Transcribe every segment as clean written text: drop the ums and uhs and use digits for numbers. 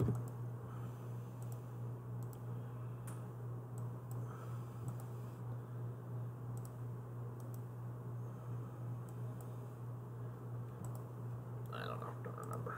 I don't know. Don't remember.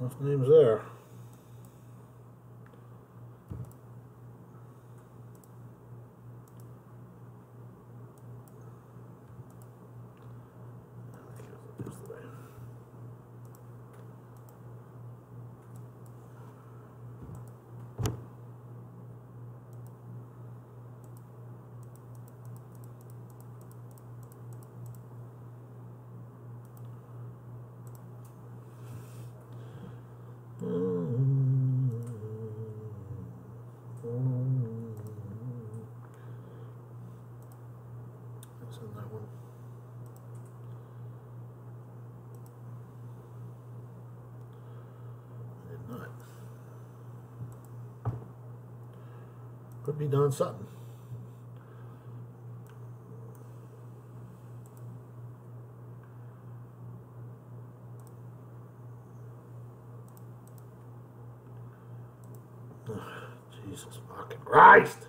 Enough names there. That one. I did not. Could be Don Sutton. Jesus fucking Christ!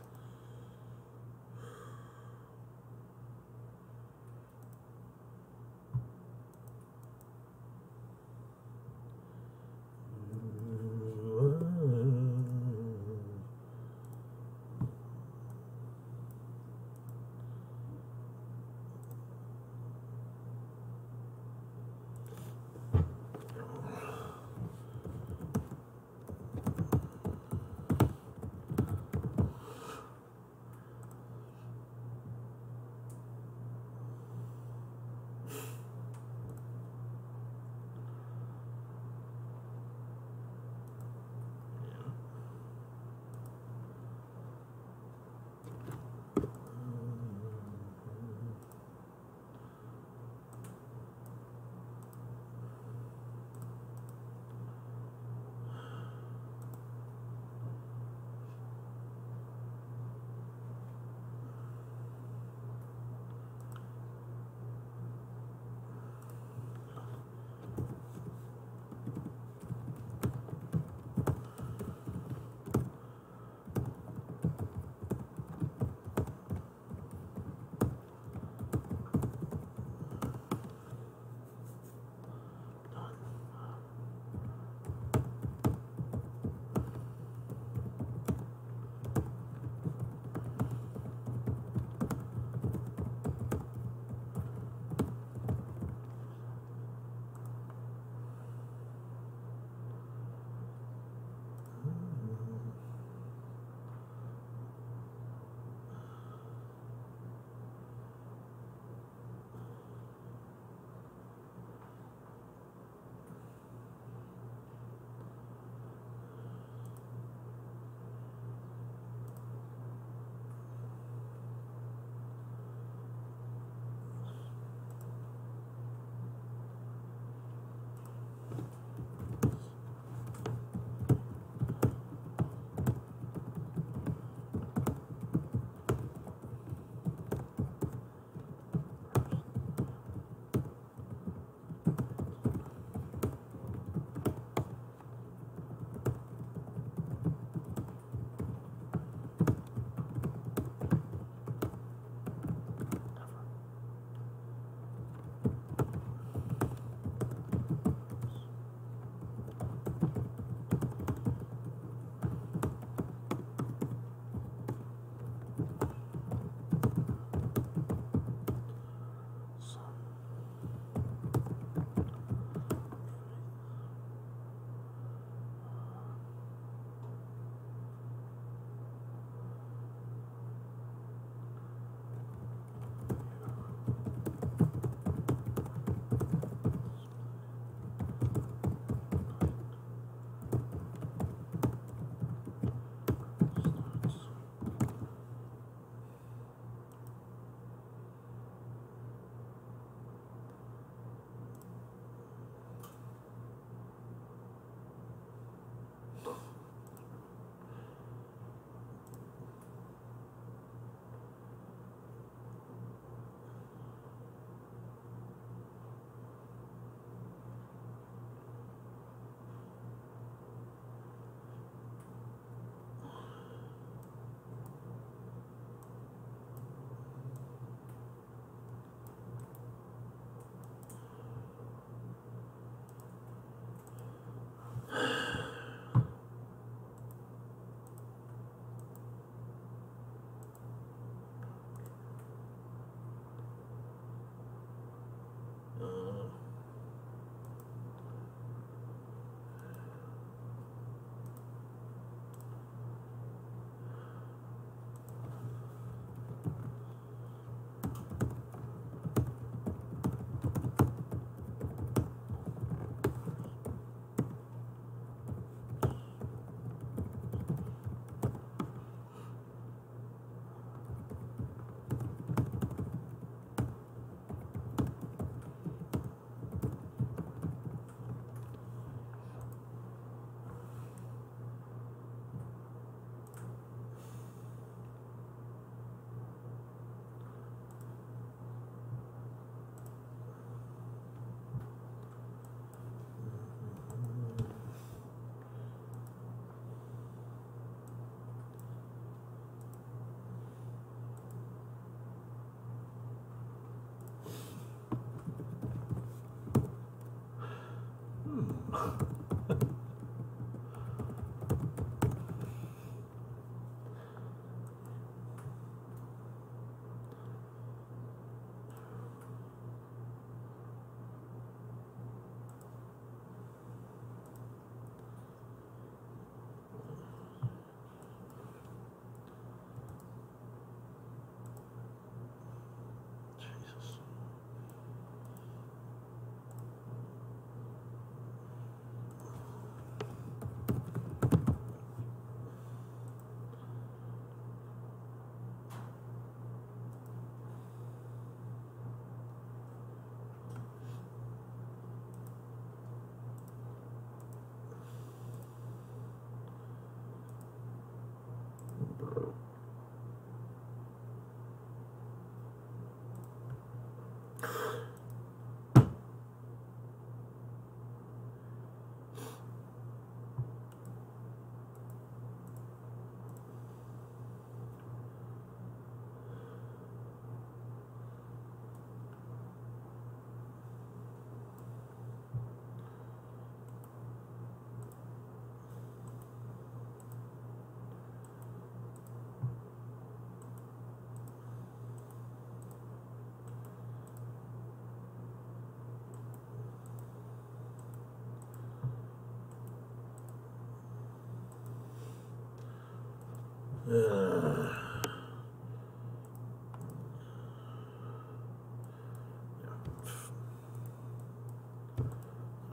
Uh,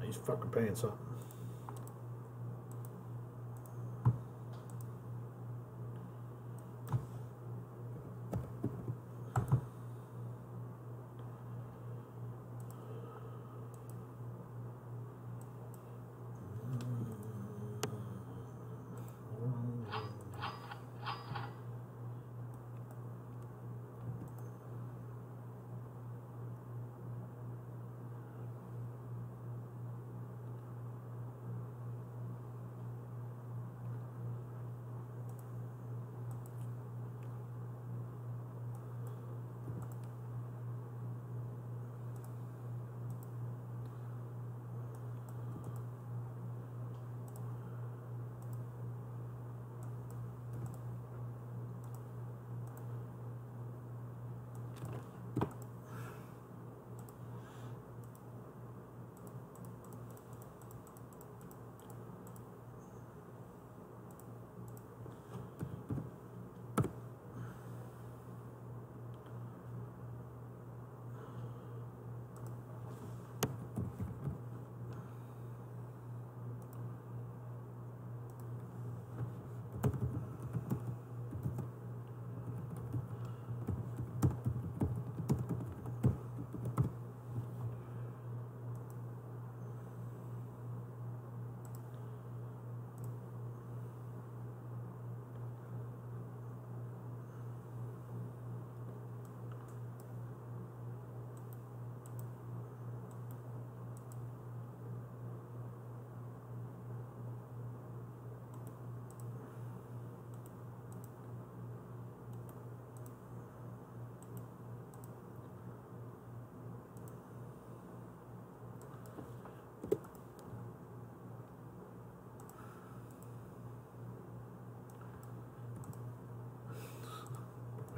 he's fucking paying something.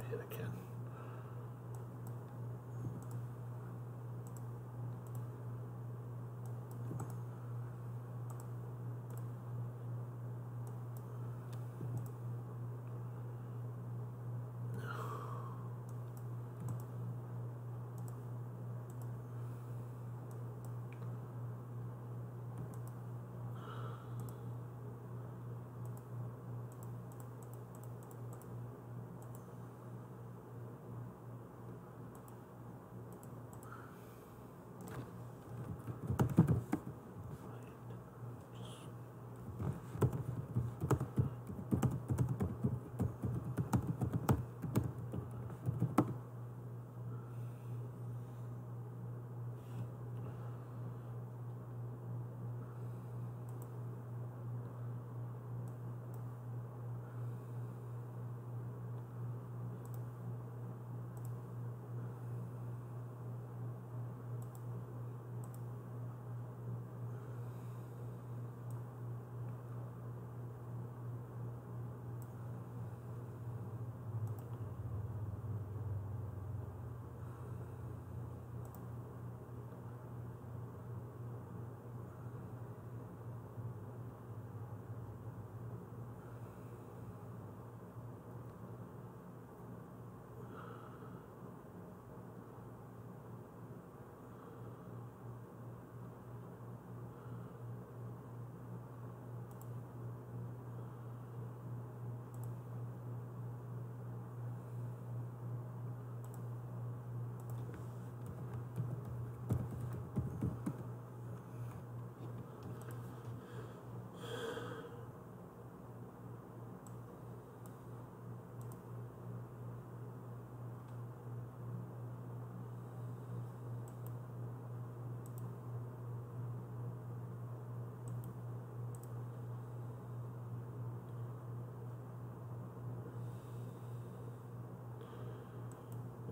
Hit again.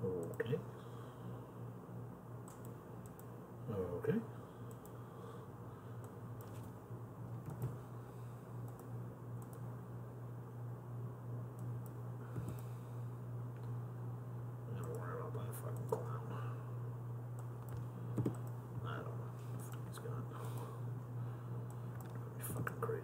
Okay. Okay. Don't worry about that fucking clown. I don't know. He's got. Be fucking crazy.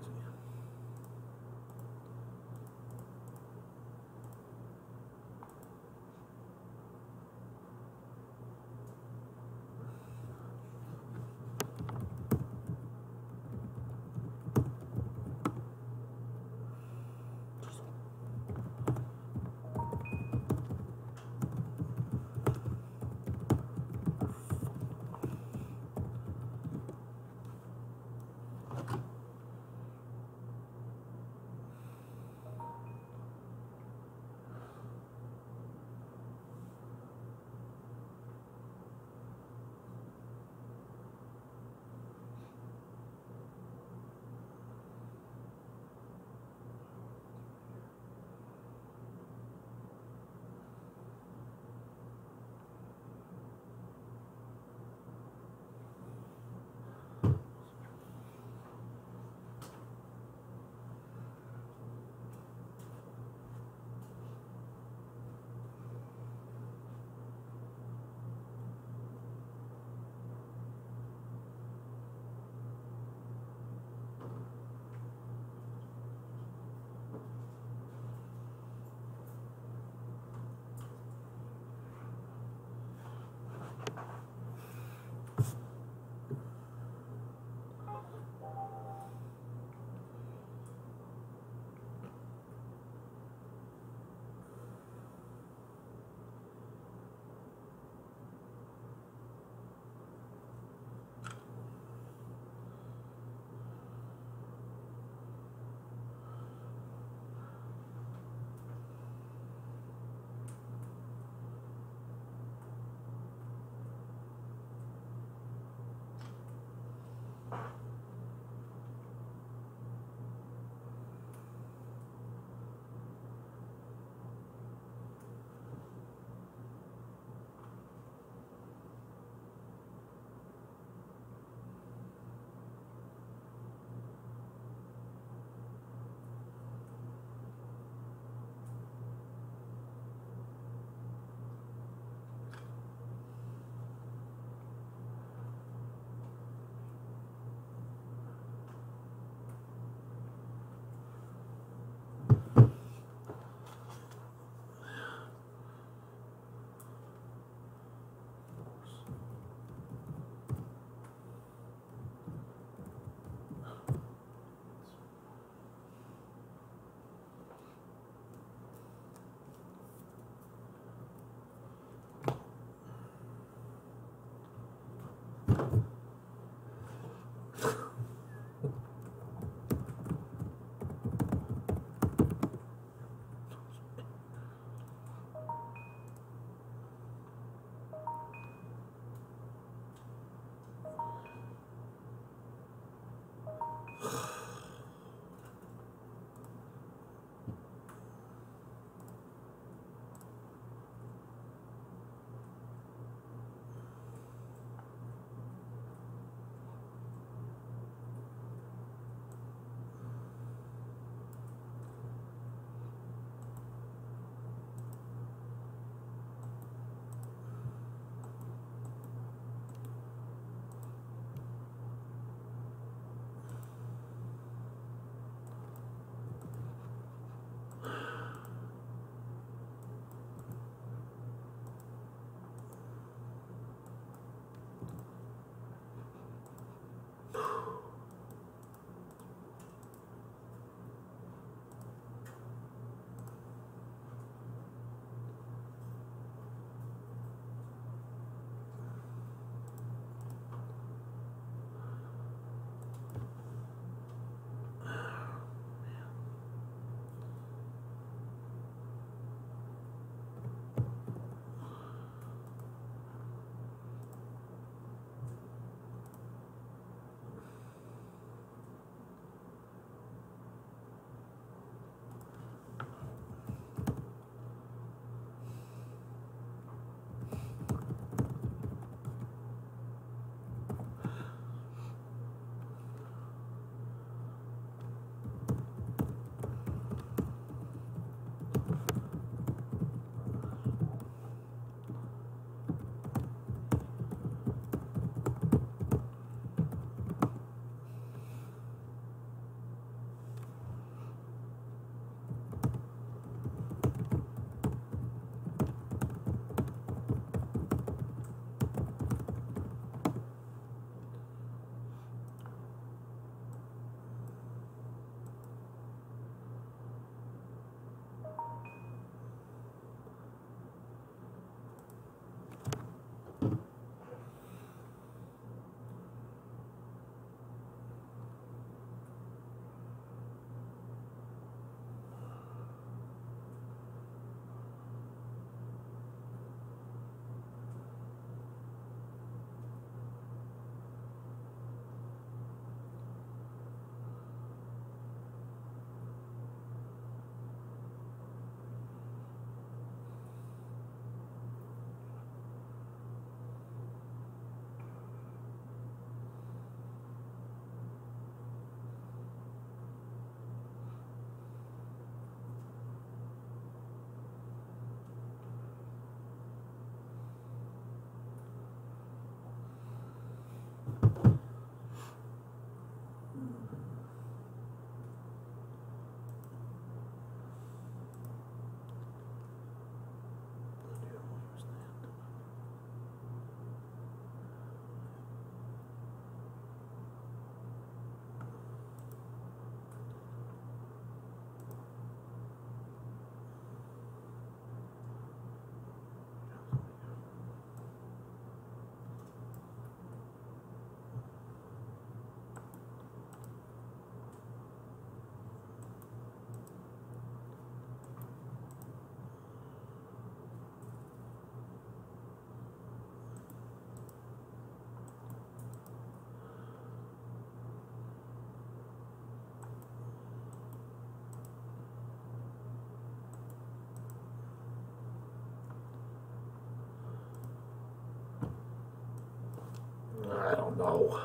no.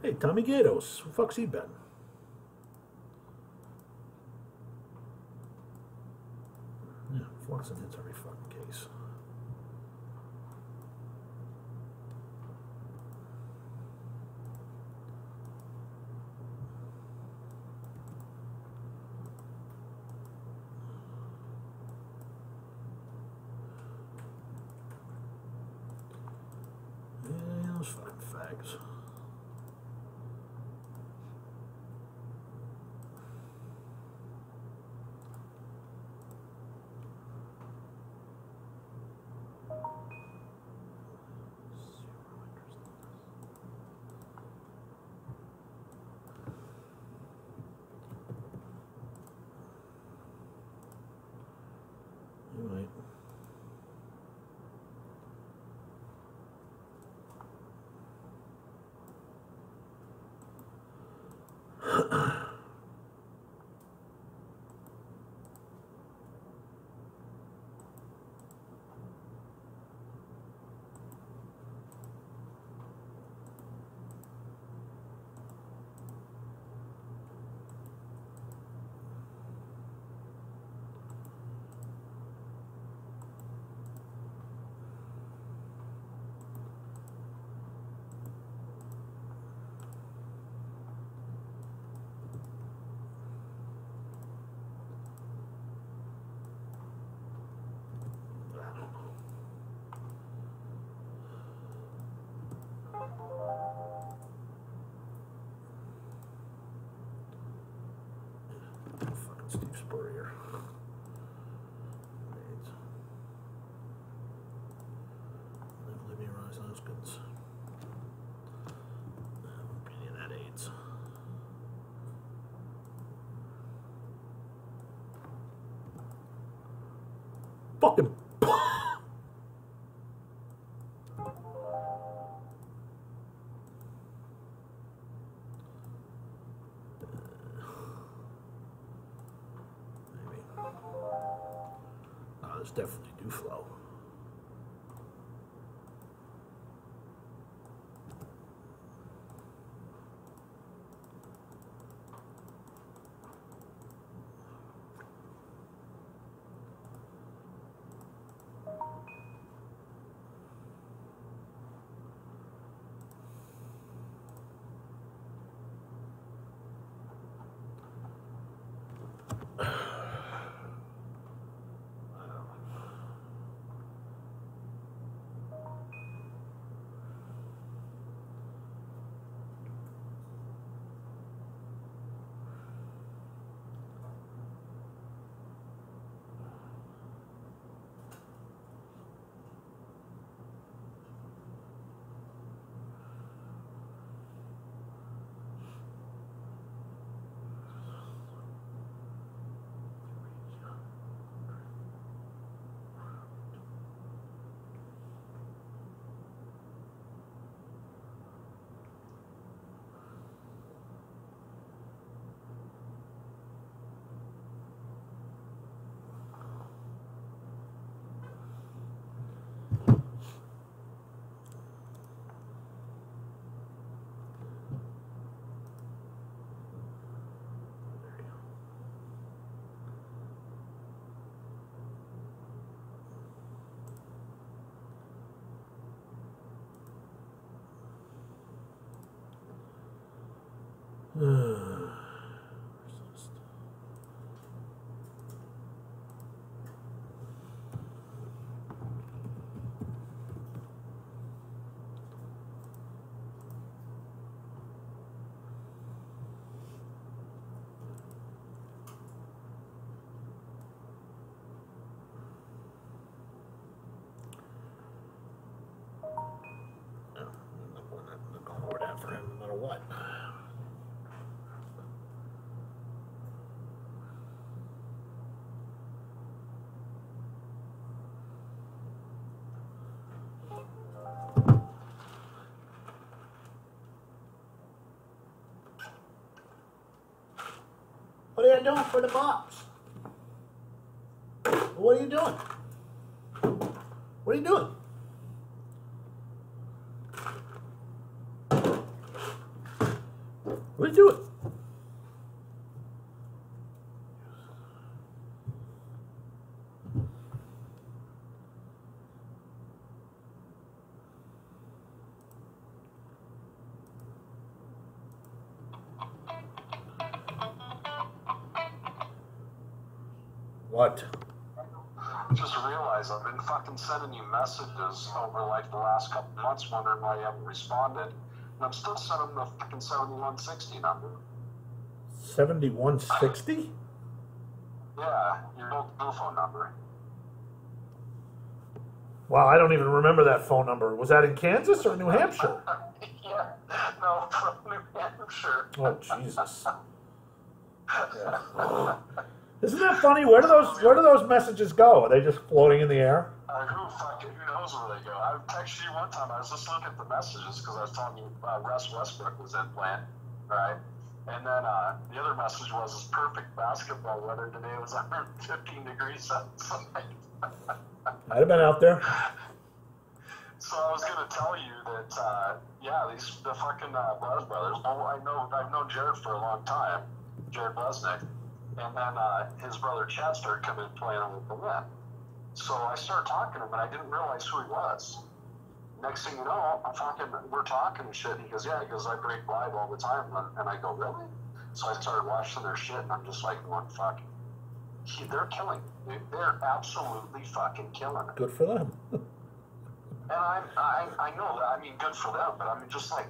Hey, Tommy Gatos. Who the fuck's he been? Yeah, Flexen hits every fucking case. Yeah, those fucking fags. Right. Fucking Steve Spurrier. Right. Olivia Rice Hoskins. Opinion that AIDS. Fucking. Maybe. Oh, there's definitely Duflo. I'm going over that for him no matter what. What are you doing for the box? What are you doing? What are you doing? What are you doing? What? Just realized I've been fucking sending you messages over like the last couple months wondering why you haven't responded. And I'm still sending the fucking 7160 number. 7160? Yeah, your old phone number. Wow, I don't even remember that phone number. Was that in Kansas or New Hampshire? Yeah, no, from New Hampshire. Oh, Jesus. Yeah. Isn't that funny? Where do those messages go? Are they just floating in the air? Who knows where they go? I texted you one time. I was just looking at the messages because I was telling you Russ Westbrook was in playing, right? And then the other message was this perfect basketball weather today. It was 115 degrees outside. I'd have been out there. So I was gonna tell you that the fucking Blas brothers. I've known Jared for a long time, Jared Blesnick. And then his brother Chad started coming and playing with the Win. So I started talking to him, and I didn't realize who he was. Next thing you know, we're talking and shit. And he goes, yeah, I break live all the time. And I go, really? So I started watching their shit, and I'm just like, going, fuck. They're killing it. They're absolutely fucking killing it. Good for them. And I know that. I mean, good for them. But I mean, just like,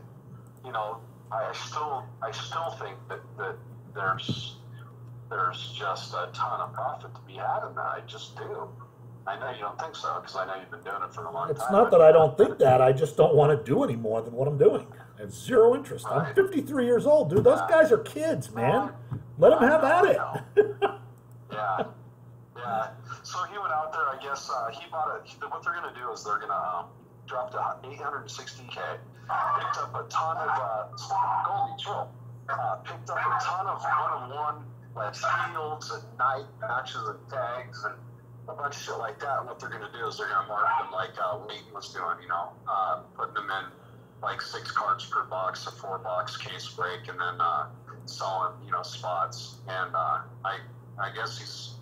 you know, I still think that there's just a ton of profit to be had in that. I just do. I know you don't think so because I know you've been doing it for a long time. It's not that I don't think that. I just don't want to do any more than what I'm doing. I have zero interest. Right. I'm 53 years old, dude. Those guys are kids, man. Let them have at it. Yeah. So he went out there. I guess he bought it. What they're going to do is they're going to drop to 860K. Picked up a ton of Goldie Chill. Picked up a ton of one-on-one like fields and night matches and tags and a bunch of shit like that. And what they're going to do is they're going to market them like Leighton was doing, you know, putting them in like 6 cards per box, a 4-box case break, and then selling, you know, spots. And I guess he's,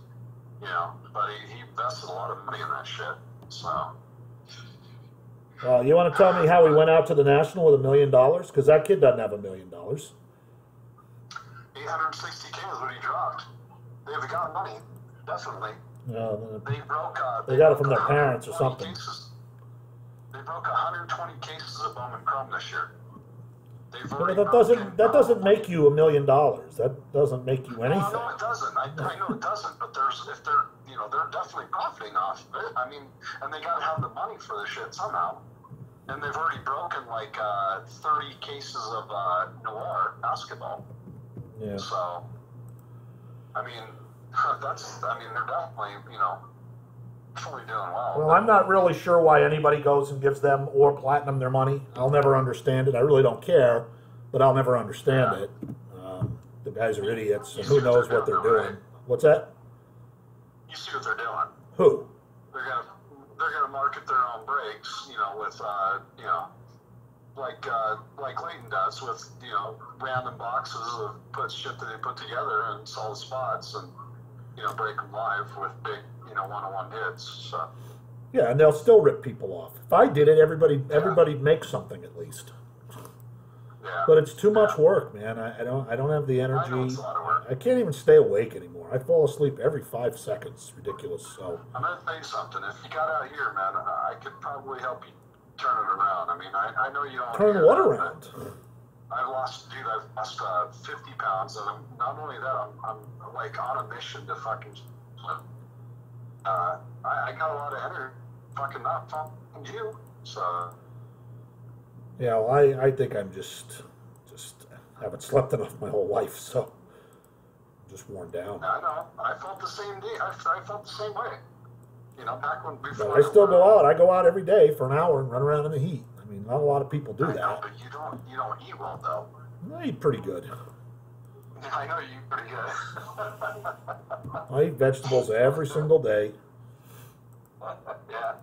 you know, but he invested a lot of money in that shit. So. Well, you want to tell me how he went out to the National with $1 million? Because that kid doesn't have $1 million. 860K is what he dropped. They've got money, definitely. No, they got it from their parents or something. They broke 120 cases of Bowman Chrome this year. But that doesn't make you $1 million. That doesn't make you anything. No, it doesn't. I know it doesn't. But they're definitely profiting off of it. I mean, and they got to have the money for the shit somehow. And they've already broken like 30 cases of Noir basketball. Yeah. So, I mean, they're definitely, you know, definitely doing well. Well, I'm not really sure why anybody goes and gives them or Platinum their money. I'll never understand it. I really don't care, but I'll never understand it. The guys are idiots, and who knows what they're doing. Right? What's that? You see what they're doing. Who? They're gonna market their own breaks, you know, with you know, like Leighton does with, you know, random boxes of shit that they put together and sell the spots and, you know, break them live with big, you know, one-on-one hits. So. Yeah, and they'll still rip people off. If I did it, everybody makes something at least. Yeah. But it's too much work, man. I don't have the energy. I know it's a lot of work. I can't even stay awake anymore. I fall asleep every 5 seconds. It's ridiculous. So I'm gonna tell you something. If you got out here, man, I could probably help you turn it around. I mean, I know you don't. Turn what around? I've lost 50 pounds, and not only that, I'm like on a mission to fucking. I got a lot of energy, fucking not fucking you. So. Yeah, well, I think I'm just haven't slept enough my whole life, so I'm just worn down. I know. I felt the same day. I felt the same way. You know, back when before. But I still go out. I go out every day for an hour and run around in the heat. I mean, not a lot of people do that. But you don't eat well though. I eat pretty good. I know you pretty good. I eat vegetables every single day. Yeah.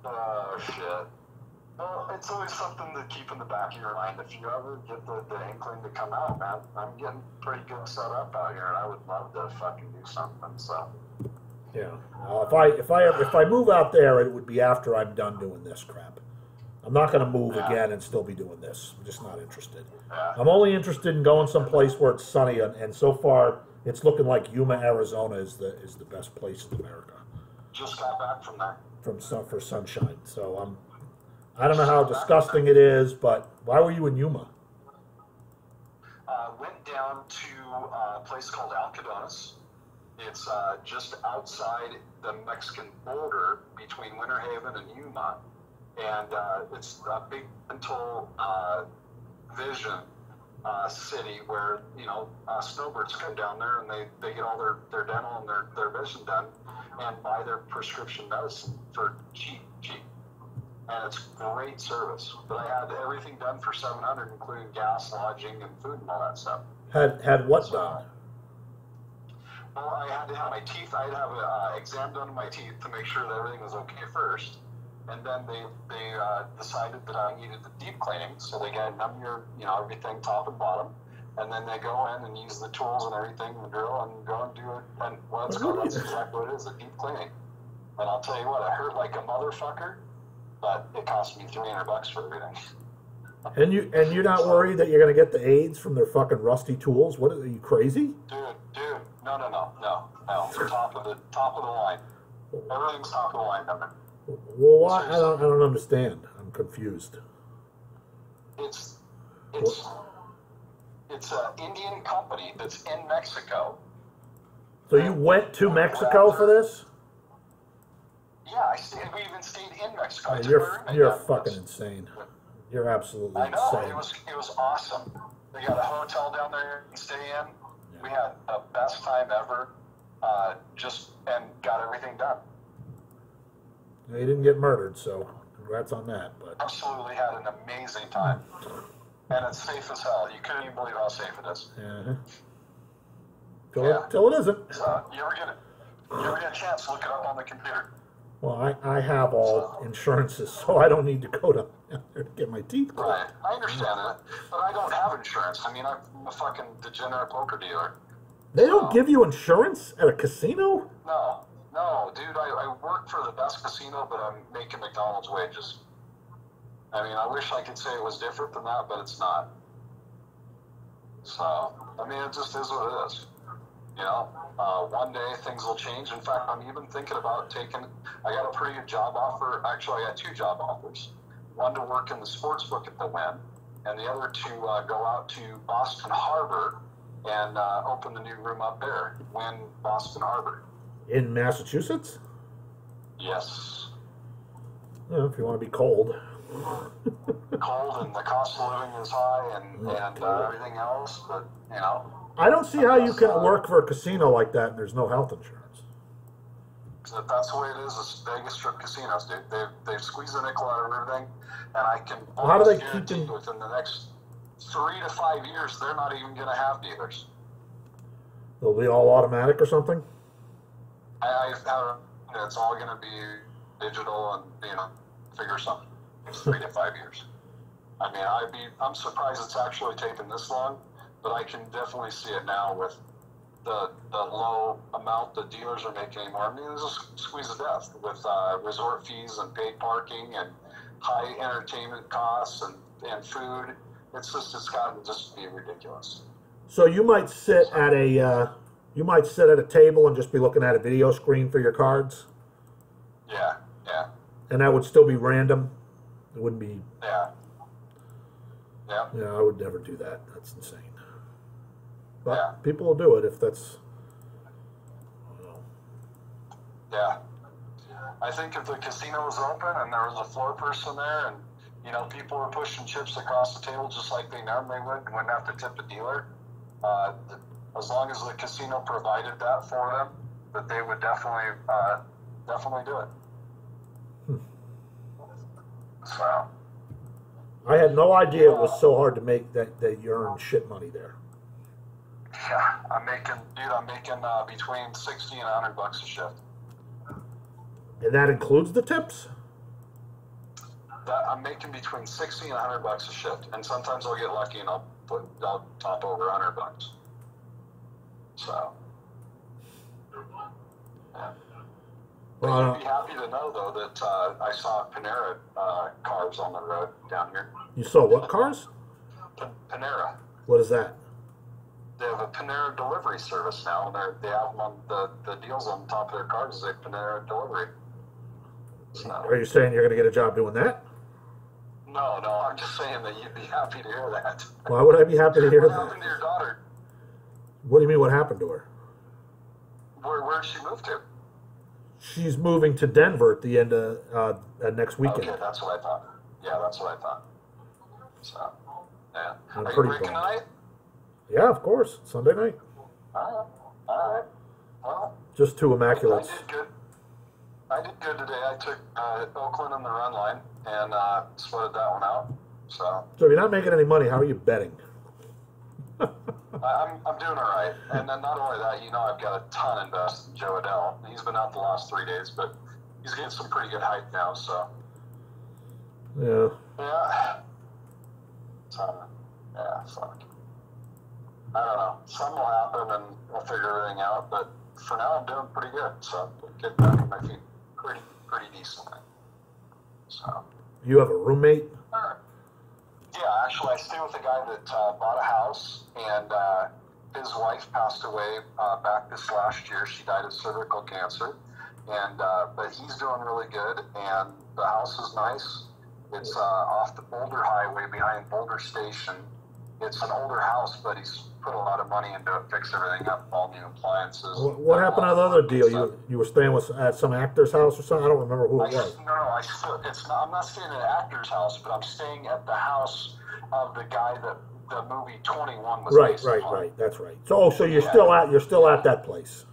Oh, shit. Well, it's always something to keep in the back of your mind. If you ever get the inkling to come out, man, I'm getting pretty good set up out here, and I would love to fucking do something, so. Yeah. If I move out there, it would be after I'm done doing this crap. I'm not going to move again and still be doing this. I'm just not interested. Yeah. I'm only interested in going someplace where it's sunny, and so far it's looking like Yuma, Arizona is the best place in America. Just got back from there. For sunshine. So I don't know how disgusting it is, but why were you in Yuma? Went down to a place called Alcadones. It's just outside the Mexican border between Winter Haven and Yuma. And it's a big dental vision city where, snowbirds come down there and they get all their dental and their vision done and buy their prescription medicine for cheap. And it's great service. But I had everything done for $700, including gas, lodging, and food and all that stuff. Had what done? Well, I had to have my teeth. I'd have an exam done on my teeth to make sure that everything was okay first. And then they decided that I needed the deep cleaning, so they got numb your everything top and bottom, and then they go in and use the tools and everything, the drill, and go and do it. And that's exactly what it is, a deep cleaning. And I'll tell you what, it hurt like a motherfucker, but it cost me $300 for everything. And you're not worried that you're gonna get the AIDS from their fucking rusty tools? What are you crazy? Dude, no. Top of the line. Everything's top of the line down there. Well, why? I don't understand. I'm confused. It's an Indian company that's in Mexico. So you went to Mexico for this? Yeah, we even stayed in Mexico. You're fucking insane. You're absolutely insane. I know, insane. it was awesome. They got a hotel down there you can stay in. Yeah. We had the best time ever, and got everything done. You didn't get murdered, so congrats on that. But absolutely had an amazing time. And it's safe as hell. You couldn't even believe how safe it is. Till it isn't. You ever get a chance to look it up on the computer? Well, I have all insurances, so I don't need to go down there to get my teeth cleaned. Right, I understand that, but I don't have insurance. I mean, I'm a fucking degenerate poker dealer. They don't give you insurance at a casino? No, dude, I work for the best casino, but I'm making McDonald's wages. I mean, I wish I could say it was different than that, but it's not. So, I mean, it just is what it is. One day things will change. In fact, I'm even thinking about I got a pretty good job offer. Actually, I got 2 job offers. One to work in the sports book at the Wynn, and the other to go out to Boston Harbor and open the new room up there, Wynn Boston Harbor. In Massachusetts? Yes. If you want to be cold. Cold, and the cost of living is high, and everything else, but, I don't see how you can work for a casino like that and there's no health insurance. That's the way it is. It's Vegas Strip casinos, dude. They've squeezed the nickel out of everything, and I can how do they guarantee within the next 3 to 5 years, they're not even going to have dealers. They'll be all automatic or something? It's all going to be digital and, figure something. It's 3 to 5 years. I mean, I'm surprised it's actually taken this long, but I can definitely see it now with the low amount the dealers are making anymore. I mean, it's a squeeze of death with resort fees and paid parking and high entertainment costs and food. It's gotten just to be ridiculous. So you might sit at a table and just be looking at a video screen for your cards? Yeah. And that would still be random? It wouldn't be... Yeah. Yeah, I would never do that. That's insane. But people will do it if that's... I don't know. Yeah. I think if the casino was open and there was a floor person there and, people were pushing chips across the table just like they normally would and wouldn't have to tip the dealer, as long as the casino provided that for them, that they would definitely do it. So. I had no idea it was so hard to make that you earn shit money there. Yeah, I'm making between 60 and $100 a shift. And that includes the tips? I'm making between 60 and $100 a shift, and sometimes I'll get lucky and I'll top over $100. So, yeah. But you'd be happy to know though that I saw Panera cars on the road down here. You saw what cars? Panera. What is that? They have a Panera delivery service now, and they have them on the deals on top of their cars is a Panera delivery. So, are you saying you're going to get a job doing that? No, I'm just saying that you'd be happy to hear that. Why would I be happy to hear that? What happened to your daughter? What do you mean, what happened to her? Where'd she move to? She's moving to Denver at the end of next weekend. Okay, that's what I thought. Yeah, that's what I thought. So, yeah. I'm Are you pretty working bummed. tonight? Yeah, of course. Sunday night. All right. Well, Just two immaculates. I did good today. I took Oakland in the run line and sweated that one out. So So if you're not making any money, how are you betting? I'm doing all right. And then not only that, I've got a ton invested in Joe Adele. He's been out the last 3 days, but he's getting some pretty good height now. So Yeah. yeah. So yeah, fuck. I don't know. Something will happen and we'll figure everything out. But for now, I'm doing pretty good. So getting back on my feet pretty decently. So. You have a roommate? Yeah, actually, I stay with a guy that bought a house, and his wife passed away back this last year. She died of cervical cancer, and but he's doing really good, and the house is nice. It's off the Boulder Highway behind Boulder Station. It's an older house, but he's put a lot of money into it, fix everything up, all new appliances. What happened to the other deal? You were staying at some actor's house or something? I don't remember who it was. I'm not staying at an actor's house, but I'm staying at the house of the guy that the movie 21 was based on. Right. That's right. So you're still at that place.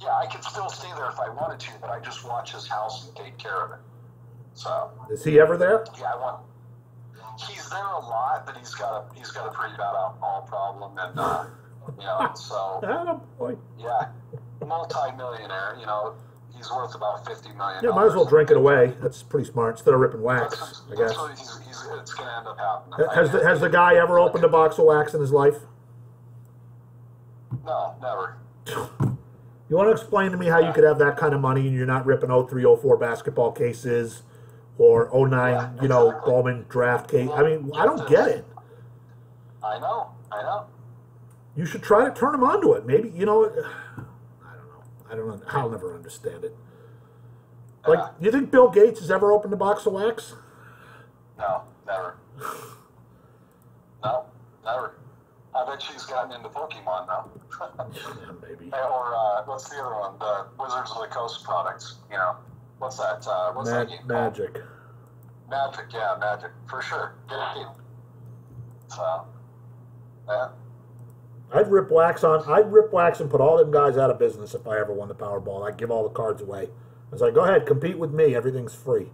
Yeah, I could still stay there if I wanted to, but I just watch his house and take care of it. So. Is he ever there? Yeah, he's there a lot, but he's got a pretty bad alcohol problem, and so. Attaboy. Yeah, multi-millionaire. He's worth about $50 million. Yeah, might as well drink it away. That's pretty smart. Instead of ripping wax, I guess. That's what it's going to end up happening. Has the guy ever opened a box of wax in his life? No, never. You want to explain to me how you could have that kind of money and you're not ripping 03, 04 basketball cases or 09, Bowman draft case? I mean, I don't get it. I know. You should try to turn him onto it. Maybe, I don't know. I'll never understand it. Like, you think Bill Gates has ever opened a box of wax? No, never. No, never. I bet she's gotten into Pokemon now. Yeah, maybe. Or what's the other one? The Wizards of the Coast products. What's that? What's that game called? Magic. Magic, for sure. Get it. So, yeah. I'd rip wax and put all them guys out of business if I ever won the Powerball. I'd give all the cards away. I was like, go ahead, compete with me. Everything's free.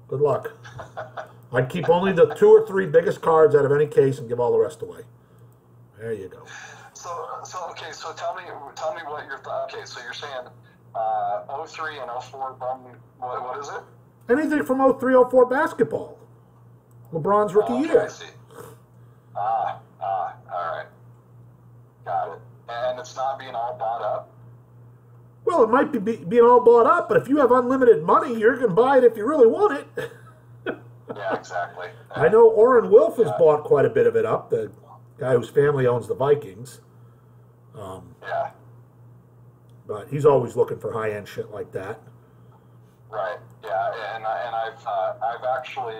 Good luck. I'd keep only the 2 or 3 biggest cards out of any case and give all the rest away. There you go. So okay. So tell me what your thought. Okay, so you're saying 03 and 04 what is it? Anything from 03, 04 basketball. LeBron's rookie year. I see. All right. Got it. And it's not being all bought up? Well, it might be being all bought up, but if you have unlimited money, you're going to buy it if you really want it. Yeah, exactly. I know Orrin Wilf has bought quite a bit of it up, the guy whose family owns the Vikings. Yeah. But he's always looking for high-end shit like that. Right. Yeah, and I've actually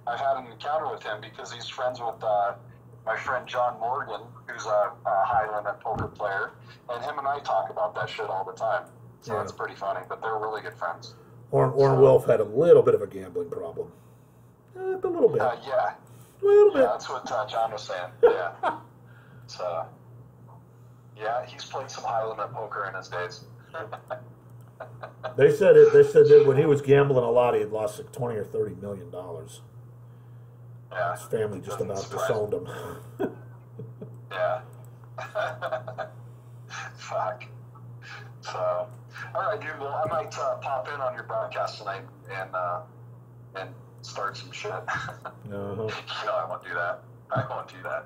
I've had an encounter with him because he's friends with my friend John Morgan, who's a high-limit poker player, and him and I talk about that shit all the time. So it's pretty funny, but they're really good friends. Orrin Wilf had a little bit of a gambling problem. A little bit. Yeah. A little bit. Yeah, that's what John was saying. Yeah. So, yeah, he's played some high-limit poker in his days. They said that when he was gambling a lot, he had lost like $20 or $30 million. Yeah. His family just Doesn't about surprise disowned him. Yeah. Fuck. So, all right, dude. Well, I might pop in on your broadcast tonight and start some shit. Uh-huh. No, I won't do that. I won't do that.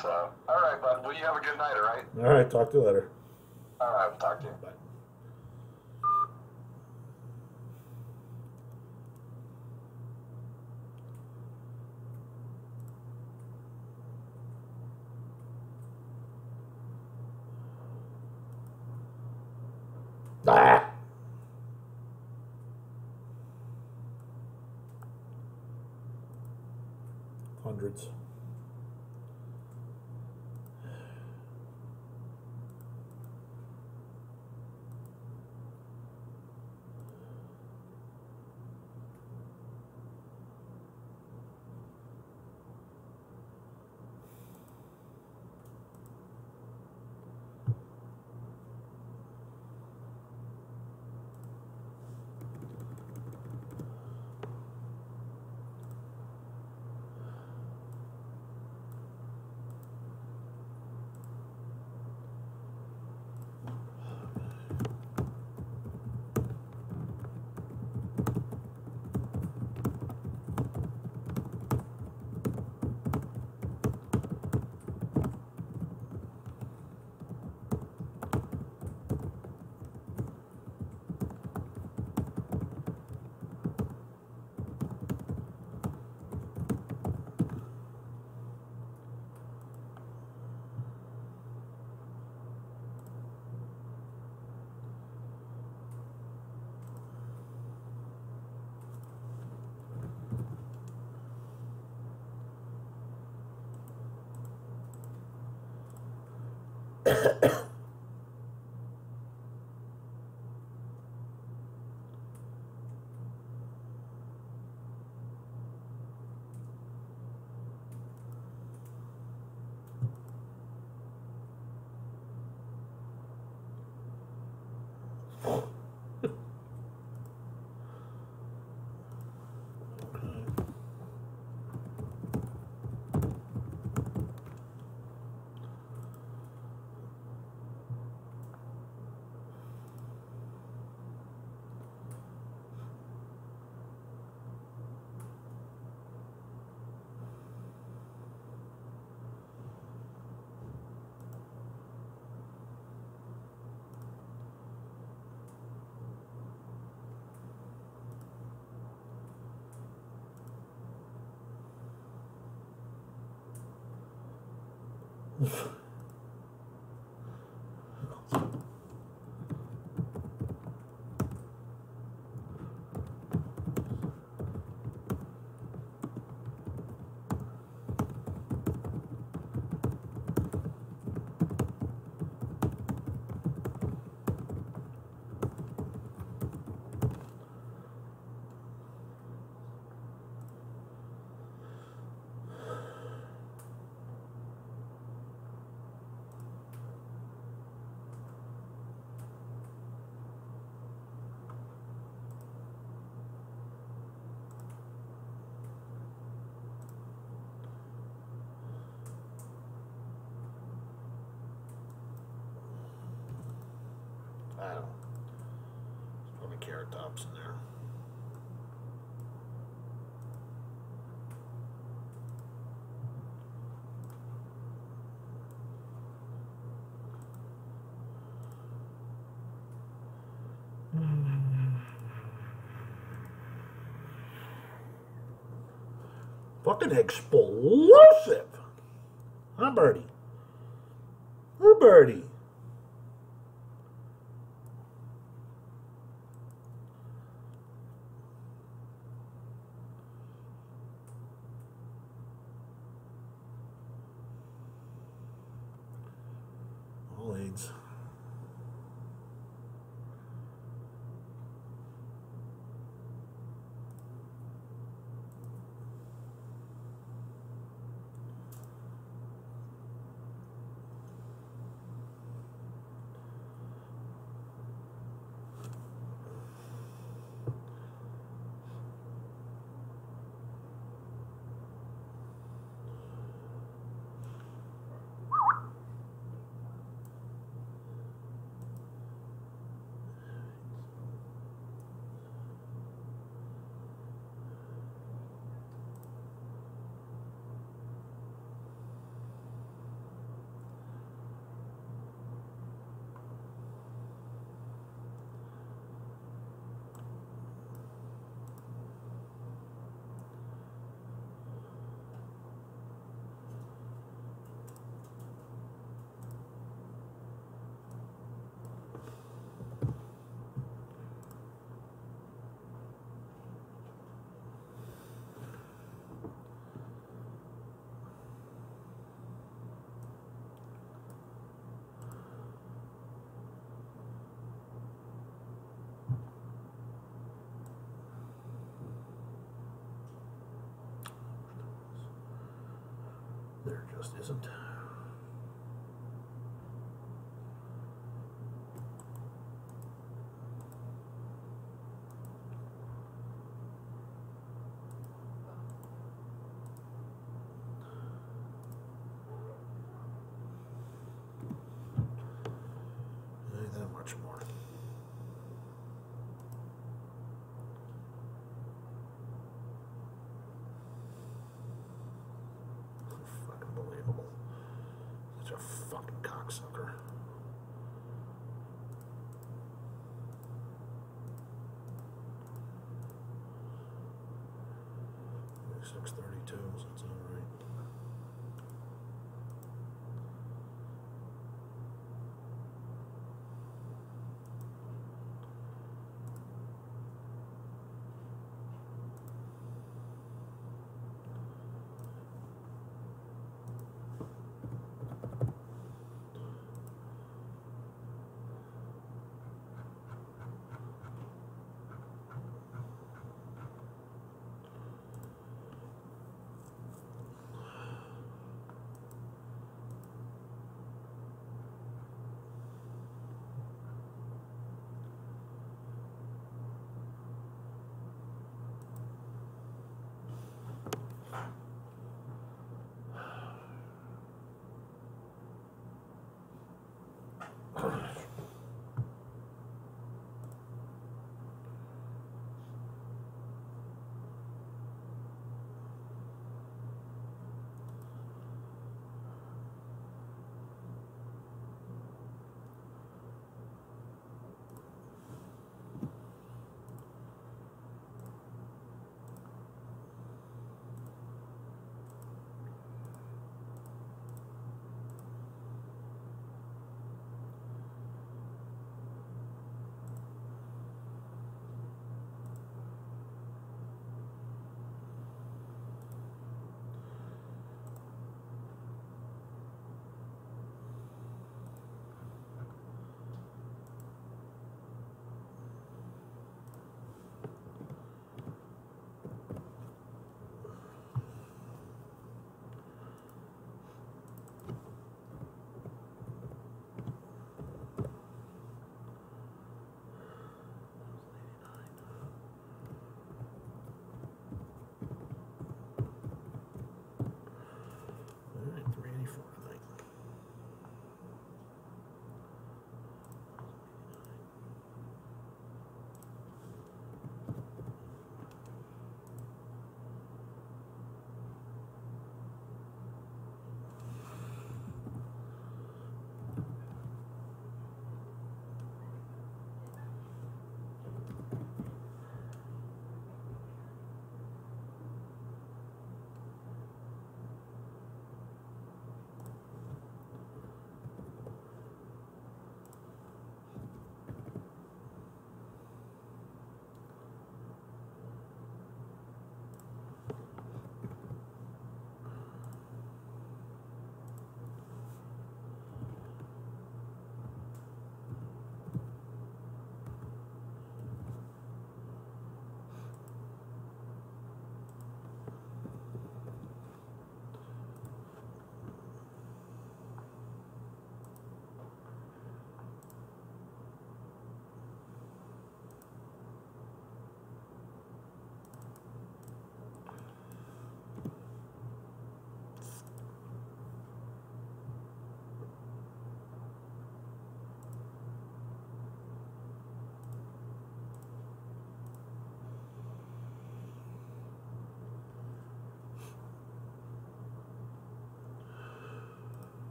So, all right, bud. Well, you have a good night. All right. All right, talk to you later. All right. We'll talk to you. Bye. Ah! Hundreds. I don't know. There's probably carrot tops in there. Fucking explosive. Huh, Birdie? Huh, Birdie? All aids. There just isn't. Ain't that much more. Fucking believable. Such a fucking cocksucker. $6.32, that's all right.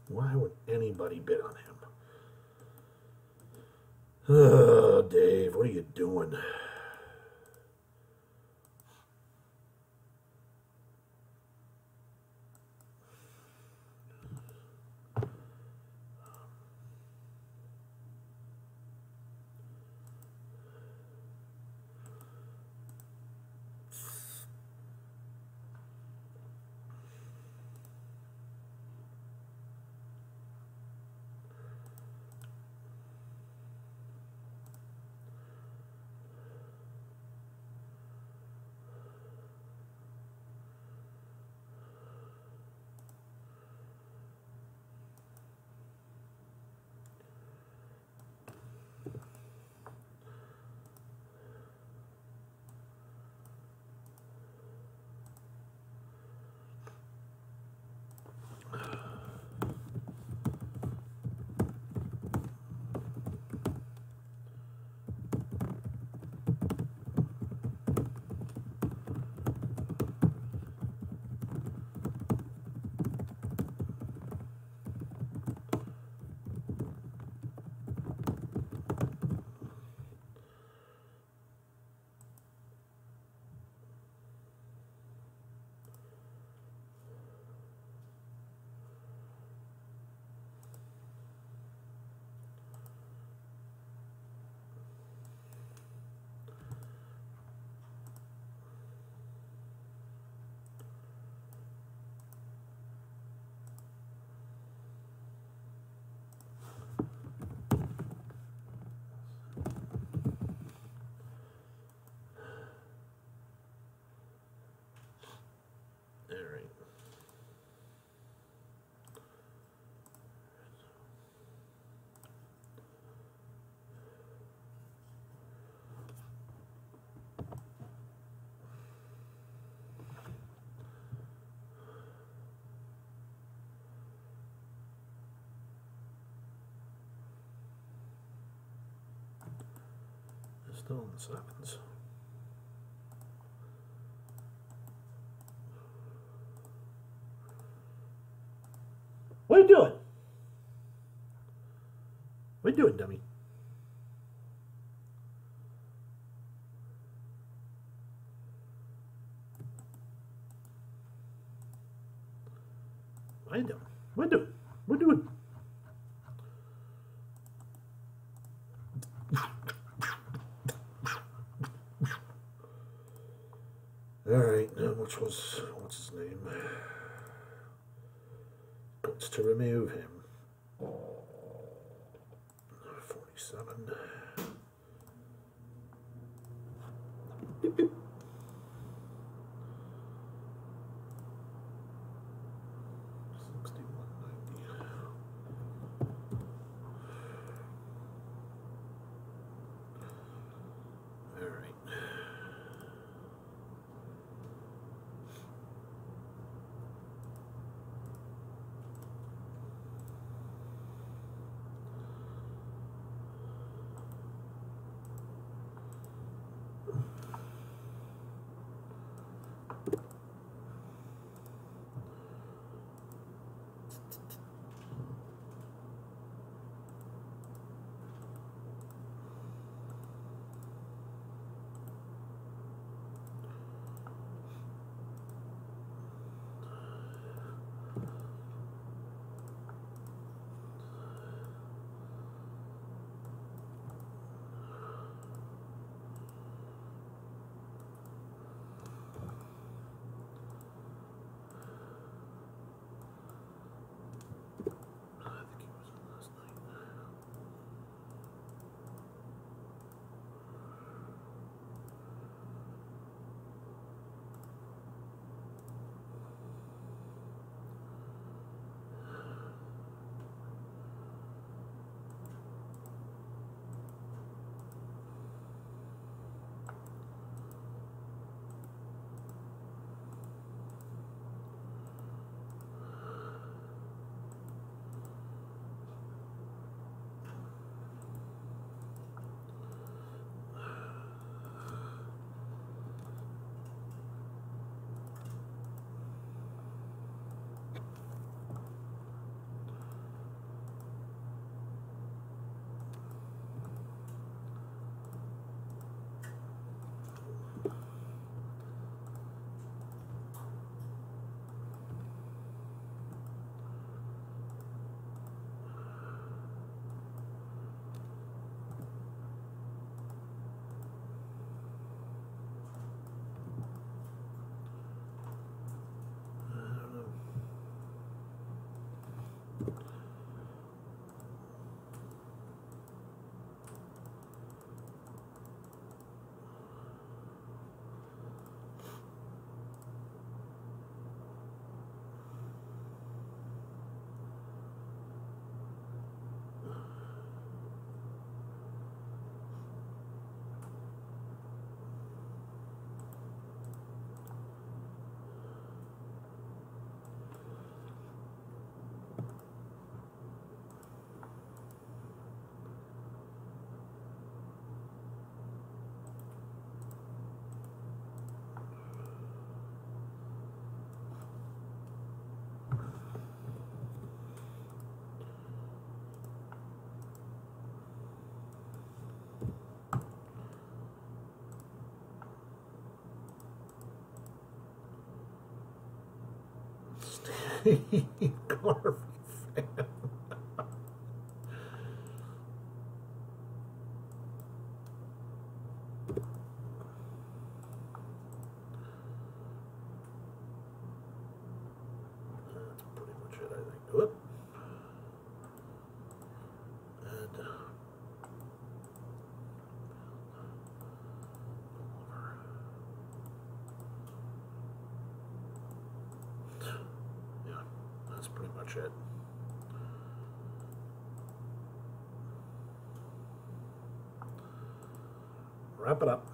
Why would anybody bid on him? Oh, Dave, what are you doing? Still in the sevens. What are you doing? What are you doing, dummy? What are you doing? What are you doing? What are you doing? All right, what's his name? Wants to remove him. 47. Beep, beep. Garvey fan. That's pretty much it, I think. Whoop. And yeah, that's pretty much it. Wrap it up.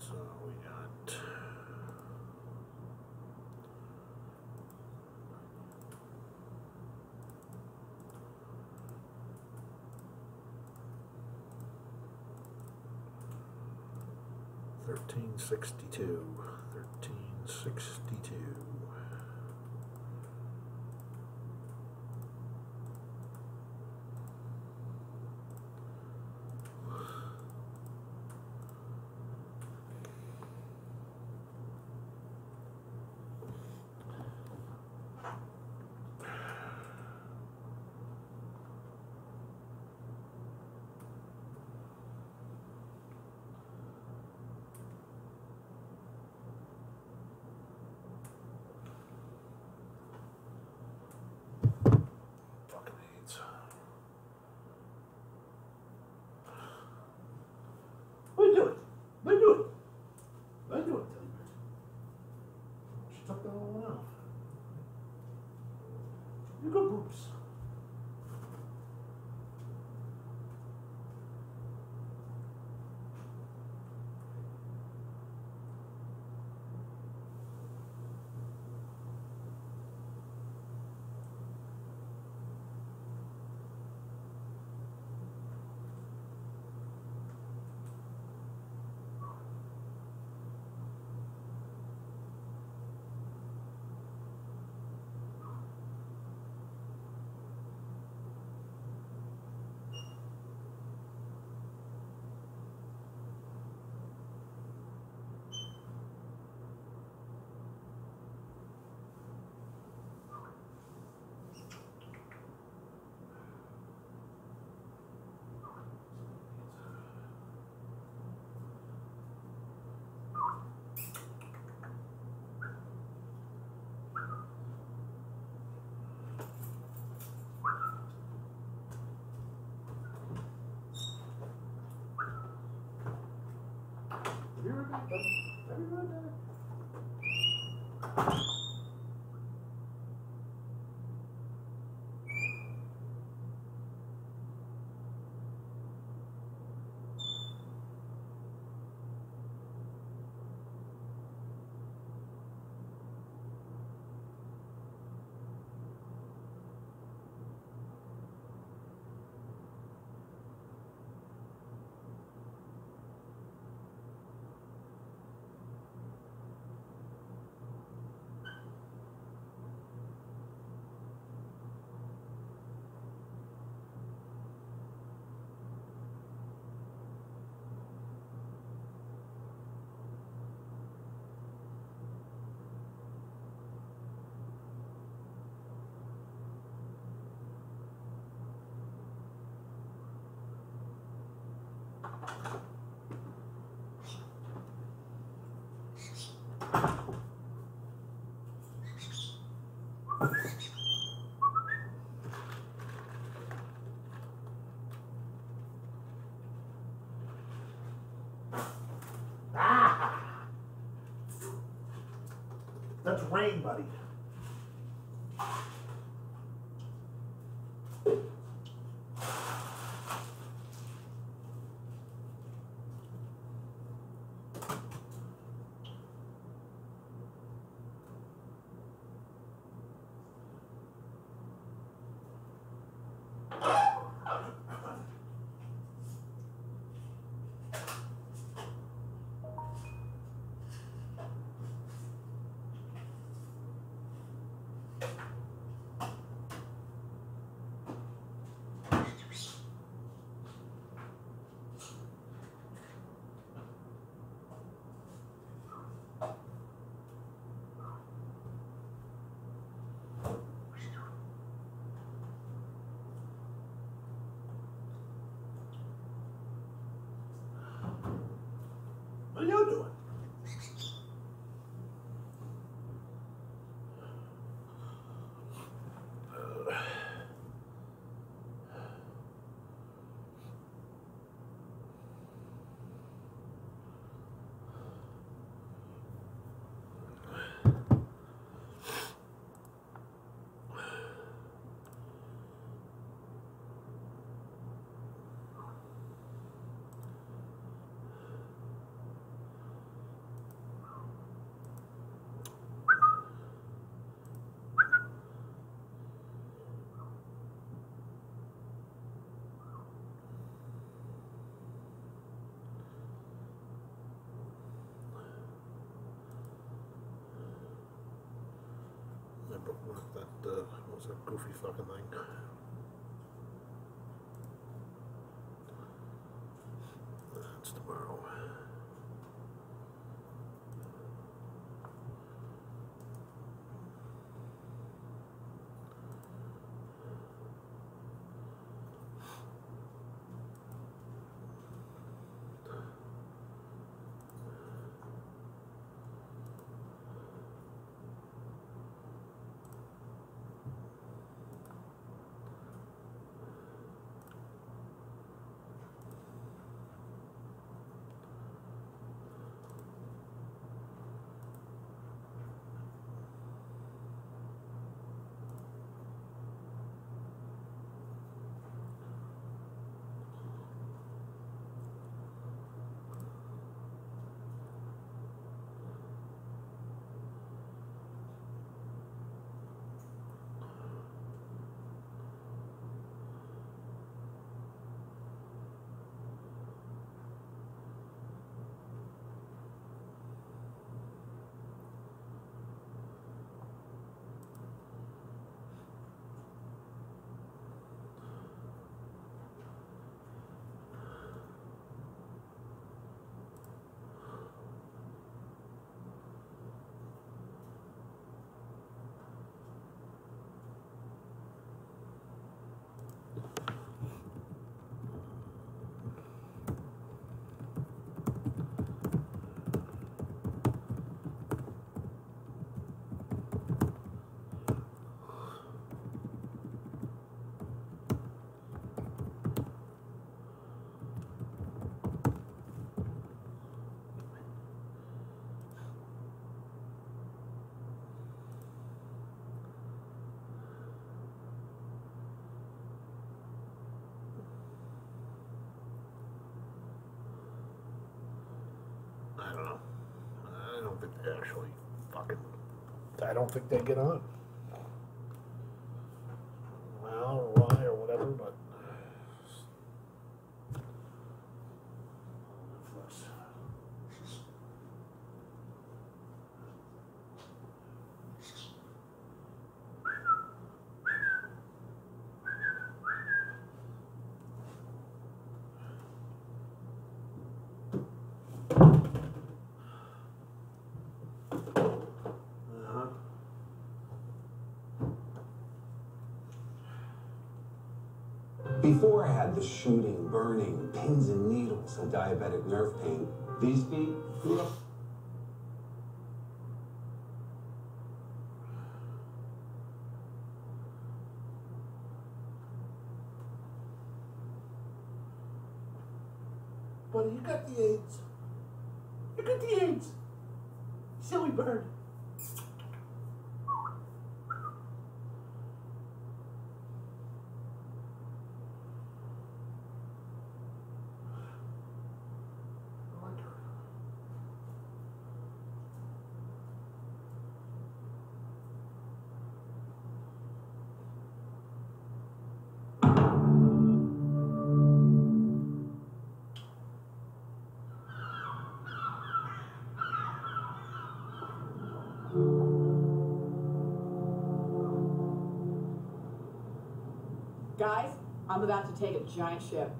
So we got $13.62. Fucking AIDS. What are you doing? What are you doing? What are you doing, Teddy Bear? She took that all one out. You go, Bruce. Be right back, buddy. I'll be right back. That's rain, buddy. are you doing? What was that goofy fucking thing? That's tomorrow. I don't know. I don't think they actually fucking. I don't think they get on. Well, or why, or whatever, but. Before I had the shooting, burning, pins and needles, and diabetic nerve pain, these feet grew up. Buddy, you got the AIDS. You got the AIDS. Silly bird. Guys, I'm about to take a giant ship.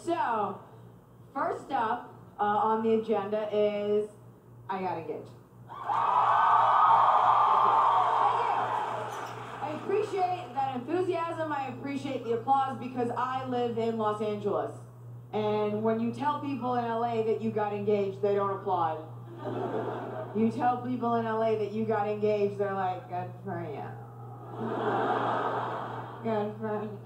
So, first up on the agenda is I got engaged. Thank you. I appreciate that enthusiasm. I appreciate the applause because I live in Los Angeles. And when you tell people in LA that you got engaged, they don't applaud. You tell people in LA that you got engaged, they're like, good for you. Good for you.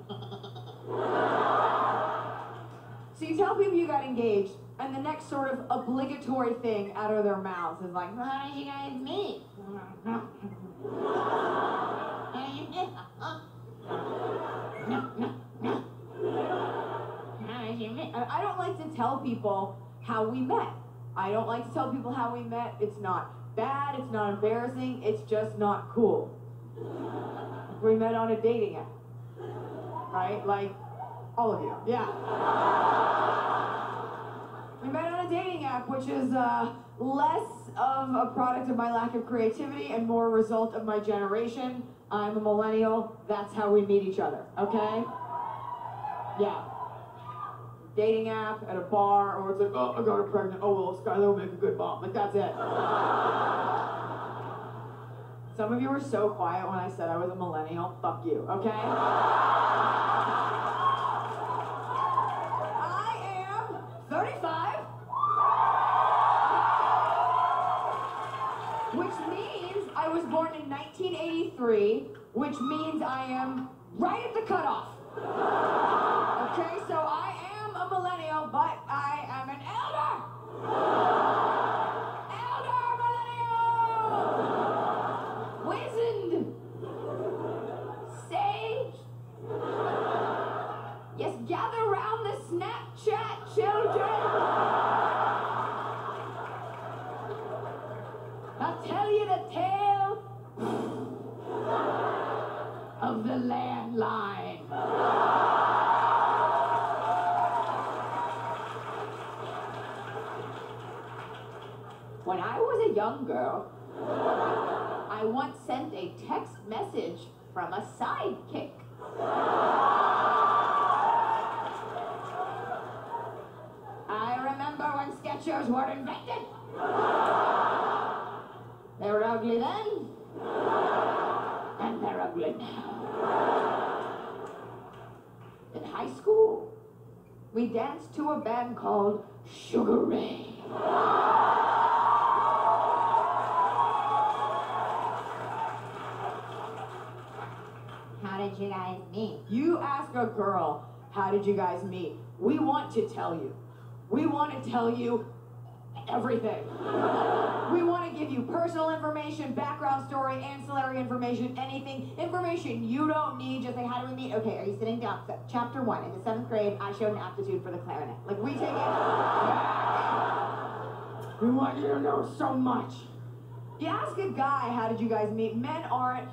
So you tell people you got engaged, and the next sort of obligatory thing out of their mouths is like, how did you guys meet? And I don't like to tell people how we met. I don't like to tell people how we met. It's not bad, it's not embarrassing, it's just not cool. We met on a dating app. Right? Like, all of you. Yeah. We met on a dating app, which is less of a product of my lack of creativity and more a result of my generation. I'm a millennial. That's how we meet each other. Okay? Yeah. Dating app at a bar, or it's like, oh, I got her pregnant. Oh, well, Skylar will make a good mom. Like, that's it. Some of you were so quiet when I said I was a millennial. Fuck you, okay? I am 35. Which means I was born in 1983, which means I am right at the cutoff. Okay, so I am a millennial, but I am an elder. Elder millennial. Wizened. Sage. Yes, gather round the Snapchat, children. I'll tell you the tale of the landline. When I was a young girl, I once sent a text message from a sidekick. I remember when Skechers were invented. They were ugly then, and they're ugly now. In high school, we danced to a band called Sugar Ray. How did you guys meet? You ask a girl, how did you guys meet? We want to tell you. We want to tell you everything. We want to give you personal information, background story, ancillary information, anything. Information you don't need, just like, how do we meet? Okay, are you sitting down? So, chapter 1, in the 7th grade, I showed an aptitude for the clarinet. Like, we take it back. We want you to know so much. You ask a guy, how did you guys meet? Men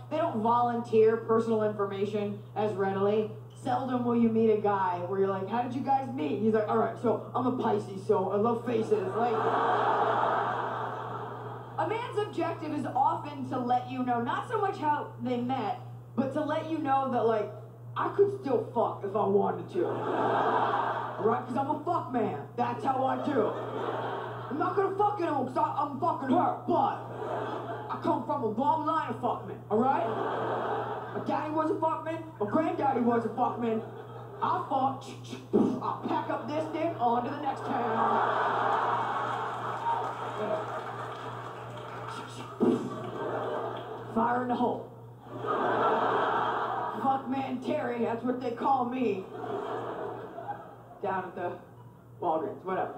they don't volunteer personal information as readily. Seldom will you meet a guy where you're like, how did you guys meet? He's like, all right, so I'm a Pisces, so I love faces. Like, a man's objective is often to let you know, not so much how they met, but to let you know that, like, I could still fuck if I wanted to. All right, because I'm a fuck man. That's how I do. I'm not gonna fuck anyone because I'm fucking her, but I come from a long line of fuckmen, all right? My daddy was a fuckman, my granddaddy was a fuckman. I fuck, I'll pack up this dick on to the next town. Fire in the hole. Fuckman Terry, that's what they call me. Down at the Walgreens, whatever.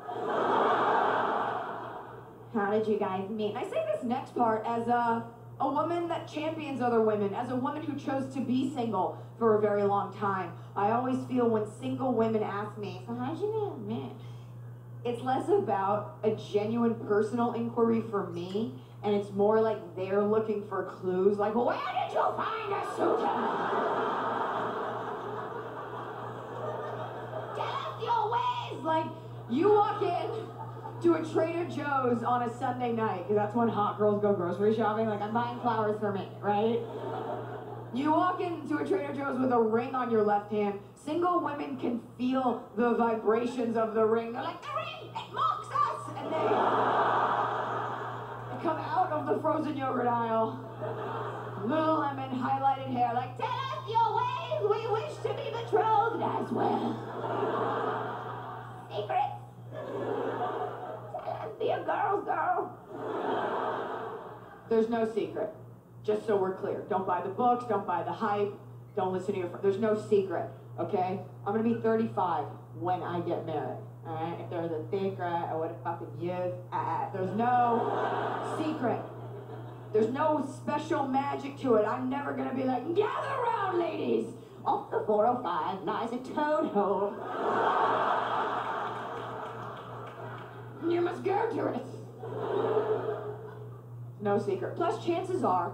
How did you guys meet? I say this next part as a woman that champions other women, as a woman who chose to be single for a very long time. I always feel when single women ask me, so how'd you meet? It's less about a genuine personal inquiry for me, and it's more like they're looking for clues, like, where did you find a suitor? Get up your ways! Like, you walk in to a Trader Joe's on a Sunday night, because that's when hot girls go grocery shopping. Like, I'm buying flowers for me, right? You walk into a Trader Joe's with a ring on your left hand. Single women can feel the vibrations of the ring. They're like, the ring, it mocks us! And they come out of the frozen yogurt aisle. Lululemon highlighted hair, like, tell us your ways, we wish to be betrothed as well. Secrets? Tell us, be a girl's girl. There's no secret. Just so we're clear. Don't buy the books, don't buy the hype, don't listen to your friends. There's no secret, okay? I'm gonna be 35 when I get married, all right? If there's a secret, I would have fucking used. There's no secret. There's no special magic to it. I'm never gonna be like, gather around, ladies. Off the 405 lies a toad hole. You must go to it. No secret. Plus, chances are,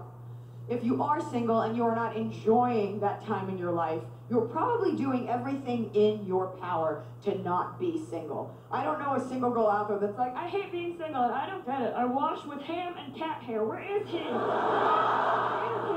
if you are single and you are not enjoying that time in your life, you're probably doing everything in your power to not be single. I don't know a single girl out there that's like, I hate being single and I don't get it. I wash with ham and cat hair. Where is he? Where is he?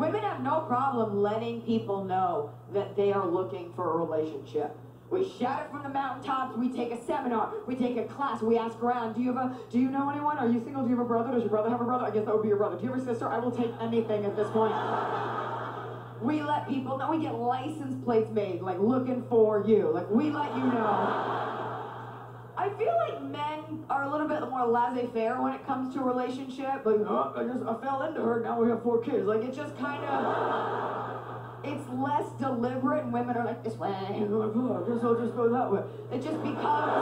Women have no problem letting people know that they are looking for a relationship. We shout it from the mountaintops, we take a seminar, we take a class, we ask around, do you know anyone? Are you single? Do you have a brother? Does your brother have a brother? I guess that would be your brother. Do you have a sister? I will take anything at this point. We let people know, we get license plates made, like looking for you. Like we let you know. I feel like men are a little bit more laissez-faire when it comes to a relationship. Like, oh, I fell into her, now we have 4 kids. Like it just kind of... It's less deliberate, and women are like, this way, and like, oh, I guess I'll just go that way. It just becomes...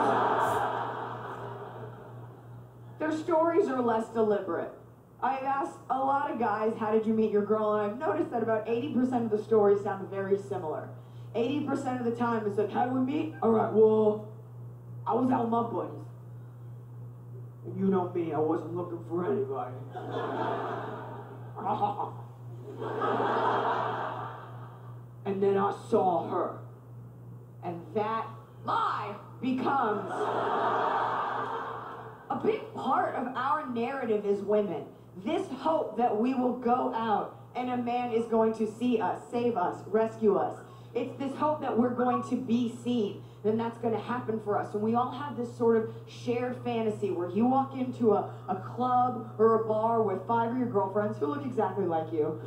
Their stories are less deliberate. I've asked a lot of guys, how did you meet your girl? And I've noticed that about 80% of the stories sound very similar. 80% of the time it's like, how do we meet? All right, well, I was out with my buddies. And you know me, I wasn't looking for anybody. And then I saw her. And that lie becomes a big part of our narrative as women. This hope that we will go out and a man is going to see us, save us, rescue us. It's this hope that we're going to be seen. Then that's going to happen for us. And we all have this sort of shared fantasy where you walk into a club or a bar with 5 of your girlfriends who look exactly like you.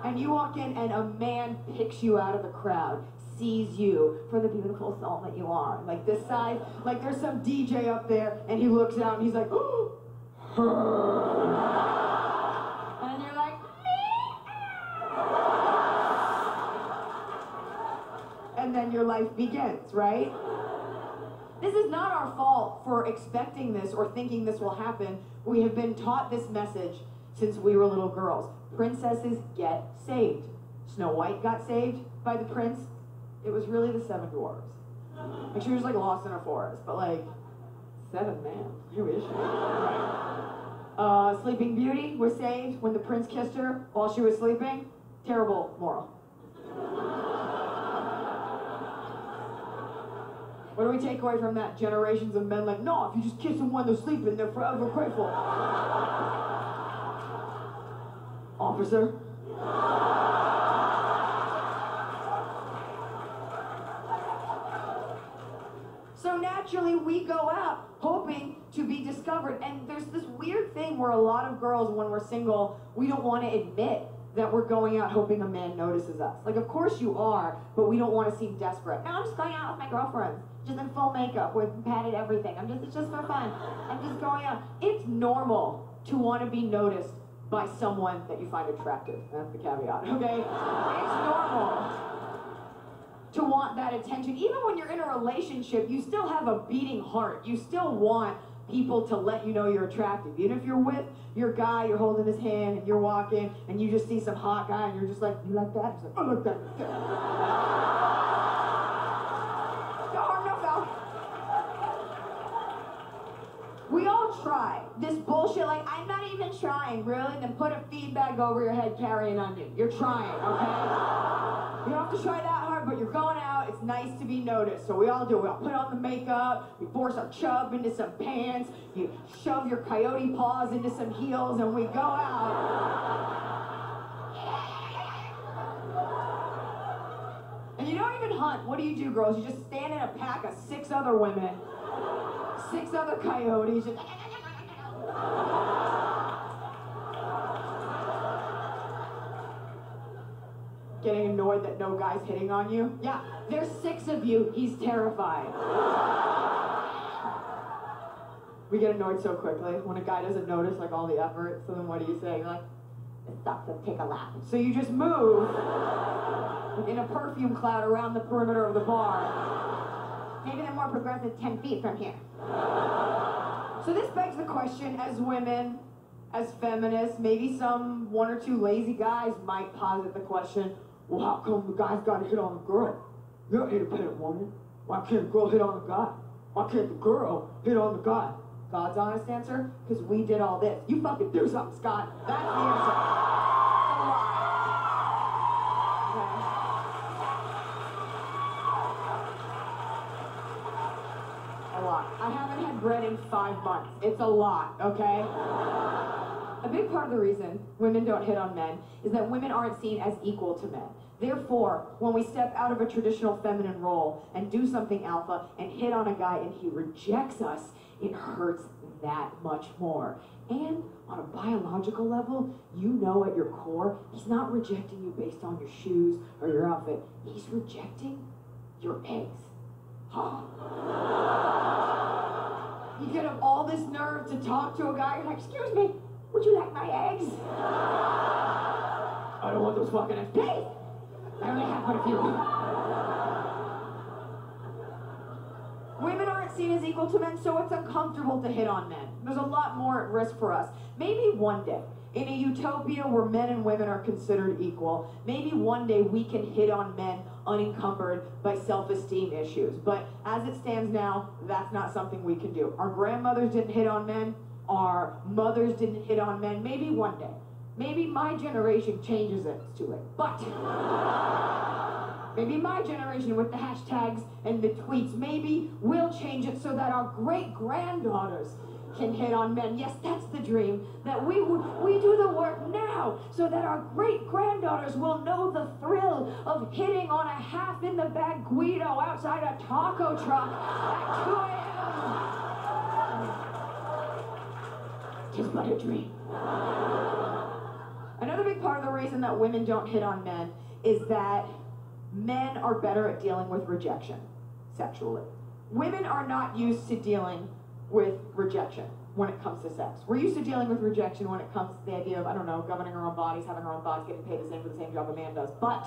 And you walk in and a man picks you out of the crowd, sees you for the beautiful soul that you are. Like this side, like there's some DJ up there and he looks out and he's like, oh, her. And you're like, me. And then your life begins, right? This is not our fault for expecting this or thinking this will happen. We have been taught this message since we were little girls. Princesses get saved. Snow White got saved by the prince. It was really the 7 dwarves. Like she was like lost in a forest, but like 7, man, who is she? Sleeping Beauty was saved when the prince kissed her while she was sleeping. Terrible moral. What do we take away from that? Generations of men like, no, if you just kiss them when they're sleeping, they're forever grateful. Officer? So naturally we go out hoping to be discovered, and there's this weird thing where a lot of girls, when we're single, we don't want to admit that we're going out hoping a man notices us. Like, of course you are, but we don't want to seem desperate. No, I'm just going out with my girlfriends, just in full makeup with padded everything. It's just for fun. I'm just going out. It's normal to want to be noticed by someone that you find attractive. That's the caveat, okay? It's normal to want that attention. Even when you're in a relationship, you still have a beating heart. You still want people to let you know you're attractive. Even if you're with your guy, you're holding his hand, and you're walking, and you just see some hot guy, and you're just like, you like that? He's like, I like that. No harm, no foul. We all try this bullshit, like, I'm not even trying, really? Then put a feed bag over your head, carry an onion. You're trying, okay? You don't have to try that hard. but you're going out, it's nice to be noticed. So we all do. We all put on the makeup, we force our chub into some pants, you shove your coyote paws into some heels, and we go out. And you don't even hunt. What do, girls? You just stand in a pack of 6 other women, 6 other coyotes. Just... Getting annoyed that no guy's hitting on you? Yeah, there's 6 of you. He's terrified. We get annoyed so quickly when a guy doesn't notice like all the effort. So then what do you say? You're like, it sucks, let's take a lap. So you just move in a perfume cloud around the perimeter of the bar. Maybe they're more progressive 10 feet from here. So this begs the question, as women, as feminists, maybe some 1 or 2 lazy guys might posit the question, well, how come the guy's got to hit on the girl? You're an independent woman. Why can't the girl hit on the guy? Why can't the girl hit on the guy? God's honest answer? Because we did all this. You fucking do something, Scott. That's the answer. A lot. I haven't had bread in 5 months. It's a lot, okay? A big part of the reason women don't hit on men is that women aren't seen as equal to men. Therefore, when we step out of a traditional feminine role and do something alpha and hit on a guy and he rejects us, it hurts that much more. And on a biological level, you know at your core, he's not rejecting you based on your shoes or your outfit. He's rejecting your eggs. You get up all this nerve to talk to a guy, you're like, excuse me, would you like my eggs? I don't want those fucking eggs. Please! I only have quite a few. Women aren't seen as equal to men, so it's uncomfortable to hit on men. There's a lot more at risk for us. Maybe one day, in a utopia where men and women are considered equal, maybe one day we can hit on men unencumbered by self-esteem issues. But as it stands now, that's not something we can do. Our grandmothers didn't hit on men. Our mothers didn't hit on men. Maybe one day. Maybe my generation changes it. It's too late. But maybe my generation with the hashtags and the tweets, maybe we'll change it so that our great-granddaughters can hit on men. Yes, that's the dream, that we do the work now so that our great-granddaughters will know the thrill of hitting on a half-in-the-bag Guido outside a taco truck at 2 a.m. Just but a dream. Another big part of the reason that women don't hit on men is that men are better at dealing with rejection sexually. Women are not used to dealing with rejection when it comes to sex. We're used to dealing with rejection when it comes to the idea of, I don't know, governing our own bodies, having our own thoughts, getting paid the same for the same job a man does. But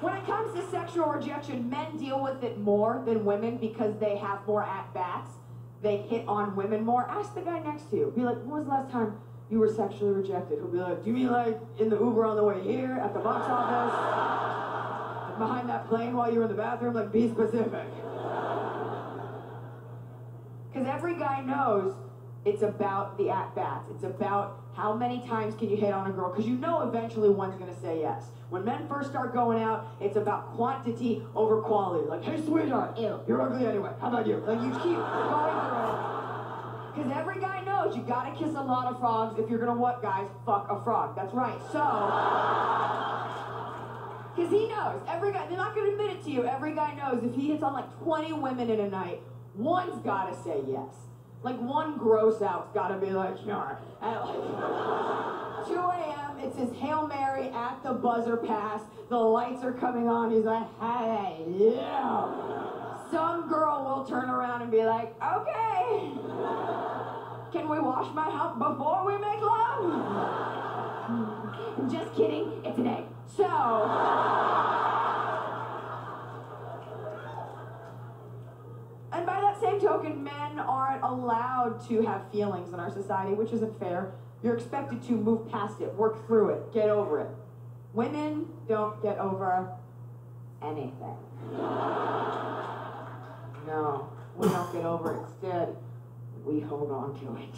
when it comes to sexual rejection, men deal with it more than women because they have more at-bats. They hit on women more. Ask the guy next to you. Be like, when was the last time you were sexually rejected? He'll be like, do you mean like in the Uber on the way here, at the box office, behind that plane while you were in the bathroom? Like, be specific. Because every guy knows it's about the at-bats. It's about how many times can you hit on a girl, because you know eventually one's going to say yes. When men first start going out, it's about quantity over quality. Like, hey, sweetheart, ew, you're ugly anyway. How about you? Like, you keep going through it. Because every guy knows you got to kiss a lot of frogs if you're going to what, guys? Fuck a frog. That's right. So, because he knows. Every guy, they're not going to admit it to you. Every guy knows if he hits on like 20 women in a night, one's got to say yes. Like, one gross out's got to be like, sure. At like 2 a.m., it's his Hail Mary at the buzzer pass. The lights are coming on. He's like, hey, yeah. Some girl will turn around and be like, okay. Can we wash my hump before we make love? Just kidding. It's an egg. So... And by that same token, men aren't allowed to have feelings in our society, which isn't fair. You're expected to move past it, work through it, get over it. Women don't get over anything. No, we don't get over it. Instead, we hold on to it.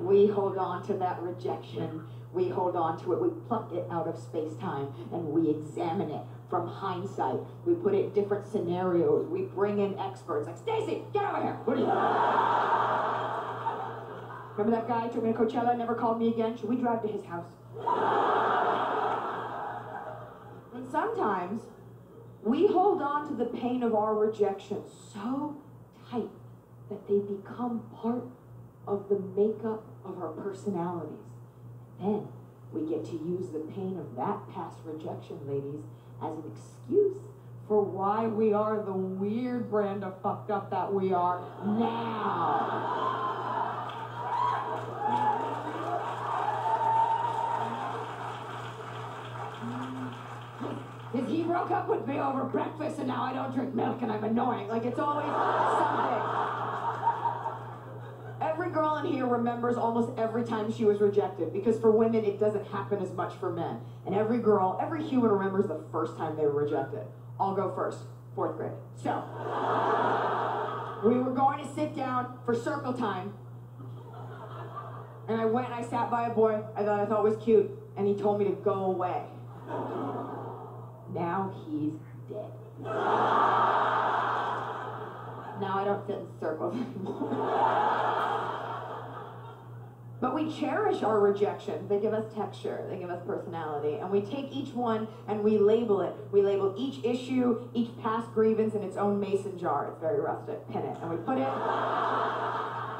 We hold on to that rejection. We hold on to it. We pluck it out of space-time and we examine it from hindsight. We put it in different scenarios. We bring in experts like, Stacy, get over here. What are you? Remember that guy took me to Coachella, never called me again? Should we drive to his house? And sometimes we hold on to the pain of our rejection so tight that they become part of the makeup of our personalities. Then we get to use the pain of that past rejection, ladies, as an excuse for why we are the weird brand of fucked up that we are now. He broke up with me over breakfast and now I don't drink milk and I'm annoying. Like, it's always something. Every girl in here remembers almost every time she was rejected, because for women it doesn't happen as much for men. And every girl, every human remembers the first time they were rejected. I'll go first, 4th grade. So, we were going to sit down for circle time, and I went and I sat by a boy I thought was cute, and he told me to go away. Now he's dead. Now I don't sit in circles anymore. But we cherish our rejections. They give us texture, they give us personality, and we take each one and we label it. We label each issue, each past grievance in its own mason jar. It's very rustic, pin it, and we put it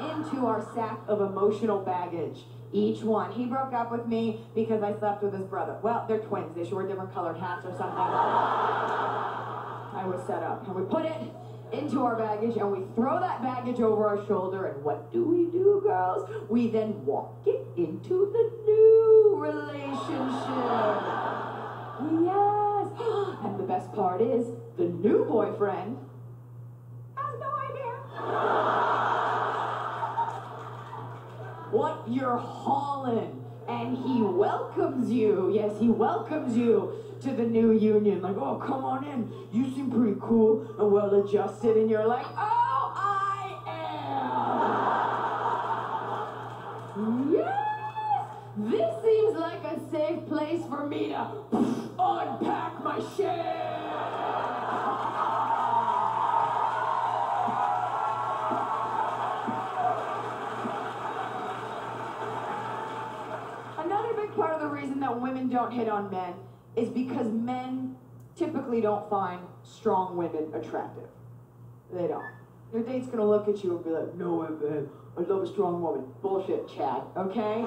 into our sack of emotional baggage. Each one. He broke up with me because I slept with his brother. Well, they're twins. They should wear different colored hats or something. I was set up. And we put it into our baggage and we throw that baggage over our shoulder, and what do, girls? We then walk it into the new relationship. Yes. And the best part is, the new boyfriend has no idea what you're hauling, and he welcomes you. Yes, he welcomes you to the new union. Like, oh, come on in. You seem pretty cool and well adjusted, and you're like, oh, I am. Yes, this seems like a safe place for me to unpack my shit. Part of the reason that women don't hit on men is because men typically don't find strong women attractive. They don't. Your date's gonna look at you and be like, no way, babe, I love a strong woman. Bullshit, Chad, okay?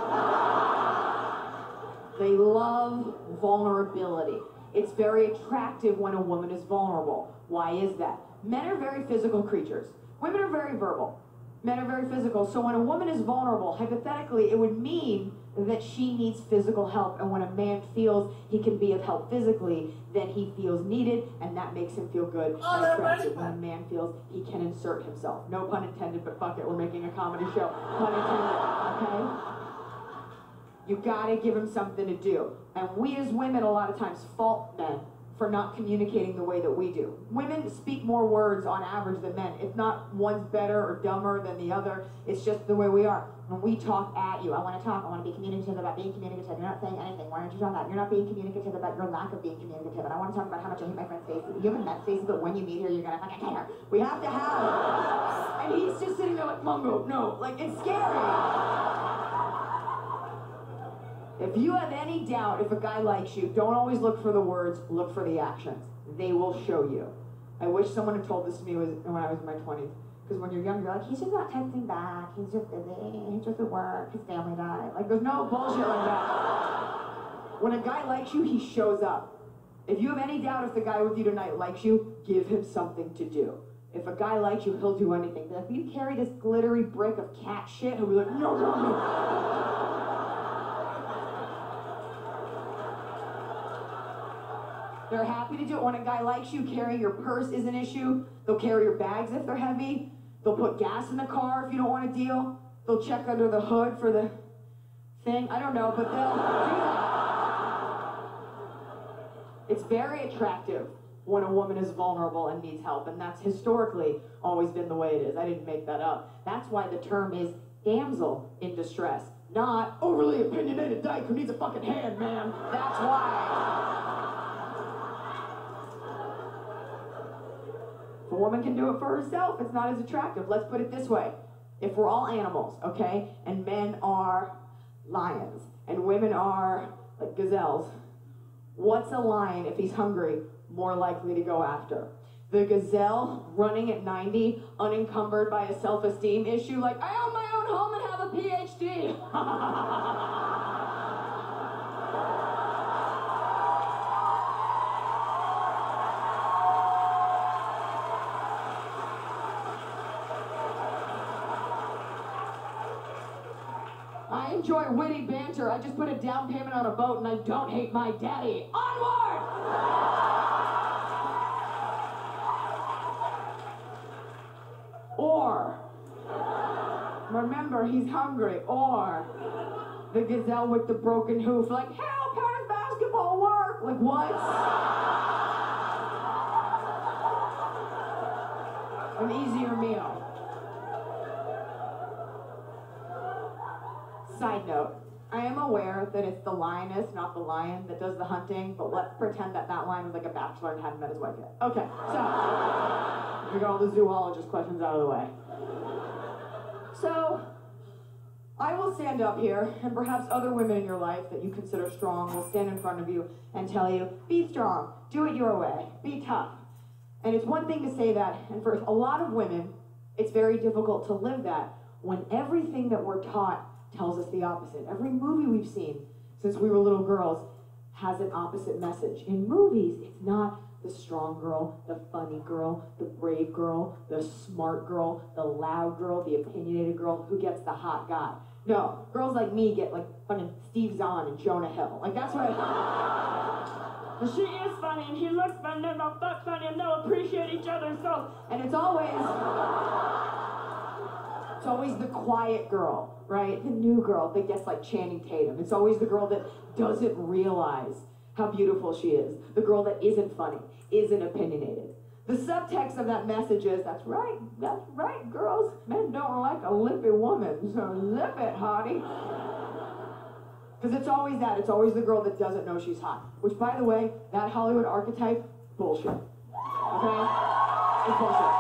They love vulnerability. It's very attractive when a woman is vulnerable. Why is that? Men are very physical creatures. Women are very verbal. Men are very physical. So when a woman is vulnerable, hypothetically, it would mean that she needs physical help, and when a man feels he can be of help physically, then he feels needed, and that makes him feel good and attractive. When a man feels he can insert himself. No pun intended, but fuck it, we're making a comedy show. Pun intended, okay? You gotta give him something to do. And we as women a lot of times fault men for not communicating the way that we do. Women speak more words on average than men. It's not one's better or dumber than the other. It's just the way we are. When we talk at you, I want to talk, I want to be communicative about being communicative. You're not saying anything. Why aren't you talking about? You're not being communicative about your lack of being communicative. And I want to talk about how much I hate my friend Stacey. You haven't met Stacey, but when you meet her, you're going to fucking hate her. We have to have. And he's just sitting there like, Mungo, no. Like, it's scary. If you have any doubt if a guy likes you, don't always look for the words, look for the actions. They will show you. I wish someone had told this to me when I was in my 20s. Because when you're young, you're like, he's just not texting back, he's just busy, he's just at work, his family died. Like, there's no bullshit like that. When a guy likes you, he shows up. If you have any doubt if the guy with you tonight likes you, give him something to do. If a guy likes you, he'll do anything. But if you carry this glittery brick of cat shit, he'll be like, no, no, no. They're happy to do it. When a guy likes you, carrying your purse is an issue. They'll carry your bags if they're heavy. They'll put gas in the car if you don't want to deal. They'll check under the hood for the thing. I don't know, but they'll do that. It's very attractive when a woman is vulnerable and needs help, and that's historically always been the way it is. I didn't make that up. That's why the term is damsel in distress, not overly opinionated dyke who needs a fucking hand, man. That's why. If a woman can do it for herself, it's not as attractive. Let's put it this way. If we're all animals, okay, and men are lions, and women are like gazelles, what's a lion, if he's hungry, more likely to go after? The gazelle running at 90, unencumbered by a self-esteem issue, like, I own my own home and have a PhD. I enjoy witty banter. I just put a down payment on a boat and I don't hate my daddy. Onward! Or, remember, he's hungry. Or, the gazelle with the broken hoof, like, help, how does basketball work? Like, what? An easier meal. Side note, I am aware that it's the lioness, not the lion, that does the hunting, but let's pretend that that lion was like a bachelor and hadn't met his wife yet. Okay, so, we got all the zoologist questions out of the way. So, I will stand up here, and perhaps other women in your life that you consider strong will stand in front of you and tell you, be strong, do it your way, be tough. And it's one thing to say that, and for a lot of women, it's very difficult to live that when everything that we're taught tells us the opposite. Every movie we've seen since we were little girls has an opposite message. In movies, it's not the strong girl, the funny girl, the brave girl, the smart girl, the loud girl, the opinionated girl who gets the hot guy. No, girls like me get like fucking Steve Zahn and Jonah Hill. Like that's what she is funny and he looks funny and they'll fuck funny and they'll appreciate each other's souls. And it's always the quiet girl, right? The new girl that gets like Channing Tatum. It's always the girl that doesn't realize how beautiful she is. The girl that isn't funny, isn't opinionated. The subtext of that message is, that's right, girls. Men don't like a lippy woman, so lip it, hottie. Because it's always that. It's always the girl that doesn't know she's hot. Which, by the way, that Hollywood archetype, bullshit. Okay? It's bullshit.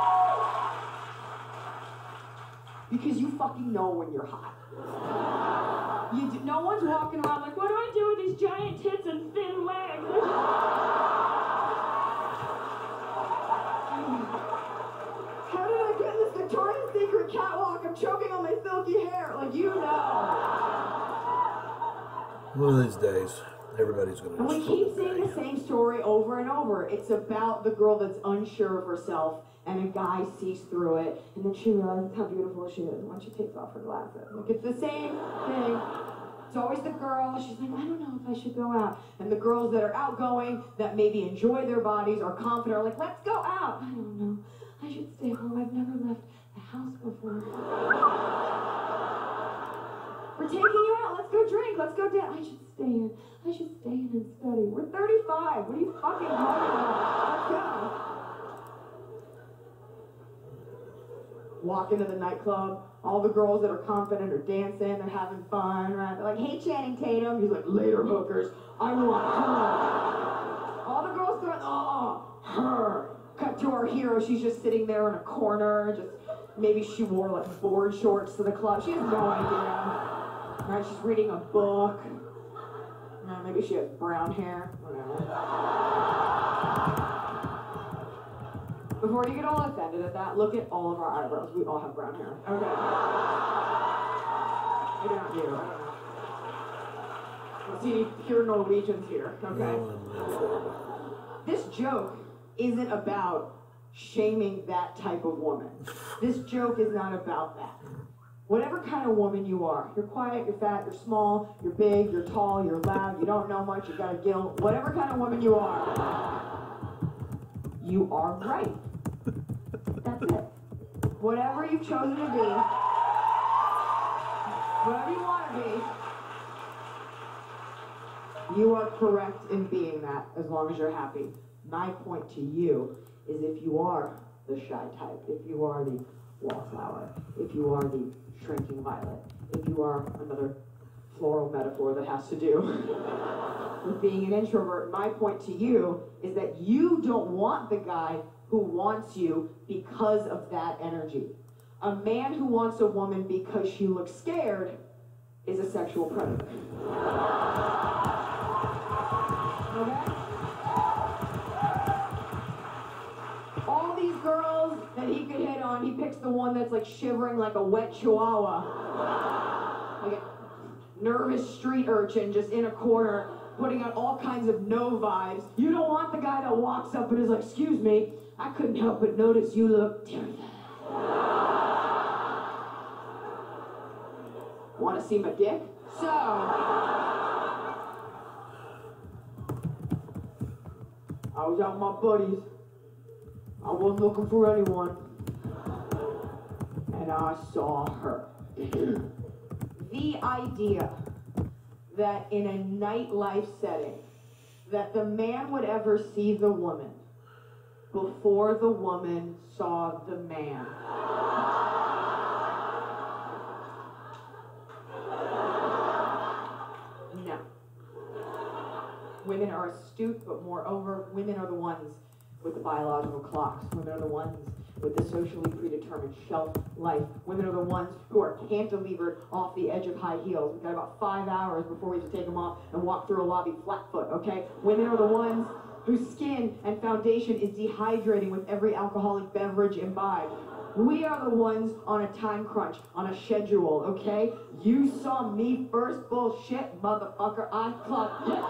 Because you fucking know when you're hot. No one's walking around like, what do I do with these giant tits and thin legs? How did I get in this Victoria's Secret catwalk? I'm choking on my silky hair. Like, you know. One of these days, everybody's going to. And we keep seeing the same story over and over. It's about the girl that's unsure of herself, and a guy sees through it, and then she realizes how beautiful she is when she takes off her glasses. Like, it's the same thing. It's always the girl, she's like, I don't know if I should go out. And the girls that are outgoing, that maybe enjoy their bodies, are confident, are like, let's go out. I don't know. I should stay home. I've never left the house before. We're taking you out. Let's go drink. Let's go dance. I should stay in. I should stay in and study. We're 35. What are you fucking talking about? Let's go. Walk into the nightclub. All the girls that are confident are dancing. They're having fun, right? They're like, hey, Channing Tatum. He's like, later, hookers. I want her. All the girls going, her. Cut to our hero. She's just sitting there in a corner. Just maybe she wore like board shorts to the club. She has no idea. Right? She's reading a book. Maybe she has brown hair. Whatever. Before you get all offended at that, look at all of our eyebrows. We all have brown hair. Okay. Maybe not you. I don't know. Let's see pure Norwegians here. Okay. This joke isn't about shaming that type of woman. This joke is not about that. Whatever kind of woman you are, you're quiet, you're fat, you're small, you're big, you're tall, you're loud, you don't know much, you got a gill, whatever kind of woman you are right. That's it. Whatever you've chosen to be, whatever you want to be, you are correct in being that as long as you're happy. My point to you is if you are the shy type, if you are the wallflower, if you are the shrinking violet, if you are another floral metaphor that has to do with being an introvert, my point to you is that you don't want the guy who wants you because of that energy. A man who wants a woman because she looks scared is a sexual predator. Okay? All these girls that he could hit on, he picks the one that's like shivering like a wet chihuahua. Like a nervous street urchin just in a corner, putting out all kinds of no vibes. You don't want the guy that walks up and is like, excuse me, I couldn't help but notice you look terrified. Want to see my dick? So, I was out with my buddies. I wasn't looking for anyone. And I saw her. The idea that in a nightlife setting, that the man would ever see the woman before the woman saw the man. No. Women are astute, but moreover, women are the ones with the biological clocks. Women are the ones with the socially predetermined shelf life. Women are the ones who are cantilevered off the edge of high heels. We've got about 5 hours before we have to take them off and walk through a lobby flat foot, okay? Women are the ones whose skin and foundation is dehydrating with every alcoholic beverage imbibed. We are the ones on a time crunch, on a schedule, okay? You saw me first, bullshit, motherfucker, I clocked it.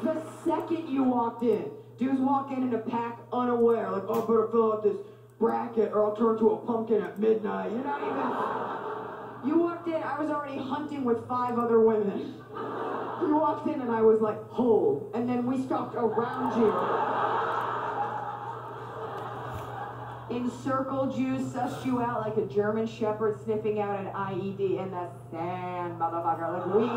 The second you walked in, dudes walk in a pack unaware, like, oh, I better fill out this bracket or I'll turn to a pumpkin at midnight. You're not even... You walked in, I was already hunting with 5 other women. You walked in and I was like, whole. And then we stopped around you. Encircled you, sussed you out like a German shepherd sniffing out an IED in the sand, motherfucker. Like, we...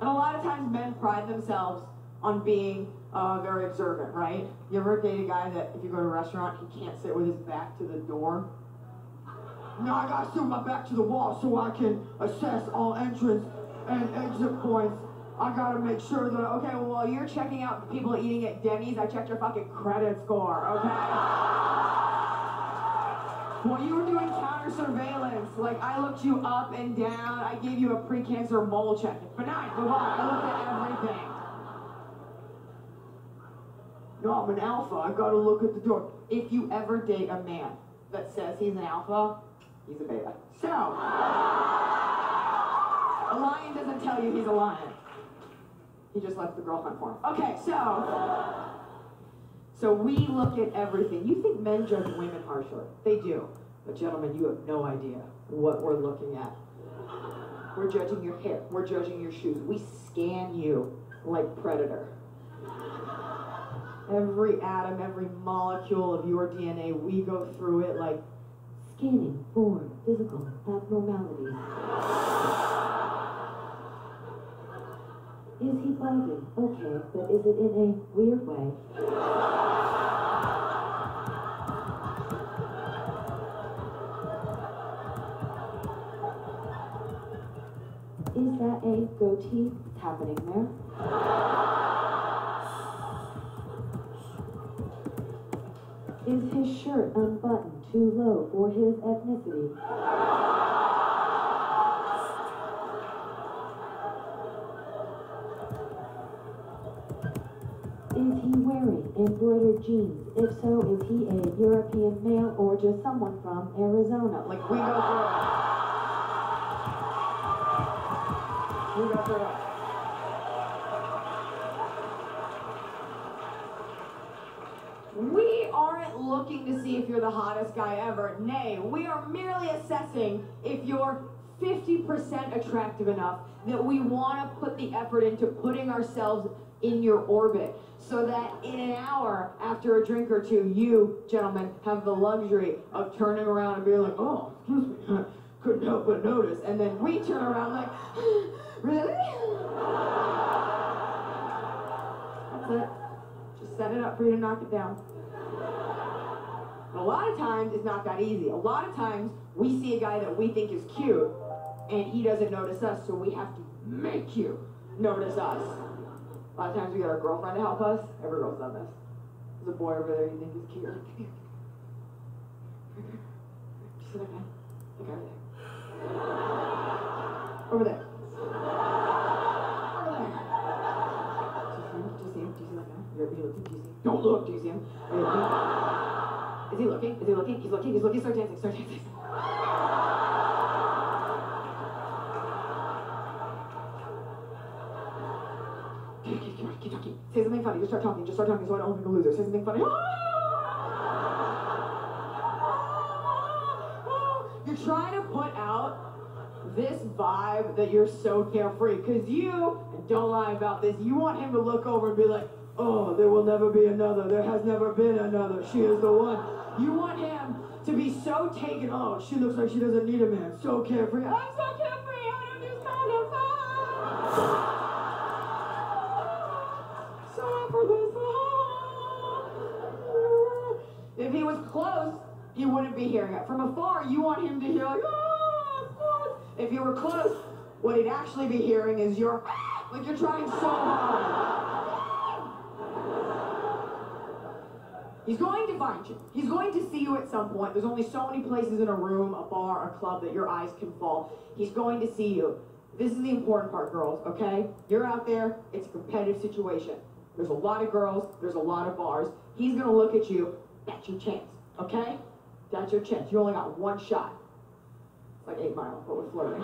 And a lot of times men pride themselves on being very observant, right? You ever date a guy that if you go to a restaurant, he can't sit with his back to the door? No, I gotta sit with my back to the wall so I can assess all entrance and exit points. I gotta make sure that, okay, well, while you're checking out people eating at Denny's, I checked your fucking credit score, okay? While you were doing counter surveillance, like I looked you up and down, I gave you a pre-cancer mole check. Benign, move on, I looked at everything. No, I'm an alpha, I gotta look at the door. If you ever date a man that says he's an alpha, he's a beta. So, a lion doesn't tell you he's a lion. He just lets the girl hunt for him. Okay, so we look at everything. You think men judge women harshly. They do. But gentlemen, you have no idea what we're looking at. We're judging your hair. We're judging your shoes. We scan you like Predator. Every atom, every molecule of your DNA, we go through it like scanning for physical abnormalities. Is he bugging? Okay, but is it in a weird way? Is that a goatee? What's happening there? Is his shirt unbuttoned too low for his ethnicity? Is he wearing embroidered jeans? If so, is he a European male or just someone from Arizona? Like, we go through it. We go through it. We aren't looking to see if you're the hottest guy ever. Nay, we are merely assessing if you're 50% attractive enough that we want to put the effort into putting ourselves in your orbit, so that in an hour after a drink or two, you, gentlemen, have the luxury of turning around and being like, oh, excuse me, I couldn't help but notice. And then we turn around like, really? That's it. Just set it up for you to knock it down. A lot of times, it's not that easy. A lot of times, we see a guy that we think is cute, and he doesn't notice us, so we have to make you notice us. A lot of times, we get our girlfriend to help us. Every girl's done this. There's a boy over there you think is cute. Come here. Do you see that guy? That guy over there. Over there. Over there. Do you see him? Do you see that guy? You're looking. Do you see him? Don't look. Do you see him? Is he looking? Is he looking? He's looking. He's looking. Start dancing. Start dancing. Keep talking. Say something funny. Just start talking. Just start talking so I don't look like a loser. Say something funny. You're trying to put out this vibe that you're so carefree. Because you, and don't lie about this, you want him to look over and be like, oh, there will never be another. There has never been another. She is the one. You want him to be so taken. Oh, she looks like she doesn't need a man. So carefree. I'm so carefree. I don't just kind of so effortless. If he was close, he wouldn't be hearing it. From afar, you want him to hear like, oh. If you were close, what he'd actually be hearing is your, like you're trying so hard. He's going to find you. He's going to see you at some point. There's only so many places in a room, a bar, a club that your eyes can fall. He's going to see you. This is the important part, girls, okay? You're out there. It's a competitive situation. There's a lot of girls. There's a lot of bars. He's going to look at you. That's your chance, okay? That's your chance. You only got one shot. It's like 8 Mile, but with flirting.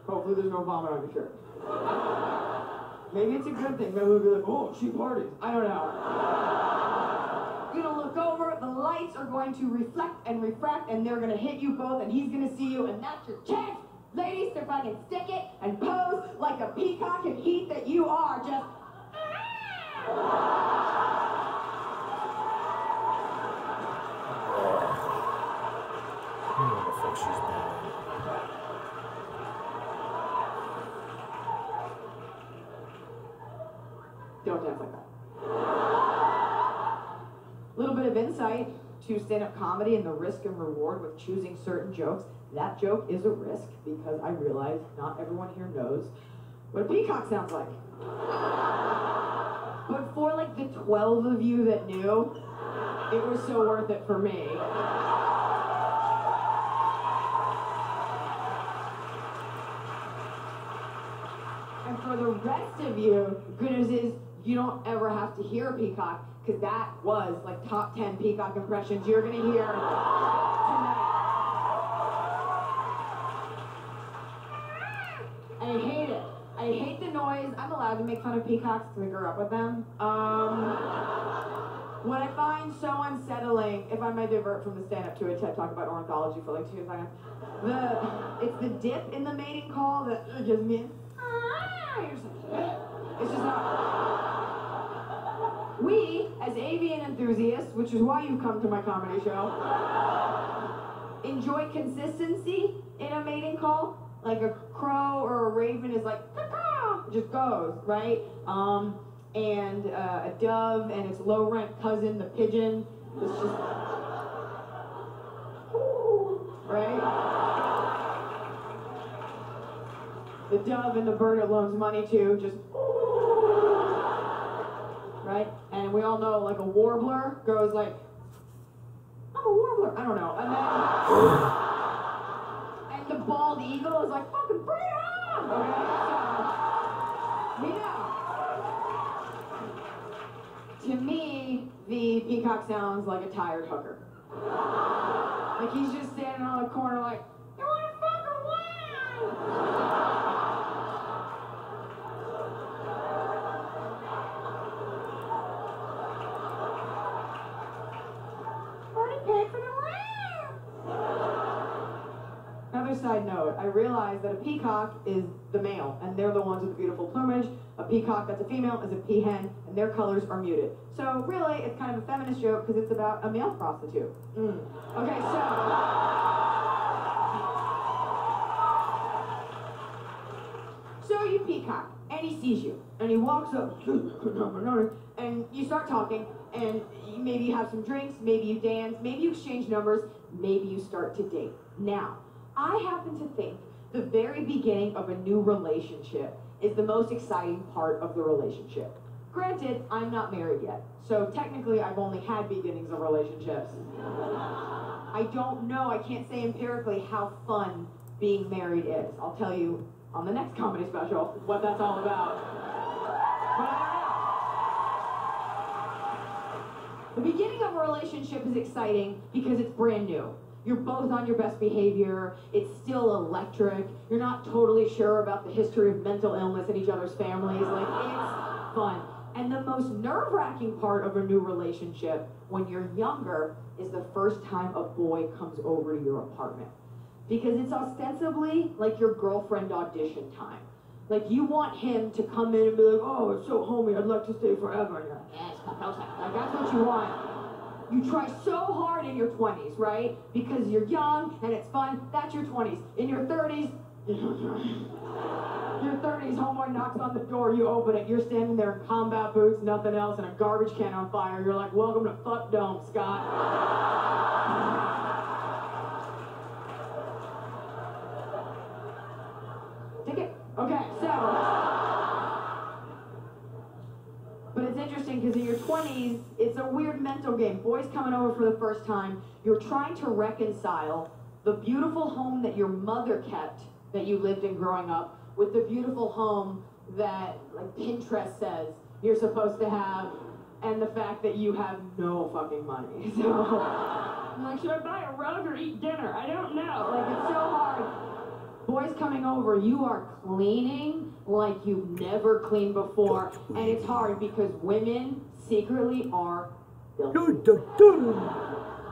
Hopefully there's no vomit on your shirt. Maybe it's a good thing. Maybe we'll be like, oh, she parties. I don't know. You're gonna look over, the lights are going to reflect and refract, and they're gonna hit you both, and he's gonna see you, and that's your chance, ladies, to fucking stick it and pose like a peacock and heat that you are. Just. What the fuck she's doing? Don't dance like that. A little bit of insight to stand-up comedy and the risk and reward with choosing certain jokes. That joke is a risk because I realize not everyone here knows what a peacock sounds like. But for like the 12 of you that knew, it was so worth it for me. And for the rest of you, good news is you don't ever have to hear a peacock, because that was like top 10 peacock impressions you're gonna hear tonight. I hate it. I hate the noise. I'm allowed to make fun of peacocks because I grew up with them. What I find so unsettling, if I might divert from the stand-up to a TED Talk about ornithology for like 2 seconds, it's the dip in the mating call that gives me. It's just not. We, as avian enthusiasts, which is why you come to my comedy show, enjoy consistency in a mating call. Like a crow or a raven is like, caw, just goes, right? And a dove and its low-rank cousin, the pigeon, is just, right? The dove and the bird it loans money to, just, right? And we all know, like, a warbler goes like, I'm a warbler. I don't know. And the bald eagle is like, fucking bring it on! Okay? So, we know. To me, the peacock sounds like a tired hooker. Like he's just standing on the corner like, you wanna fuck or what? side note, I realized that a peacock is the male, and they're the ones with the beautiful plumage. A peacock that's a female is a peahen, and their colors are muted. So really, it's kind of a feminist joke because it's about a male prostitute. Okay, so you peacock, and he sees you, and he walks up, and you start talking, and maybe you have some drinks, maybe you dance, maybe you exchange numbers, maybe you start to date. Now, I happen to think the very beginning of a new relationship is the most exciting part of the relationship. Granted, I'm not married yet, so technically I've only had beginnings of relationships. I don't know, I can't say empirically how fun being married is. I'll tell you on the next comedy special what that's all about. But I don't know. The beginning of a relationship is exciting because it's brand new. You're both on your best behavior. It's still electric. You're not totally sure about the history of mental illness in each other's families. Like, it's fun. And the most nerve-wracking part of a new relationship when you're younger is the first time a boy comes over to your apartment. Because it's ostensibly like your girlfriend audition time. Like, you want him to come in and be like, oh, it's so homey, I'd like to stay forever. And you're like, yes, like, that's what you want. You try so hard in your 20s, right? Because you're young and it's fun. That's your 20s. In your 30s, homeboy knocks on the door, you open it, you're standing there in combat boots, nothing else, and a garbage can on fire. You're like, welcome to Fuck Dome, Scott. Ticket? Okay, but it's interesting because in your 20s, it's a weird mental game. Boys coming over for the first time, you're trying to reconcile the beautiful home that your mother kept, that you lived in growing up, with the beautiful home that, like, Pinterest says you're supposed to have, and the fact that you have no fucking money. So, I'm like, should I buy a rug or eat dinner? I don't know. Like, it's so hard. Boys coming over, you are cleaning like you've never cleaned before, and it's hard because women secretly are filthy.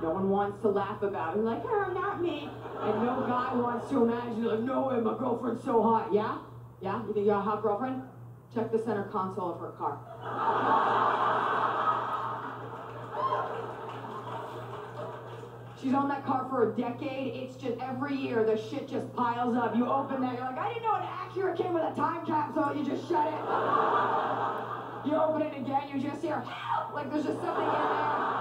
No one wants to laugh about it. Like, oh, not me. And no guy wants to imagine, like, no way, my girlfriend's so hot. Yeah? Yeah? You think you got a hot girlfriend? Check the center console of her car. She's on that car for a decade. It's just every year the shit just piles up. You open that, you're like, I didn't know an Acura came with a time capsule. You just shut it. You open it again, you just hear, help! Like there's just something in there.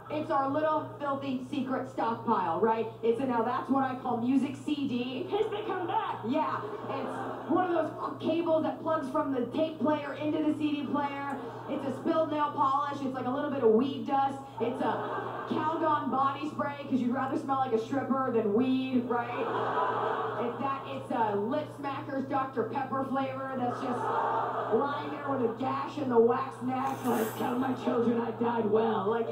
It's our little filthy secret stockpile, right? Now that's what I call music CD, in case they come back. Yeah, it's one of those cables that plugs from the tape player into the CD player. It's a spilled nail polish. It's like a little bit of weed dust. It's a Calgon body spray because you'd rather smell like a stripper than weed, right? It's a Lip Smackers Dr. Pepper flavor that's just lying there with a gash in the wax neck. Like, tell my children I died well. Like,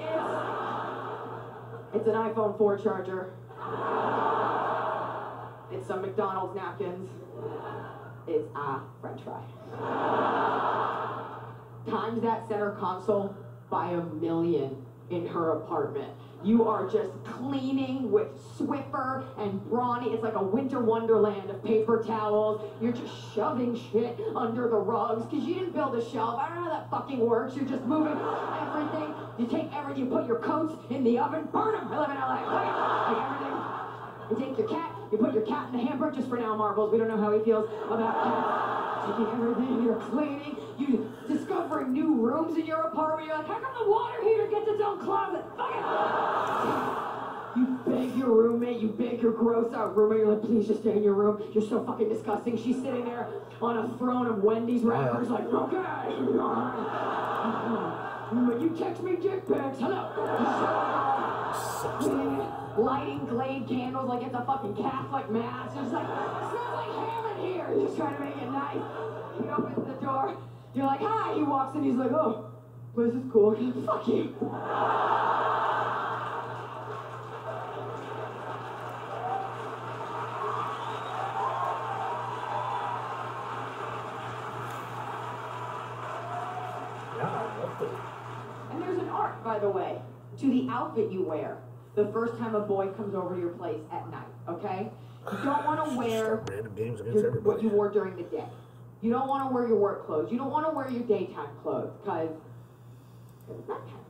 it's an iPhone 4 charger. It's some McDonald's napkins. It's a French fry. Times that center console by 1,000,000 in her apartment. You are just cleaning with Swiffer and Brawny. It's like a winter wonderland of paper towels. You're just shoving shit under the rugs because you didn't build a shelf. I don't know how that fucking works. You're just moving everything. You take everything, you put your coats in the oven, burn them. I live in LA. Like everything. You take your cat, you put your cat in the hamper, just for now, Marbles. We don't know how he feels about cats. Taking everything, you're cleaning, you discovering new rooms in your apartment. You're like, how come the water heater gets its own closet? Fuck it! You beg your roommate, you beg your gross out roommate. You're like, please just stay in your room. You're so fucking disgusting. She's sitting there on a throne of Wendy's wrappers, like, okay. But you text me dick pics. Hello. Lighting Glade candles like it's a fucking Catholic mass. It's like, smells like ham in here. You're just trying to make it nice. He opens the door. You're like, hi. He walks in. He's like, oh, this is cool. Fuck you. And there's an art, by the way, to the outfit you wear the first time a boy comes over to your place at night, okay? You don't want to wear Random games against everybody. what you wore during the day. You don't want to wear your work clothes. You don't want to wear your daytime clothes, because it's nighttime.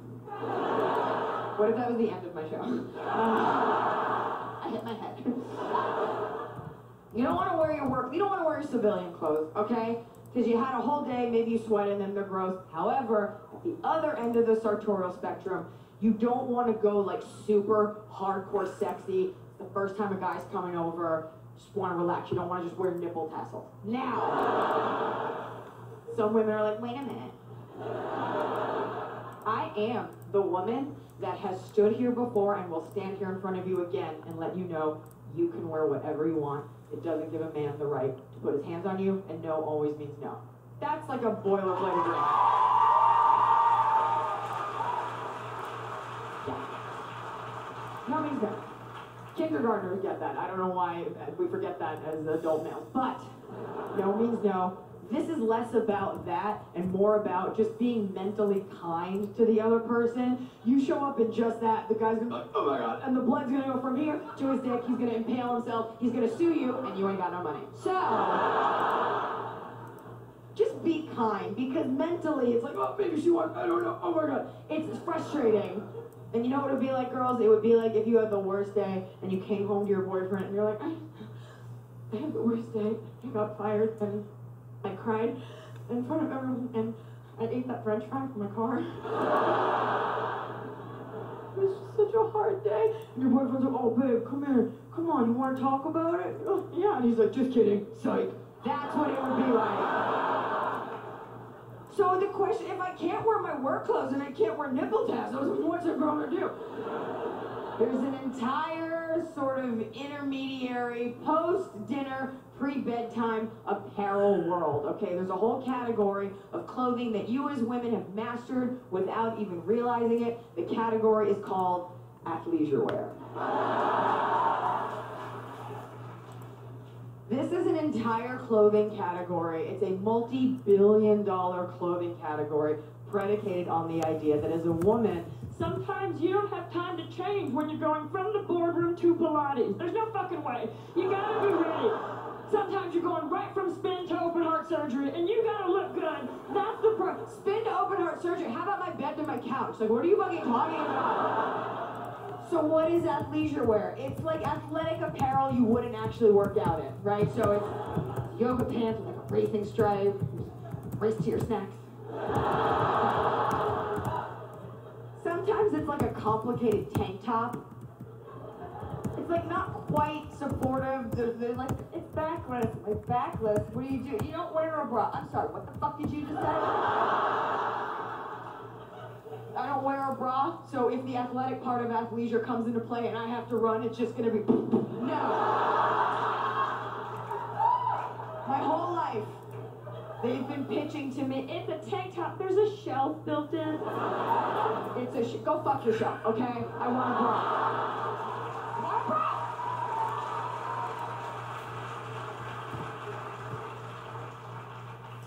What if that was the end of my show? I hit my head. You don't want to wear your work, you don't want to wear your civilian clothes, okay? Because you had a whole day, maybe you sweat in them, they're gross. However, at the other end of the sartorial spectrum, you don't want to go like super hardcore sexy. It's the first time a guy's coming over, just want to relax. You don't want to just wear nipple tassels. Now, some women are like, wait a minute. I am the woman that has stood here before and will stand here in front of you again and let you know you can wear whatever you want. It doesn't give a man the right to put his hands on you, and no always means no. That's like a boilerplate agreement. Yeah. No means no. Kindergartners get that. I don't know why we forget that as adult males. But no means no. This is less about that and more about just being mentally kind to the other person. You show up in just that, the guy's gonna be like, oh my god, and the blood's gonna go from here to his dick, he's gonna impale himself, he's gonna sue you, and you ain't got no money. So, just be kind, because mentally it's like, oh, maybe she wants, I don't know, oh my god. It's frustrating. And you know what it would be like, girls? It would be like if you had the worst day and you came home to your boyfriend and you're like, I had the worst day, I got fired, and I cried in front of everyone, and I ate that french fry from my car. It was just such a hard day. And your boyfriend's like, oh, babe, come here. Come on, you want to talk about it? Oh, yeah. And he's like, just kidding. Psych. That's what it would be like. So the question, if I can't wear my work clothes and I can't wear nipple tassels, what's a girl gonna do? There's an entire sort of intermediary, post-dinner, pre-bedtime apparel world, okay? There's a whole category of clothing that you as women have mastered without even realizing it. The category is called athleisure wear. This is an entire clothing category. It's a multi-billion-dollar clothing category predicated on the idea that as a woman, sometimes you don't have time to change when you're going from the boardroom to Pilates. There's no fucking way. You gotta be ready. Sometimes you're going right from spin to open heart surgery, and you gotta look good. That's the spin to open heart surgery. How about my bed to my couch? Like, what are you fucking talking about? So what is athleisure wear? It's like athletic apparel you wouldn't actually work out in, right? So it's yoga pants with like a racing stripe, race to your snacks. Sometimes it's like a complicated tank top. It's like not quite supportive. They're like, it's backless. It's backless. What do? You don't wear a bra. I'm sorry, what the fuck did you just say? I don't wear a bra, so if the athletic part of athleisure comes into play and I have to run, it's just gonna be, no. My whole life, they've been pitching to me, it's a tank top, there's a shelf built in. It's a, go fuck yourself, okay? I want a bra. I want a bra!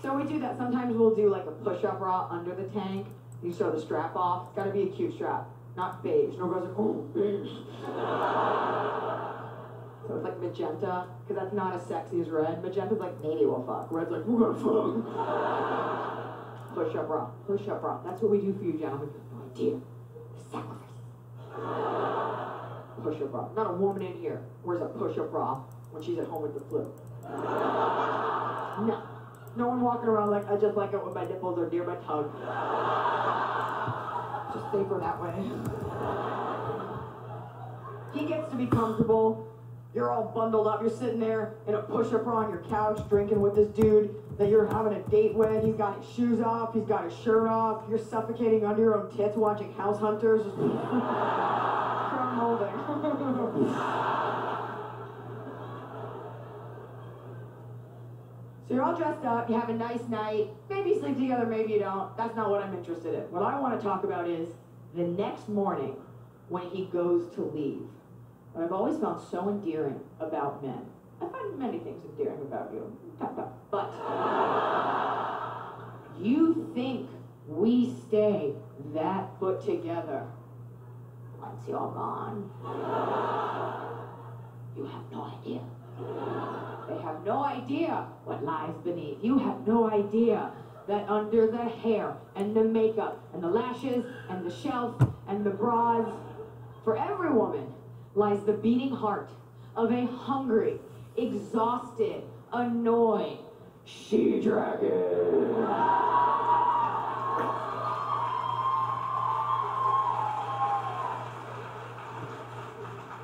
So we do that. Sometimes we'll do like a push-up bra under the tank. You show the strap off. It's gotta be a cute strap, not beige. No girls are like, oh, beige. So it's like magenta, because that's not as sexy as red. Magenta's like, maybe we'll fuck. Red's like, we're gonna fuck. Push-up bra, push-up bra. That's what we do for you, gentlemen. No idea. Sacrifice. Push-up bra. Not a woman in here wears a push-up bra when she's at home with the flu. No. No one walking around like, I just like it when my nipples are near my tongue. Just safer that way. He gets to be comfortable. You're all bundled up. You're sitting there in a push-up bra on your couch drinking with this dude that you're having a date with. He's got his shoes off. He's got his shirt off. You're suffocating under your own tits watching House Hunters. From molding. So you're all dressed up, you have a nice night, maybe you sleep together, maybe you don't. That's not what I'm interested in. What I want to talk about is the next morning when he goes to leave. What I've always found so endearing about men. I find many things endearing about you. But you think we stay that put together once you're gone. You have no idea. They have no idea what lies beneath. You have no idea that under the hair and the makeup and the lashes and the shelf and the bras, for every woman lies the beating heart of a hungry, exhausted, annoyed she-dragon.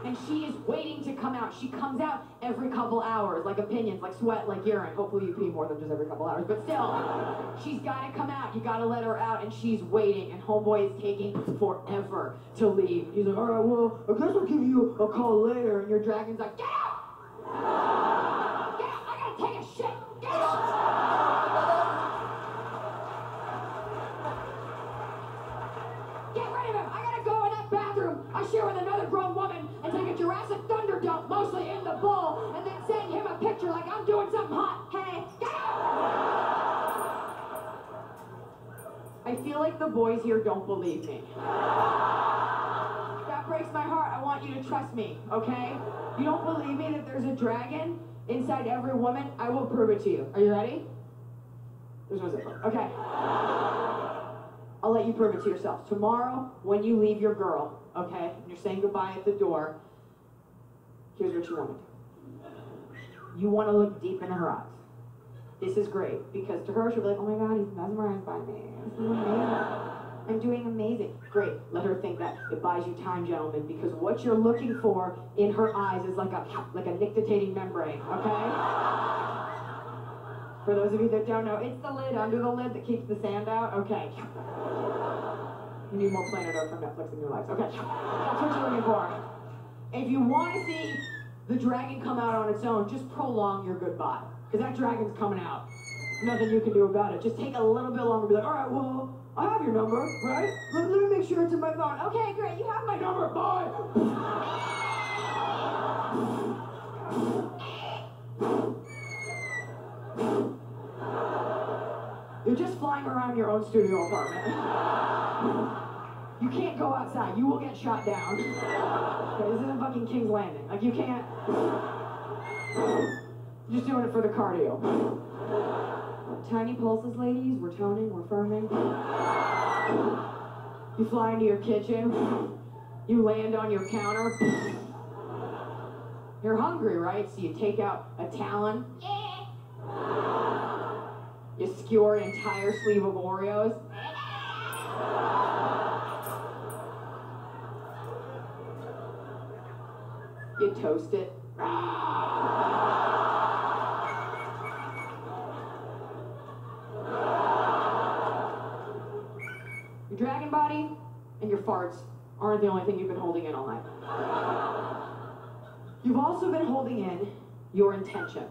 And she is waiting to come out. She comes out every couple hours, like opinions, like sweat, like urine. Hopefully you pee more than just every couple hours, but still, she's got to come out. You got to let her out, and she's waiting, and homeboy is taking forever to leave. He's like, all right, well, I guess I'll give you a call later, and your dragon's like, get out! Get out! I gotta take a shit! Get out! Get rid of him! I gotta go in that bathroom I share with another grown woman and take a Jurassic Thunder dump, mostly in the bowl, and then send him a picture like I'm doing something hot. Hey, get out! I feel like the boys here don't believe me. That breaks my heart. I want you to trust me, okay? You don't believe me that there's a dragon inside every woman? I will prove it to you. Are you ready? There's no zipper. Okay. I'll let you prove it to yourself. Tomorrow, when you leave your girl, okay, and you're saying goodbye at the door, here's what you want to do. You want to look deep into her eyes. This is great, because to her, she'll be like, oh my God, he's mesmerized by me. This is amazing. I'm doing amazing. Great, let her think that. It buys you time, gentlemen, because what you're looking for in her eyes is like a nictitating membrane, okay? For those of you that don't know, it's the lid under the lid that keeps the sand out. Okay. You need more Planet Earth from Netflix in your lives. Okay. That's what you're looking for. If you want to see the dragon come out on its own, just prolong your goodbye. Because that dragon's coming out. Nothing you can do about it. Just take a little bit longer. Be like, all right, well, I have your number, right? Let me make sure it's in my phone. Okay, great. You have my number. Bye. You're just flying around your own studio apartment. You can't go outside. You will get shot down. Okay, this isn't fucking King's Landing. Like, you can't. You're just doing it for the cardio. Tiny pulses, ladies. We're toning. We're firming. You fly into your kitchen. You land on your counter. You're hungry, right? So you take out a Talon. You skewer an entire sleeve of Oreos. You toast it. Your dragon body and your farts aren't the only thing you've been holding in all night. You've also been holding in your intentions.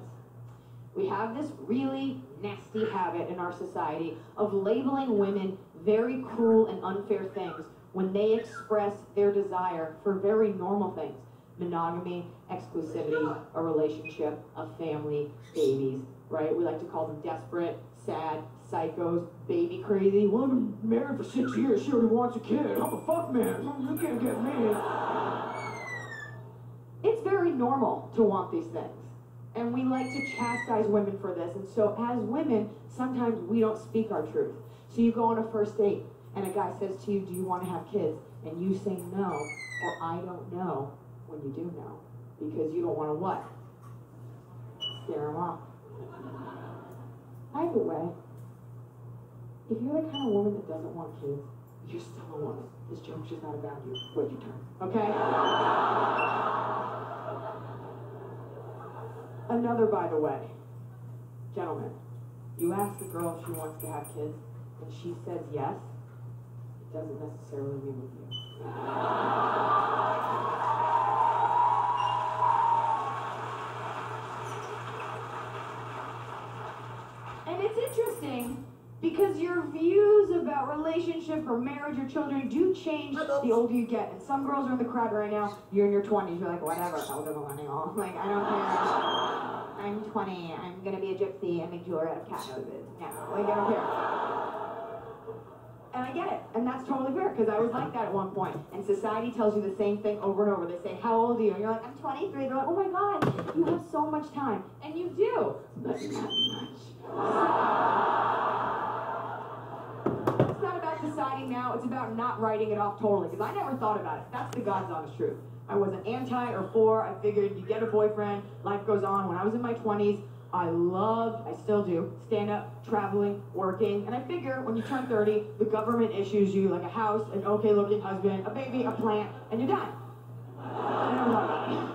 We have this really nasty habit in our society of labeling women very cruel and unfair things when they express their desire for very normal things. Monogamy, exclusivity, a relationship, a family, babies, right? We like to call them desperate, sad, psychos, baby crazy. Well, I've been married for 6 years, she already wants a kid. I'm a fuck man, you can't get me. It's very normal to want these things. And we like to chastise women for this. And so as women, sometimes we don't speak our truth. So you go on a first date, and a guy says to you, do you want to have kids? And you say no, or I don't know, when you do know. Because you don't want to what? Scare him off. Either way, if you're the kind of woman that doesn't want kids, you're still a woman. This joke's just not about you. Wait your turn. Okay? Another, by the way, gentlemen, you ask the girl if she wants to have kids, and she says yes, it doesn't necessarily mean with you. And it's interesting because your views about relationship or marriage or children do change the older you get. And some girls are in the crowd right now, you're in your 20s, you're like, whatever, elder millennial. Like, I don't care. I'm 20, I'm gonna be a gypsy and make jewelry out of cat noses. Yeah, like, I don't care. And I get it, and that's totally fair, because I was like that at one point. And society tells you the same thing over and over. They say, how old are you? And you're like, I'm 23. They're like, oh my God, you have so much time. And you do, but not much. It's not about deciding now, it's about not writing it off totally, because I never thought about it. That's the God's honest truth. I wasn't anti or for. I figured you get a boyfriend, life goes on. When I was in my 20s, I loved, I still do, stand up, traveling, working, and I figure when you turn 30, the government issues you like a house, an okay looking husband, a baby, a plant, and you're done. And I'm like,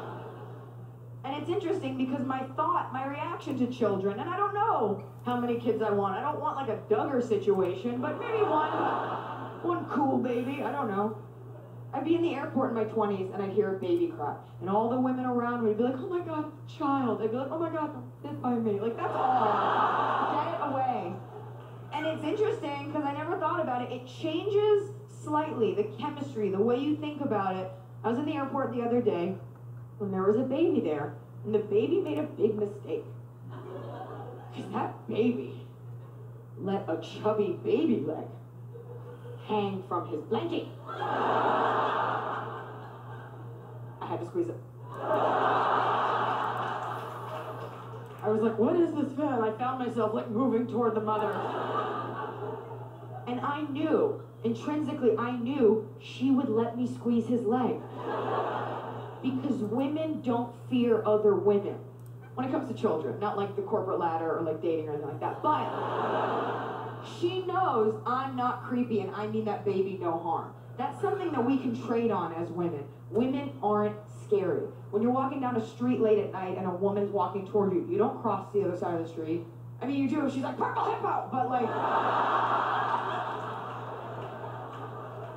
and it's interesting because my reaction to children, and I don't know how many kids I want. I don't want like a Duggar situation, but maybe one cool baby, I don't know. I'd be in the airport in my 20s and I'd hear a baby cry. And all the women around me would be like, oh my God, child. They'd be like, oh my God, don't sit by me. Like, that's all. Get it away. And it's interesting because I never thought about it. It changes slightly, the chemistry, the way you think about it. I was in the airport the other day when there was a baby there. And the baby made a big mistake. Because that baby let a chubby baby leg hang from his blankie. I had to squeeze it. I was like, what is this feel? And I found myself like moving toward the mother. And I knew, intrinsically, I knew she would let me squeeze his leg. Because women don't fear other women. When it comes to children, not like the corporate ladder or like dating or anything like that. But she knows I'm not creepy and I mean that baby no harm. That's something that we can trade on as women. Women aren't scary. When you're walking down a street late at night and a woman's walking toward you, you don't cross the other side of the street. I mean, you do. She's like, purple hippo! But like,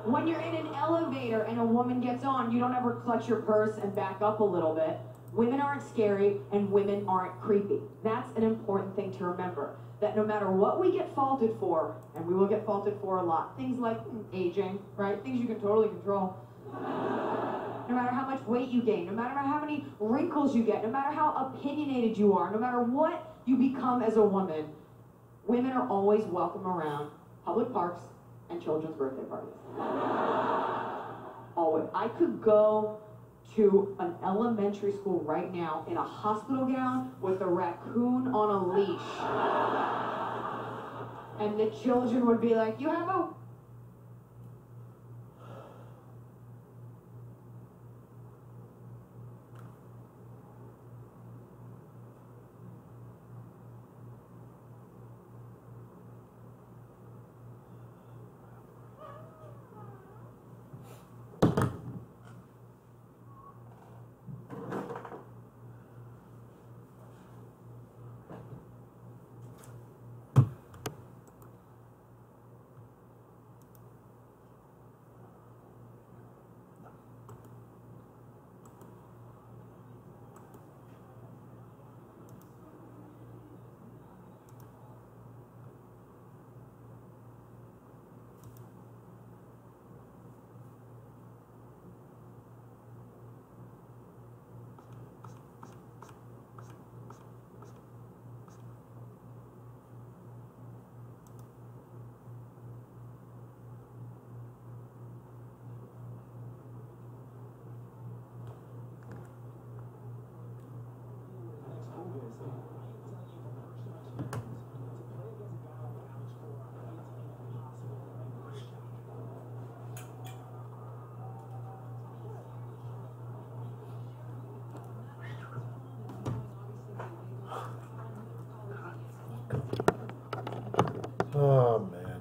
when you're in an elevator and a woman gets on, you don't ever clutch your purse and back up a little bit. Women aren't scary and women aren't creepy. That's an important thing to remember. That no matter what we get faulted for, and we will get faulted for a lot, things like aging, right? Things you can totally control. No matter how much weight you gain, no matter how many wrinkles you get, no matter how opinionated you are, no matter what you become as a woman, women are always welcome around public parks and children's birthday parties. Always. I could go to an elementary school right now in a hospital gown with a raccoon on a leash. And the children would be like, you have a... Oh, man.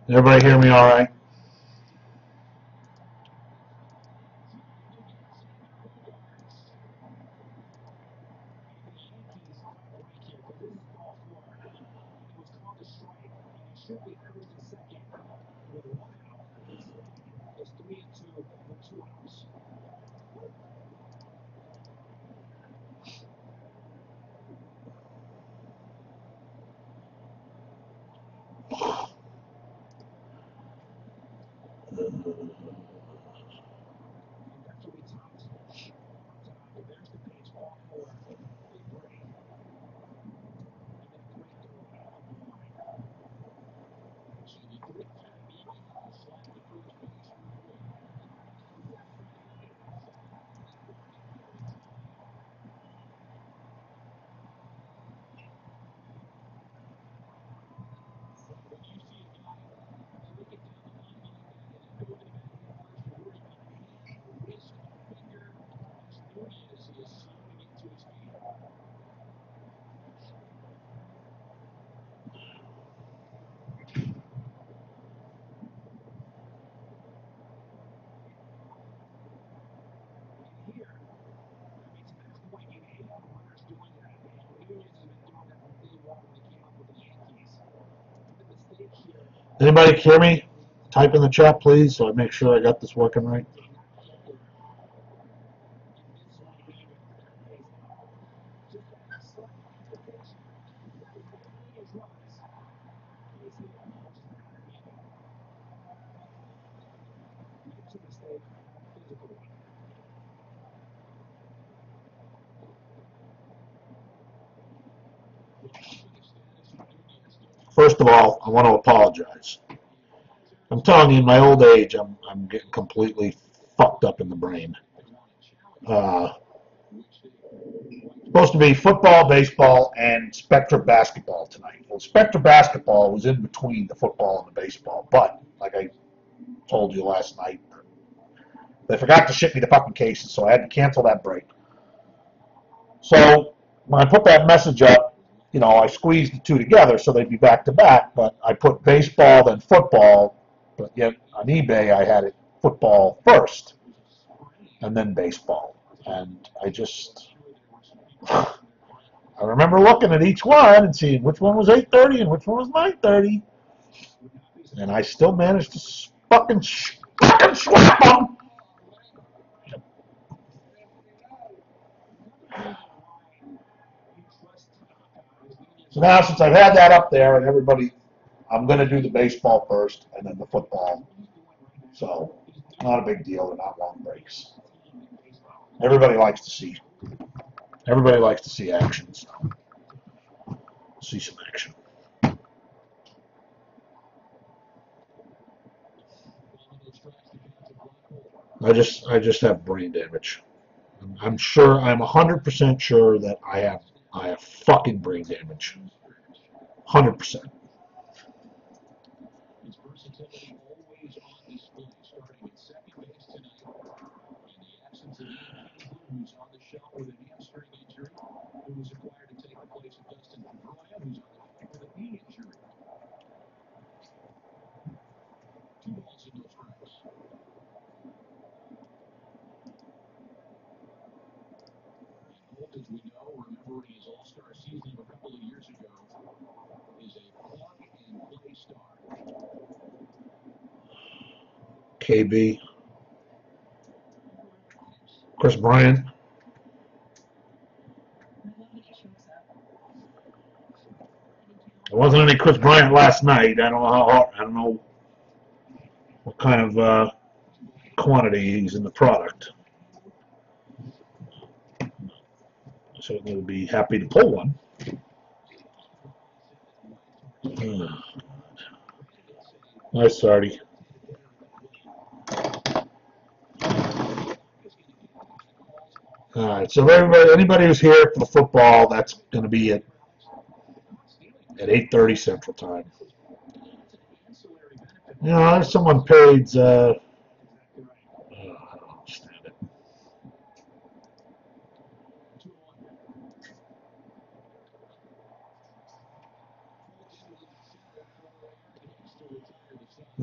Everybody hear me all right? Anybody hear me? Type in the chat, please, so I make sure I got this working right. First of all, I want to apologize. I'm telling you, in my old age, I'm getting completely fucked up in the brain. Supposed to be football, baseball, and Spectra basketball tonight. Well, Spectra basketball was in between the football and the baseball, but like I told you last night, they forgot to ship me the fucking cases, so I had to cancel that break. So when I put that message up, you know, I squeezed the two together so they'd be back to back, but I put baseball then football, but yet on eBay I had it football first and then baseball. And I remember looking at each one and seeing which one was 8:30 and which one was 9:30, and I still managed to fucking swap them. So now, since I've had that up there and everybody, I'm going to do the baseball first and then the football. So, not a big deal. They're not long breaks. Everybody likes to see action. So, see some action. I just have brain damage. I'm 100% sure that I have fucking brain damage. 100%. KB, Chris Bryant. There wasn't any Chris Bryant last night. I don't know what kind of quantity he's in the product. Certainly would be happy to pull one. Nice, Sardi. All right, so anybody who's here for the football, that's going to be at 8:30 Central Time. You know, there's someone paid. I don't understand it.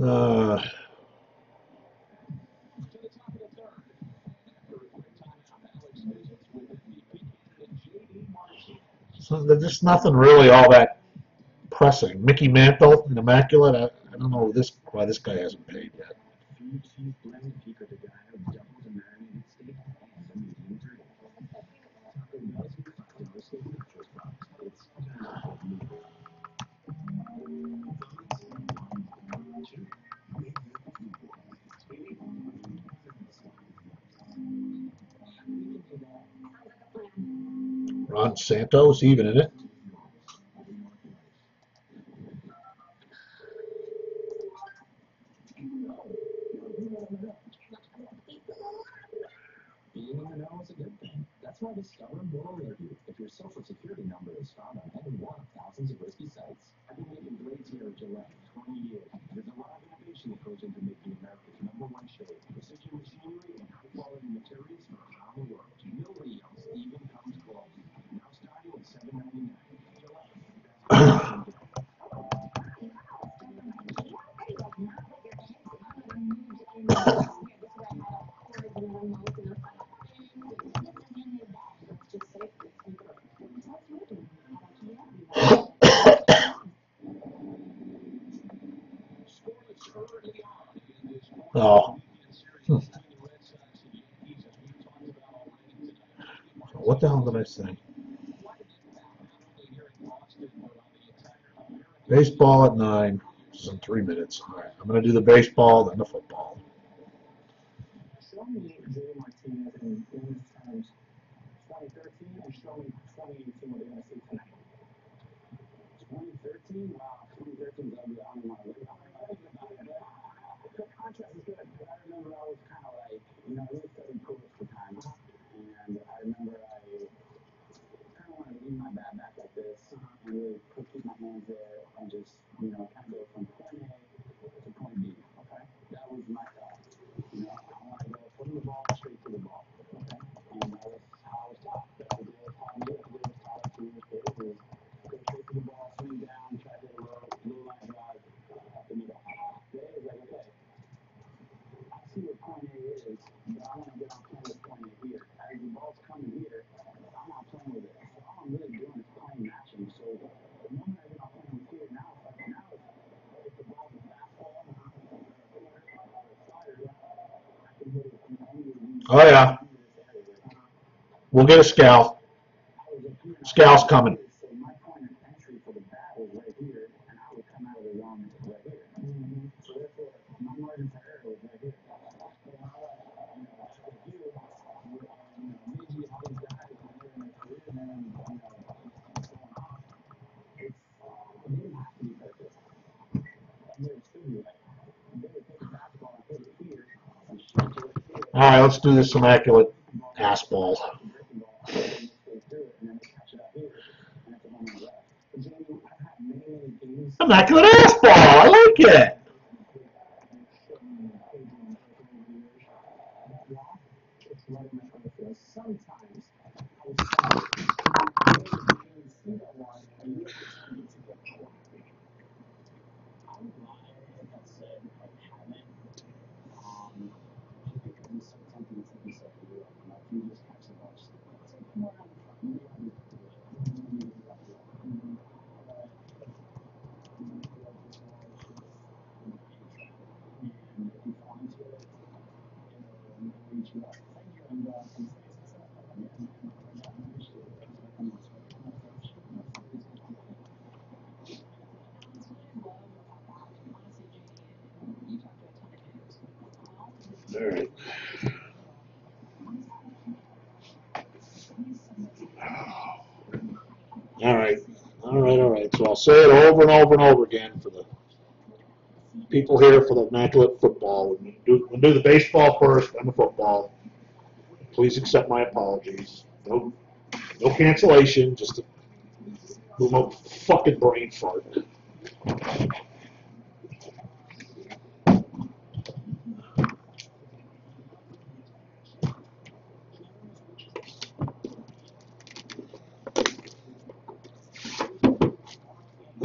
Uh, so there's just nothing really all that pressing. Mickey Mantle and Immaculate. I don't know why this guy hasn't paid yet. Ron Santos even in it. Oh. What the hell did I say? Baseball at 9. This is in 3 minutes. All right, I'm going to do the baseball, then the football. Show me Jay Martinez in those terms, 2013, and show me 2018 what they're going to see tonight. 2013? Wow, 2013 is ugly. I don't want to look at it. The contrast is good, but I remember I was kind of like, you know, I was studying cool at the time, and I remember I kind of wanted to lean my bat back like this, and really keep my hands there, and just, you know, kind of go from point A to point B, okay? That was my thought. You know, I want to go from the ball straight to the ball, okay? And that was how I was taught. That was the way it taught me. That was the way it was taught us when we were kids, is go straight to the ball, swing down, try to hit a low line drive up the middle. Today is like, okay, I see what point A is, but I want to get on point A here. As the ball's coming here, I'm not playing with it. So all I'm really doing is playing matching. So the moment I get on playing with here, now if the ball's a fastball, Oh, yeah. We'll get a scout. Scal's coming. So my point of entry for the bat was right here, and I would come out of the zone right here. So therefore, my margin for error was right here. Maybe all these guys when they're in their career, and then going off, it didn't have to be perfect. And it should be right. They would take a basketball and hit it here, and shoot to right here. All right, let's do this immaculate ass ball. Immaculate ass ball. I like it. Sometimes All right. All right. So I'll say it over and over and over again for the people here for the immaculate football. We'll do the baseball first and the football. Please accept my apologies. No cancellation. Just a little fucking brain fart.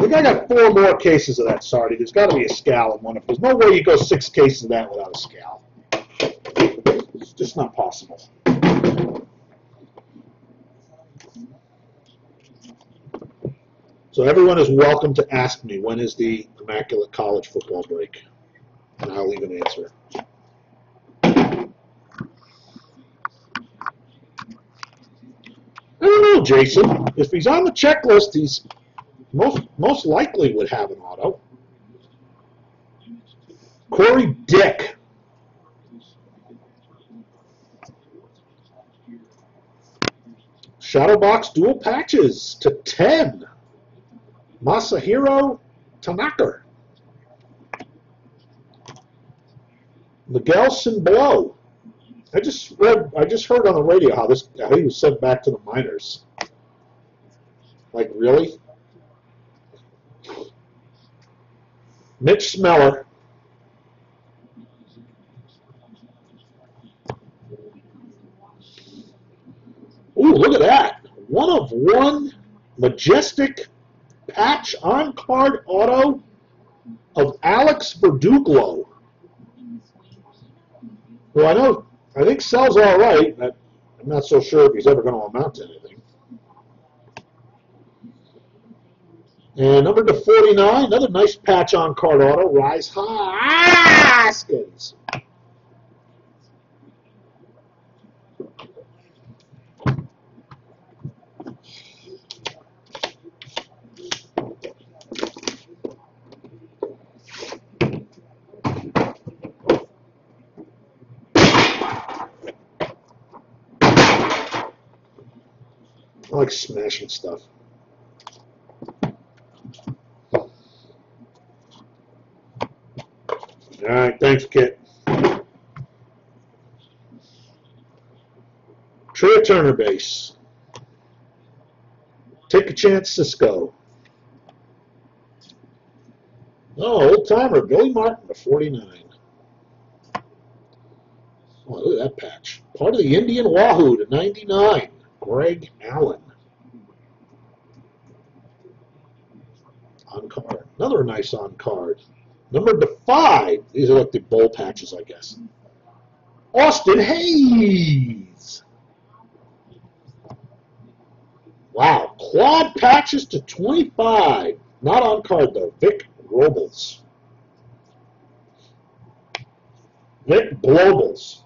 think I got 4 more cases of that Sardi. There's got to be a scal in one of them. There's no way you go 6 cases of that without a scal. It's just not possible. So everyone is welcome to ask me, when is the Immaculate College football break? And I'll leave an answer. I don't know, Jason. If he's on the checklist, he's most likely would have an auto. Corey Dick. Shadowbox dual patches to 10. Masahiro Tanaka. Miguel Sinblo. I just heard on the radio how he was sent back to the minors. Like, really? Mitch Smeller. Ooh, look at that. 1 of 1 majestic patch on card auto of Alex Verduglo. Well, I think sells all right. I'm not so sure if he's ever going to amount to anything. And number to 49, another nice patch on card auto, Rise Haskins. I like smashing stuff. All right, thanks, Kit. Tria Turner base. Take a chance, Cisco. Oh, old timer, Billy Martin to 49. Oh, look at that patch. Part of the Indian Wahoo to 99. Greg Allen. On card. Another nice on card. Number to 5. These are like the bowl patches, I guess. Austin Hayes. Wow. Quad patches to 25. Not on card, though. Vic Robles. Vic Globals.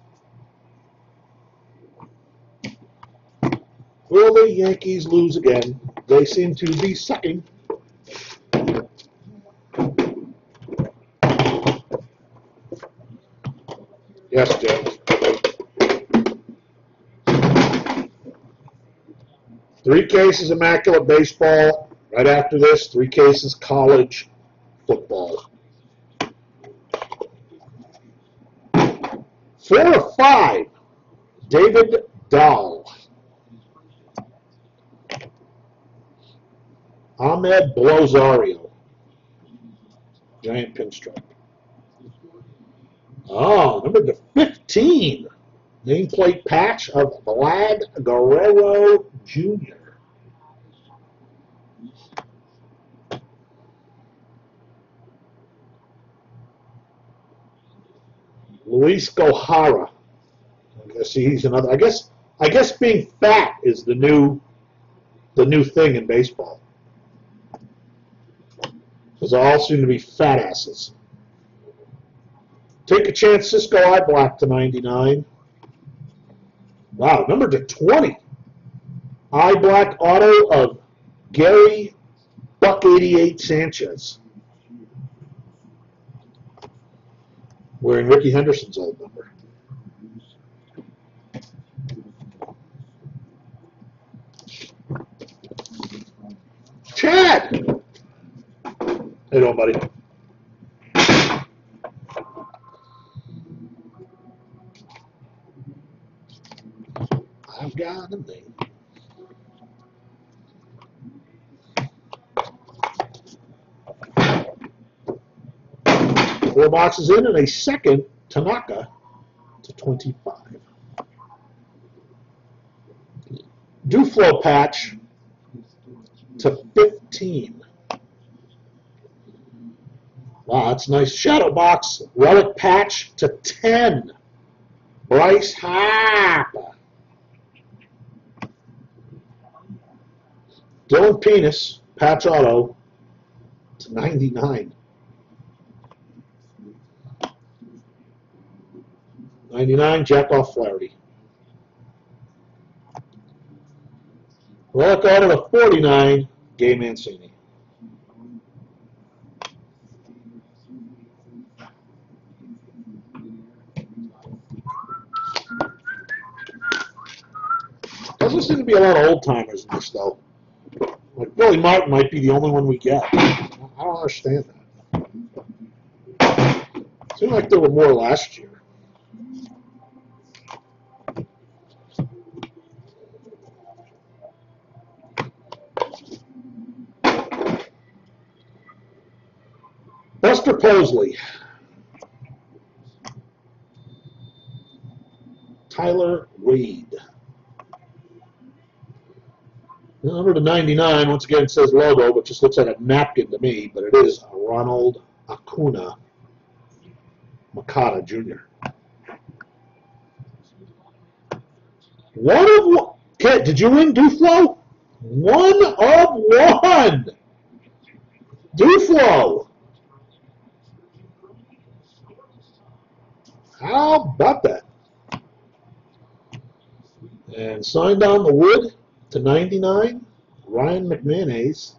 Will the Yankees lose again? They seem to be sucking. Yes, James. 3 cases Immaculate Baseball. Right after this, 3 cases college football. 4 of 5, David Dahl. Ahmed Blozario. Giant pinstripe. Oh, number to 15. Nameplate patch of Vlad Guerrero Jr. Luis Gohara. I guess he's another. I guess being fat is the new thing in baseball. Because they all seem to be fat asses. Take a chance, Cisco Eye Black to 99. Wow, number to 20. Eye Black auto of Gary Buck 88 Sanchez. Wearing Ricky Henderson's old number. Chad! How you doing, buddy? I've got a name. Four boxes in and a second Tanaka to 25. Duflo patch to 15. Wow, that's nice. Shadow box. Relic patch to 10. Bryce Harper. Dylan Penis. Patch auto to 99. 99, Jack-Off Flaherty. Relic auto to 49, Gay Mancini. Doesn't seem to be a lot of old-timers in this, though. Like, Billy Martin might be the only one we get. I don't understand that. Seemed like there were more last year. Buster Posey. Tyler Wade. Number to 99, once again, it says logo, but just looks like a napkin to me, but it is Ronald Acuna Makata Jr. One of one. Okay, did you win Duflo? 1 of 1. Duflo. How about that? And signed on the wood to 99, Ryan McManus.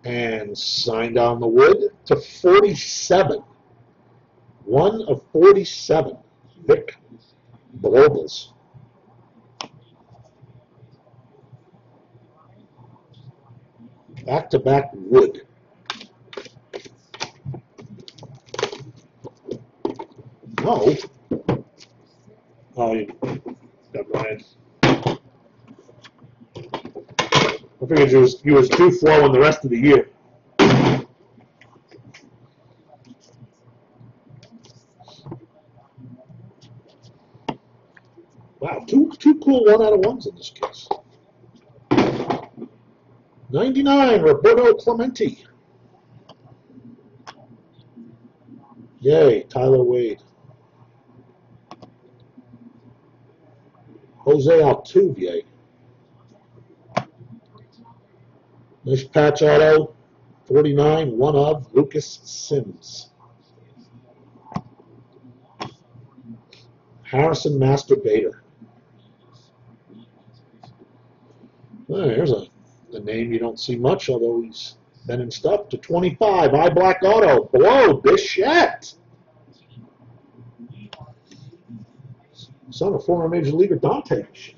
And signed on the wood to 47. 1 of 47, Vic Blobels. Back-to-back wood. No. Oh, you got Ryan. I figured you was too slow in the rest of the year. Wow, two cool 1 out of 1s in this case. 99, Roberto Clemente. Yay, Tyler Wade. Jose Altuve. Nice patch auto. 49, 1 of Lucas Sims. Harrison Masturbator. Well, here's a name you don't see much, although he's been in stuff. To 25, I Black Auto. Below, Bichette. Son of former Major Leaguer Dante Bichette.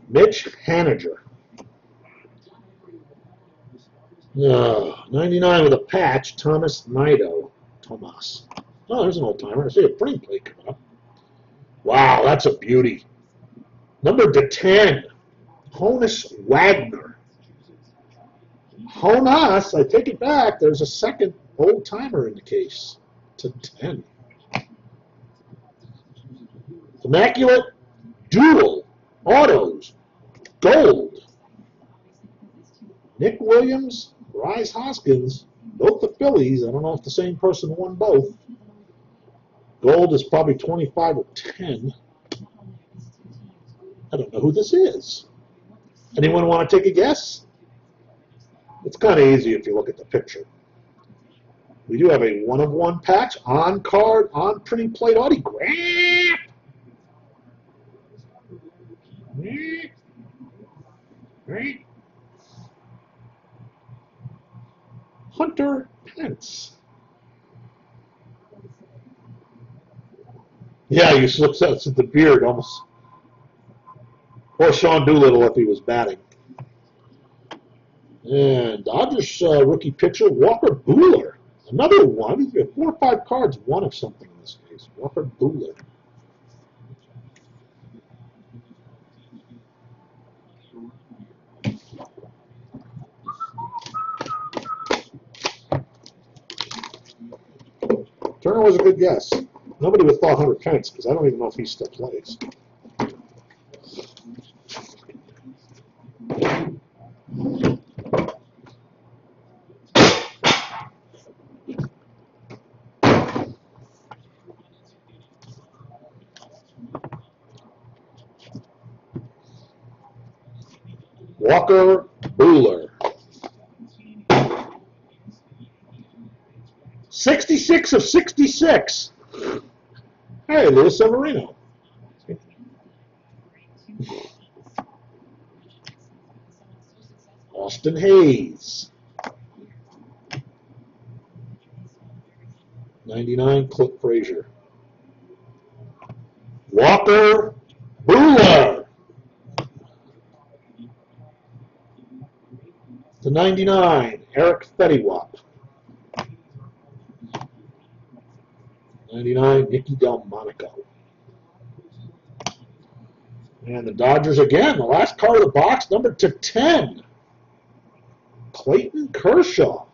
Mitch Haniger. 99 with a patch, Thomas Nido. Tomas. Oh, there's an old timer. I see a printing plate coming up. Wow, that's a beauty. Number to 10, Honus Wagner. Honus, I take it back. There's a second old timer in the case. To 10. Immaculate Dual Autos. Gold. Nick Williams, Rhys Hoskins, both the Phillies. I don't know if the same person won both. Gold is probably 25 or 10. I don't know who this is. Anyone want to take a guess? It's kind of easy if you look at the picture. We do have a 1 of 1 patch, on card, on printing plate autograph. Right. Hunter Pence. Yeah, you looks at the beard almost. Or Sean Doolittle if he was batting. And Dodgers rookie pitcher Walker Buehler. Another one. We have 4 or 5 cards, one of something in this case. Walker Buehler. Turner was a good guess. Nobody would have thought Hunter Pence, because I don't even know if he still plays. Walker Buehler. 66 of 66. Hey, Luis Severino. Austin Hayes. 99, Clint Frazier. Walker Buehler. To 99, Eric Fettiwap. 99, Nicky Delmonico. And the Dodgers again, the last card of the box, numbered to 10. Clayton Kershaw.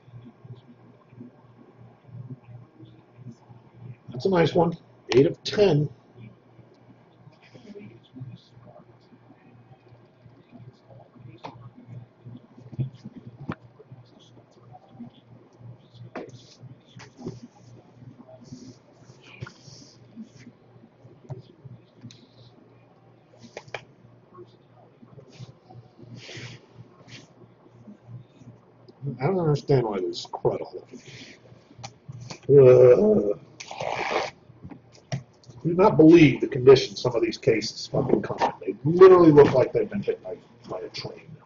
That's a nice one. 8 of 10. I don't understand why there's crud all over. Do not believe the condition some of these cases fucking come in. They literally look like they've been hit by a train.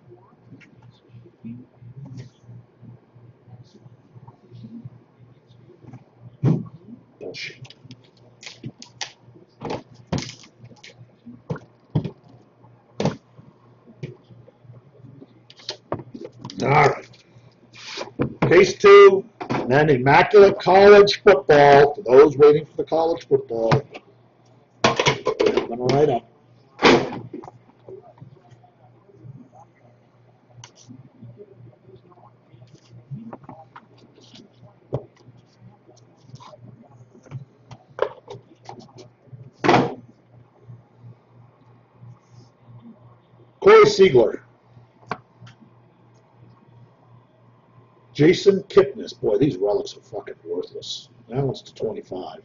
Bullshit. All right. Case 2, and then Immaculate College Football. For those waiting for the college football, I'm going to write up. Corey Seigler. Jason Kipnis. Boy, these relics are fucking worthless. That one's to 25.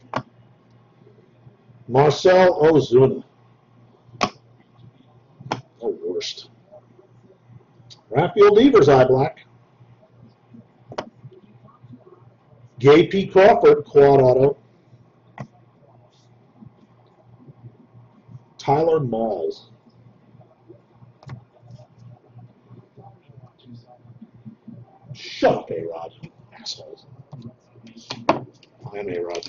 Marcel Ozuna. Oh, worst. Rafael Devers, eye black. Gay P. Crawford, quad auto. Tyler Malls. Shut up, A-Rod. Assholes. I am A-Rod.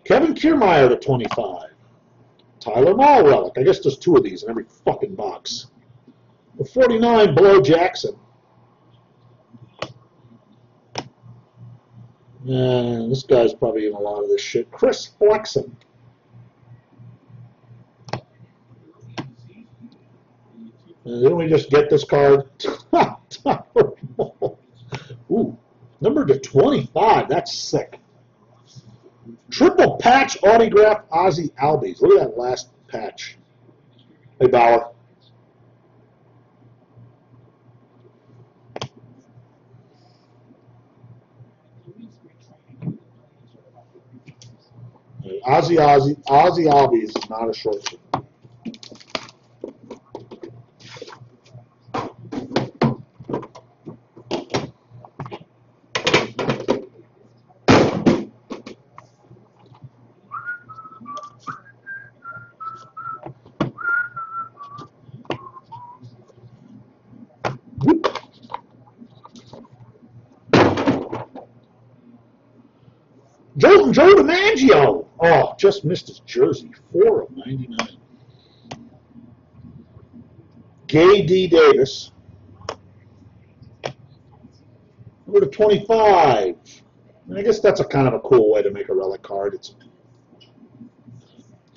Kevin Kiermaier to 25. Tyler Mall relic. I guess there's 2 of these in every fucking box. The 49, Below Jackson. And this guy's probably in a lot of this shit. Chris Flexen. And didn't we just get this card? Ooh, number to 25. That's sick. Triple patch autograph Ozzy Albies. Look at that last patch. Hey, Bauer. Ozzy Albies is not a short term. Elton Joe DiMaggio. Oh, just missed his jersey. 4 of 99. Gay D. Davis. Number to 25. And I guess that's a kind of a cool way to make a relic card. It's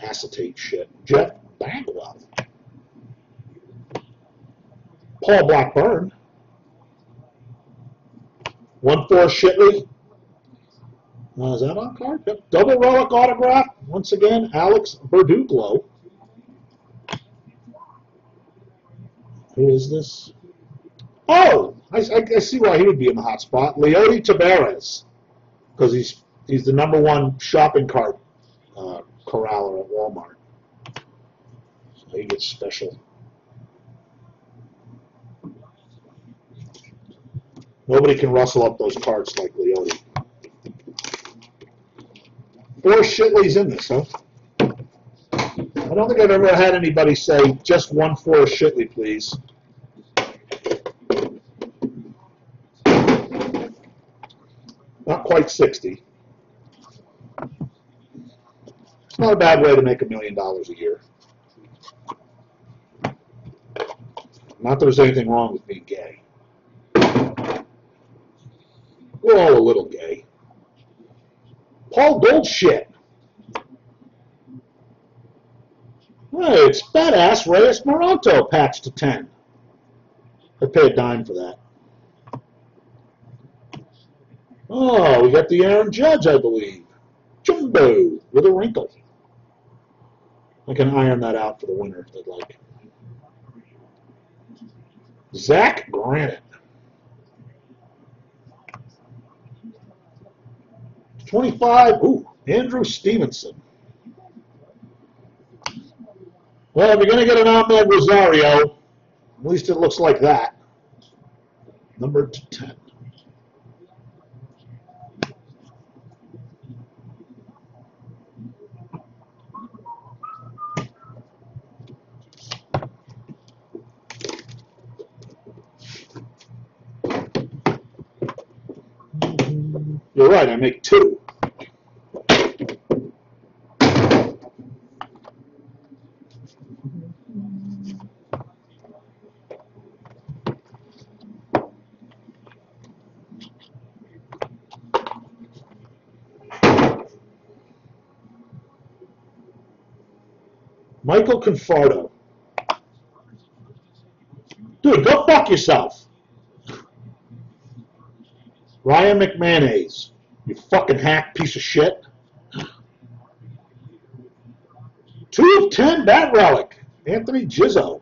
acetate shit. Jeff Bagwell. Paul Blackburn. 1-4 Shitley. Is that on card? Yep. Double relic autograph. Once again, Alex Verduglo. Who is this? Oh, I see why he would be in the hot spot. Leody Taveras, because he's the #1 shopping cart corraller at Walmart. So he gets special. Nobody can rustle up those carts like Leody. 4 Shitleys in this, huh? I don't think I've ever had anybody say, just 1-4 Shitley, please. Not quite 60. It's not a bad way to make $1 million a year. Not that there's anything wrong with being gay. We're all a little gay. Paul Goldshit. Hey, it's badass Reyes Moronto patched to 10. I'd pay a dime for that. Oh, we got the Aaron Judge, I believe. Jumbo with a wrinkle. I can iron that out for the winner if they'd like. Zach Granite. 25. Ooh, Andrew Stevenson. Well, if you're going to get an Ahmed Rosario, at least it looks like that. Number 10. You're right, I make 2. Michael Conforto. Dude, go fuck yourself. Ryan McManus. You fucking hack piece of shit. 2 of 10 Bat Relic. Anthony Gizzo.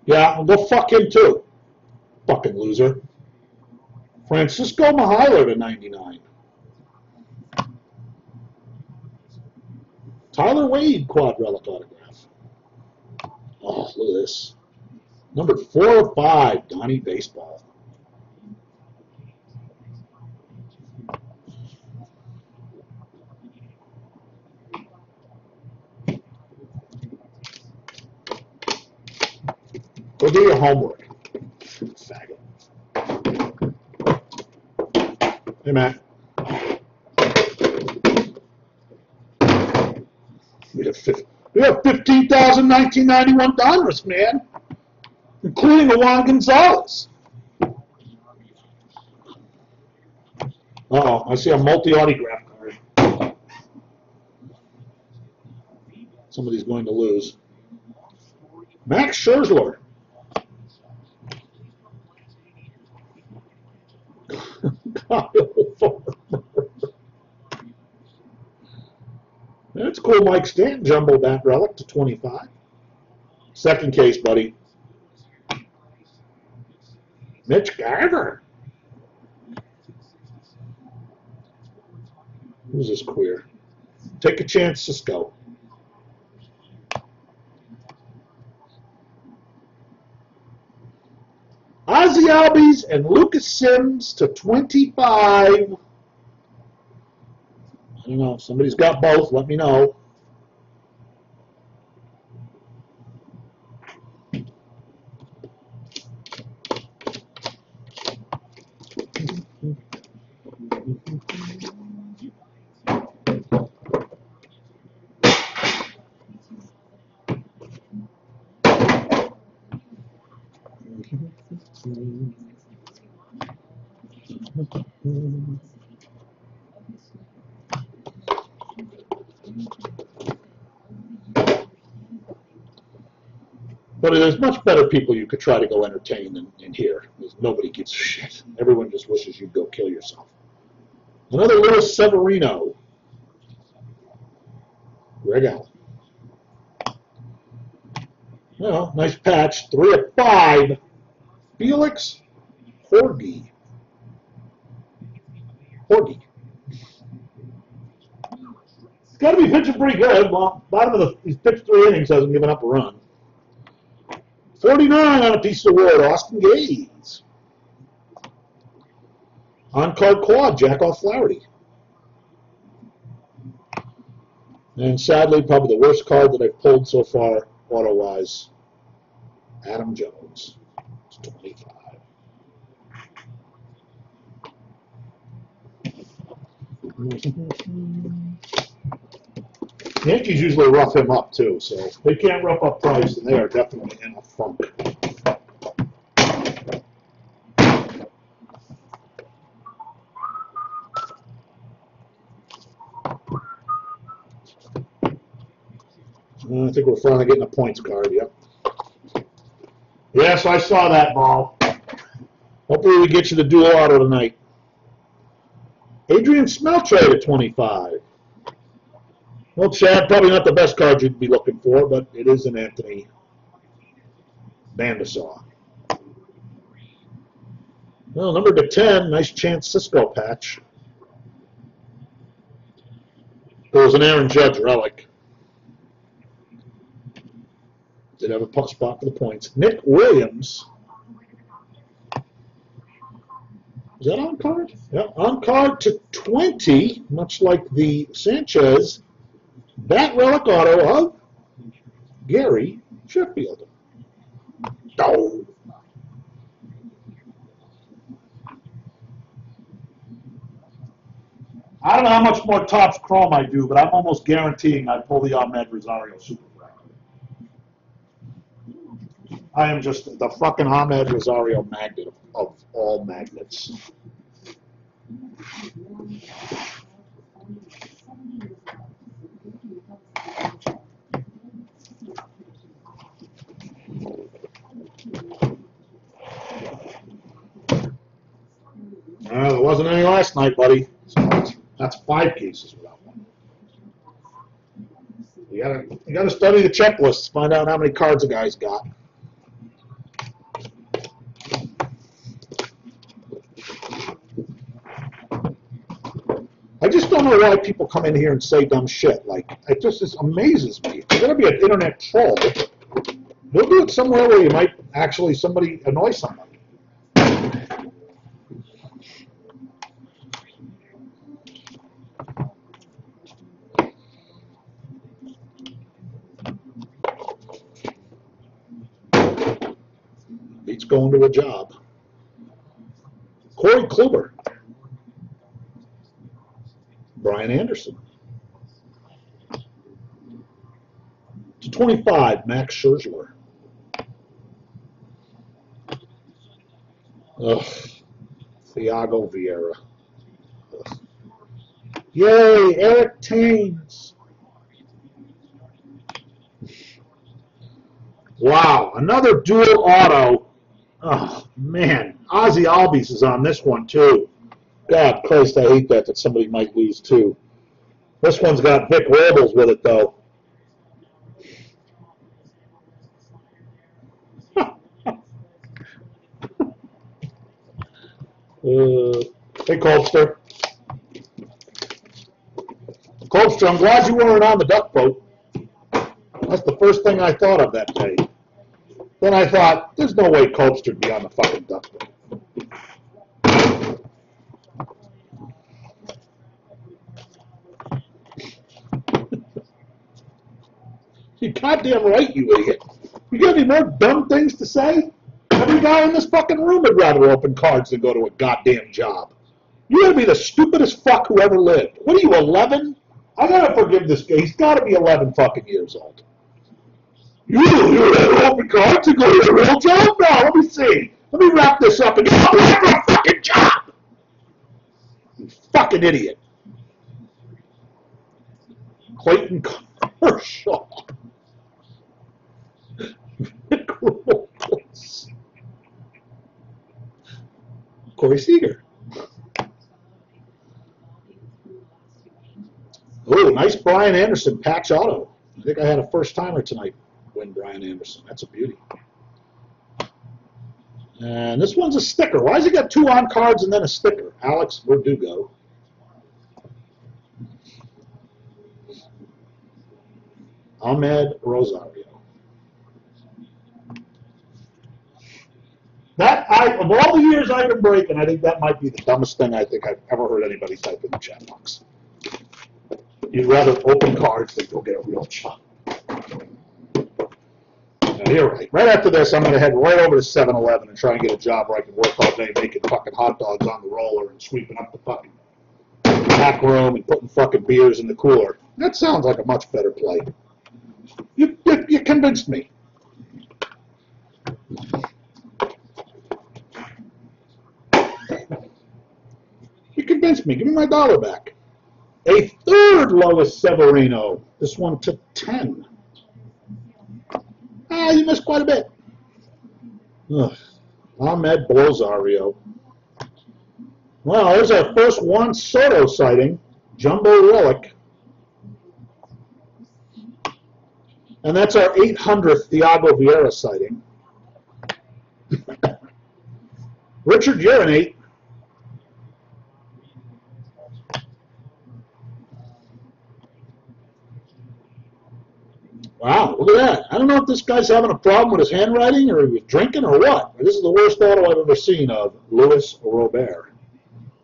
Yeah, go fuck him too. Fucking loser. Francisco Mihaler to 99. Tyler Wade quad relic autograph. Oh, look at this. Number 4 of 5, Donnie Baseball. Go do your homework, faggot. Hey, Matt. We have 15,000 1991 Donruss, man, including a Juan Gonzalez. Uh-oh, I see a multi-autograph card. Somebody's going to lose. Max Scherzer. That's cool, Mike Stanton, jumbo bat relic to 25. Second case, buddy. Mitch Garver. Who's this queer? Take a chance, Cisco. Ozzy Albies and Lucas Sims to 25. I don't know. If somebody's got both, let me know. But there's much better people you could try to go entertain than here. Nobody gives a shit. Everyone just wishes you'd go kill yourself. Another Luis Severino. Greg Allen. Well, nice patch. 3 of 5. Felix Horgy. Horgy. He's got to be pitching pretty good. Well, he's pitched 3 innings, hasn't given up a run. 49 on a piece of wood, Austin Gaze. On-card quad, Jack-Off Flaherty. And sadly, probably the worst card that I've pulled so far, auto-wise, Adam Jones. It's 25. Yankees usually rough him up too, so they can't rough up Price, and they are definitely in a funk. I think we're finally getting a points card, yep. Yes, I saw that ball. Hopefully we get you the dual auto tonight. Adrian Smeltrade at 25. Well, Chad, probably not the best card you'd be looking for, but it is an Anthony Bandasaw. Well, number to 10, nice Chance Cisco patch. There was an Aaron Judge relic. Did have a puck spot for the points. Nick Williams. Is that on card? Yeah, on card to 20, much like the Sanchez. That relic auto of Gary Sheffield. Oh. I don't know how much more Topps Chrome I do, but I'm almost guaranteeing I pull the Ahmed Rosario Super Fractal. I am just the fucking Ahmed Rosario magnet of all magnets. Well, there wasn't any last night, buddy. So that's 5 cases without one. You gotta study the checklists, find out how many cards a guy's got. I just don't know why people come in here and say dumb shit. Like, it just amazes me. If you're gonna be an internet troll, go do it somewhere where you might actually annoy somebody. Beats going to a job. Corey Kluber. Brian Anderson. To 25, Max Scherzer. Ugh. Thiago Vieira. Ugh. Yay, Eric Taines. Wow, another dual auto. Oh, man. Ozzy Albies is on this one, too. God Christ, I hate that somebody might lose, too. This one's got Vic Robles with it, though. Hey, Colbster. Colbster, I'm glad you weren't on the duck boat. That's the first thing I thought of that day. Then I thought, there's no way Colbster would be on the fucking duck boat. You goddamn right, you idiot. You got any more dumb things to say? Every guy in this fucking room would rather open cards than go to a goddamn job. You gotta be the stupidest fuck who ever lived. What are you, 11? I gotta forgive this guy. He's gotta be 11 fucking years old. You rather open open cards to go to a real job? No, let me see. Let me wrap this up and go back to a fucking job. You fucking idiot. Clayton Kershaw. Corey Seager. Oh, nice Brian Anderson patch auto. I think I had a first timer tonight win Brian Anderson. That's a beauty. And this one's a sticker. Why has he got 2 on cards and then a sticker? Alex Verdugo. Ahmed Rosario. Of all the years I've been breaking, I think that might be the dumbest thing I think I've ever heard anybody type in the chat box. You'd rather open cards than go get a real job. Now, you're right. Right after this, I'm going to head right over to 7-Eleven and try and get a job where I can work all day making fucking hot dogs on the roller and sweeping up the fucking back room and putting fucking beers in the cooler. That sounds like a much better play. You convinced me. You convinced me. Give me my dollar back. A third Lois Severino. This one to 10. Ah, you missed quite a bit. Ugh. Ahmed Rosario. Well, there's our first Juan Soto sighting. Jumbo relic. And that's our 800th Thiago Vieira sighting. Richard Urinate. Wow, look at that. I don't know if this guy's having a problem with his handwriting or he was drinking or what. This is the worst auto I've ever seen of Luis Robert.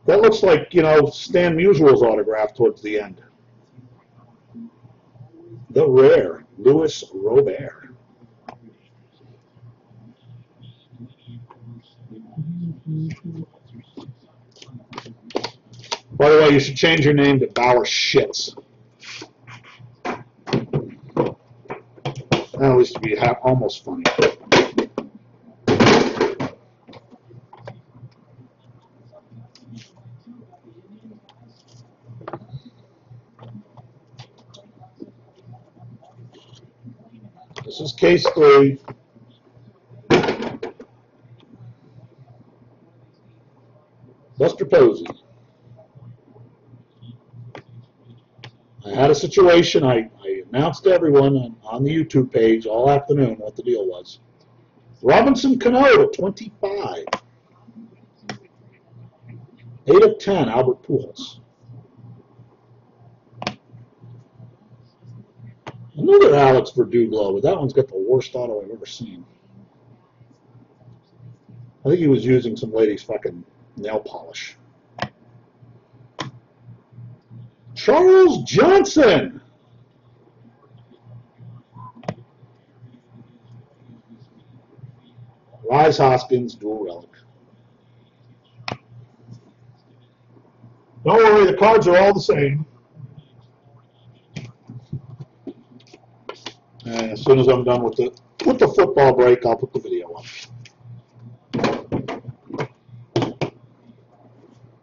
That looks like, Stan Musial's autograph towards the end. The rare Luis Robert. By the way, you should change your name to Bauer Shits. That used to be almost funny. This is case 3. Buster Posey. I had a situation. I announced to everyone on the YouTube page all afternoon what the deal was. Robinson Cano at 25. 8 of 10, Albert Pujols. Another Alex Verdugo, but that one's got the worst auto I've ever seen. I think he was using some lady's fucking nail polish. Charles Johnson. Rise Hoskins, dual relic. Don't worry, the cards are all the same. And as soon as I'm done with the football break, I'll put the video up.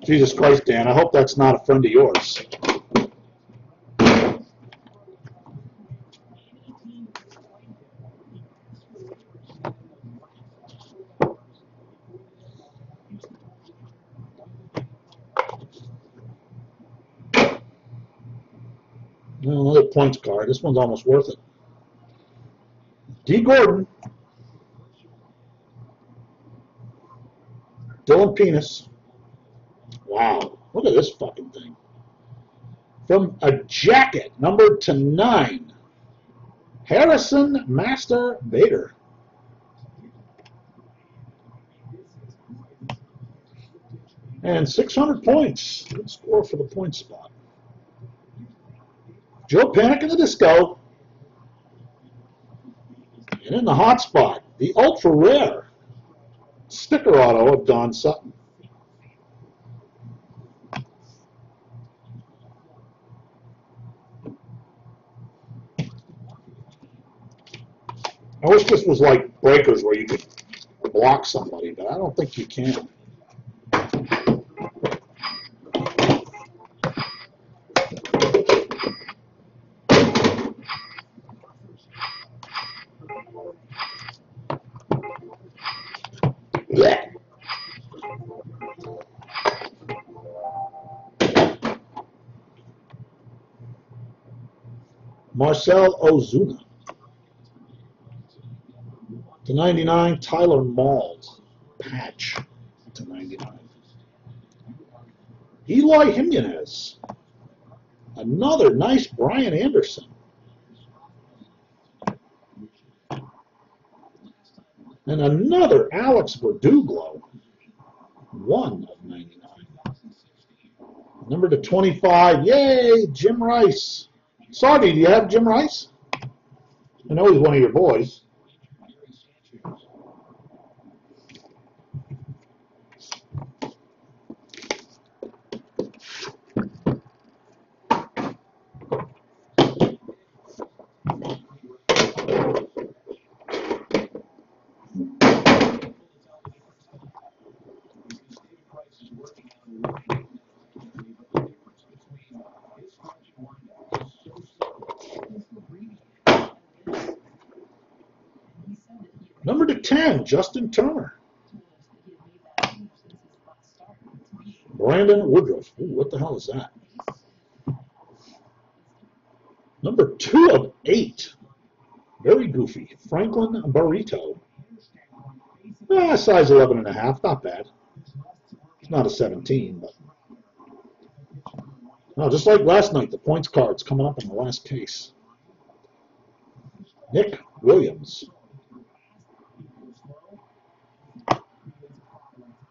Jesus Christ, Dan, I hope that's not a friend of yours. Another points card. This one's almost worth it. D. Gordon. Dylan Penis. Wow. Look at this fucking thing. From a jacket numbered to 9. Harrison Master Bader. And 600 points. Good score for the point spot. Joe Panic in the Disco. And in the hot spot, the ultra rare sticker auto of Don Sutton. I wish this was like Breakers where you could block somebody, but I don't think you can. Yeah. Marcel Ozuna. To 99, Tyler Malls. Patch to 99. Eloy Jimenez. Another nice Brian Anderson. And another Alex Verdugo. 1 of 99. Number to 25. Yay, Jim Rice. Sardi, do you have Jim Rice? I know he's one of your boys. Number to 10, Justin Turner. Brandon Woodruff. Ooh, what the hell is that? Number 2 of 8. Very goofy. Franklin Barreto. Size 11.5. Not bad. It's not a 17, but. Oh, just like last night, the points card's coming up in the last case. Nick Williams.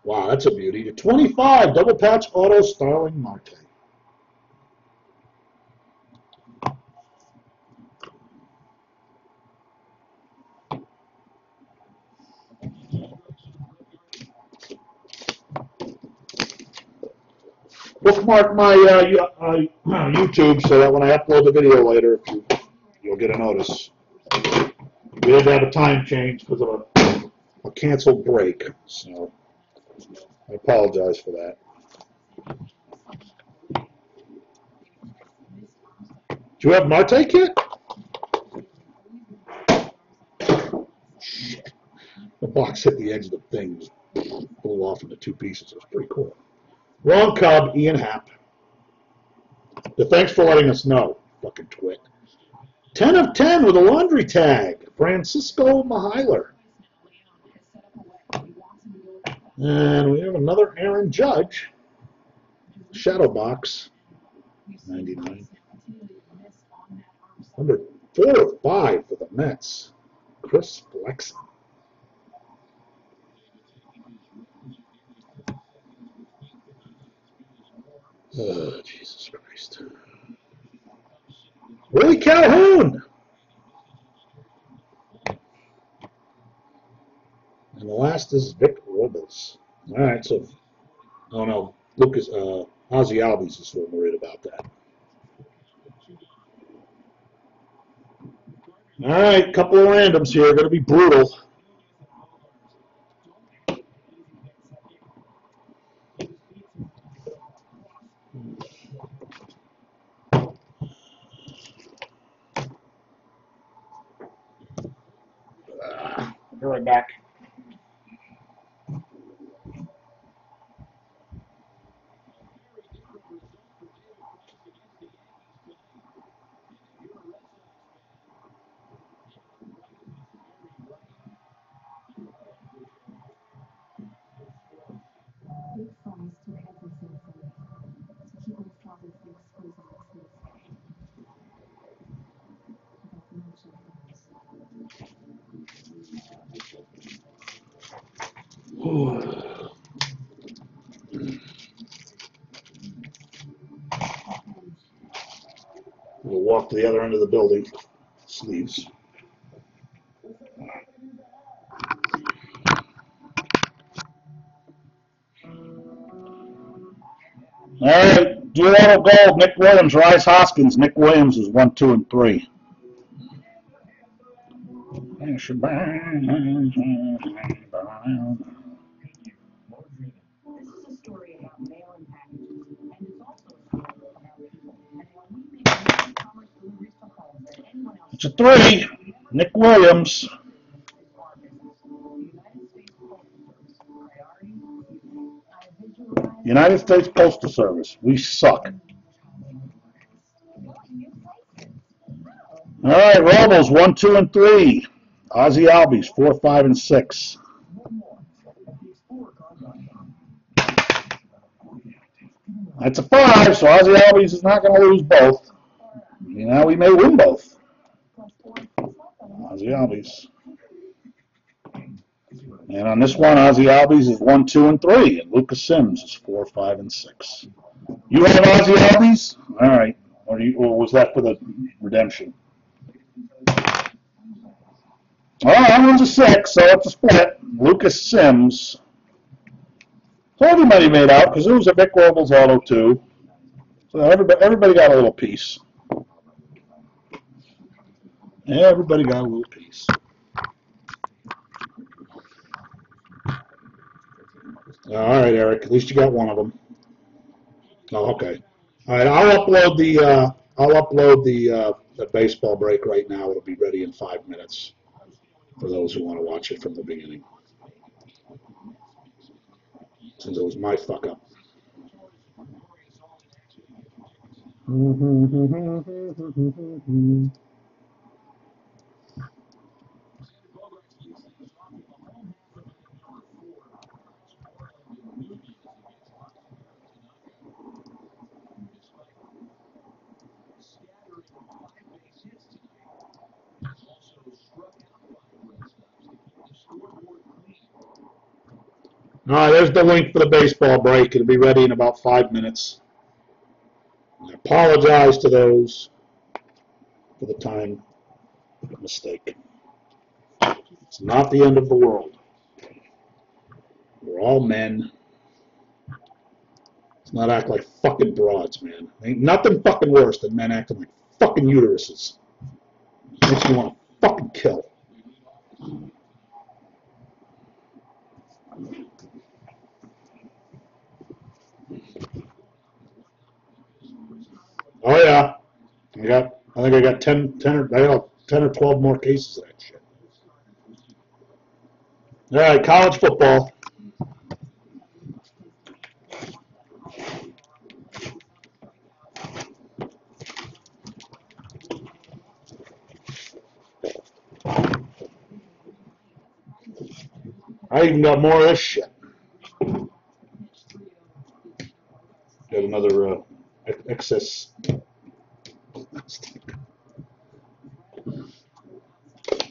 Wow, that's a beauty. To 25, double patch auto Starling Marte. Bookmark my YouTube so that when I upload the video later, you'll get a notice. We had to have a time change because of a canceled break, so I apologize for that. Do you have Marte kit? Shit. The box hit the edge of the thing, just blew off into 2 pieces. It was pretty cool. Wrong Cub, Ian Happ. Thanks for letting us know, fucking twit. 10 of 10 with a laundry tag, Francisco Maheiler. And we have another Aaron Judge. Shadow box, 99. Number 4 of 5 for the Mets, Chris Flexen. Oh, Jesus Christ. Willie Calhoun. And the last is Vic Robles. All right, so, oh no, Lucas, Ozzy Albies is still worried about that. All right, couple of randoms here. Going to be brutal. Be right back. We'll walk to the other end of the building. Sleeves. All right, duo gold, Nick Williams, Rice Hoskins. Nick Williams is 1, 2, and 3. story about mail-in packages, and it's also a story about people. And when we make e-commerce deliveries to homes that anyone else It's a 3. Nick Williams. United States Postal Service. We suck. All right, Robles 1, 2, and 3. Ozzy Albies 4, 5, and 6. That's a 5, so Ozzy Albies is not going to lose both. Now we may win both. Ozzy Albies. And on this one, Ozzy Albies is 1, 2, and 3. And Lucas Sims is 4, 5, and 6. You have Ozzy Albies? All right. Or was that for the redemption? Oh, that one's a 6, so it's a split. Lucas Sims. So everybody made out because it was a Vic Robles auto too. So everybody got a little piece. Everybody got a little piece. All right, Eric. At least you got one of them. Oh, okay. All right. I'll upload the baseball break right now. It'll be ready in 5 minutes for those who want to watch it from the beginning. Since it was my fuck up. All right, there's the link for the baseball break. It'll be ready in about 5 minutes. I apologize to those for the time mistake. It's not the end of the world. We're all men. Let's not act like fucking broads, man. Ain't nothing fucking worse than men acting like fucking uteruses. Makes me want to fucking kill. Oh yeah, I think I got 10 or 12 more cases of that shit. All right, college football. I even got more of this shit. Got another excess.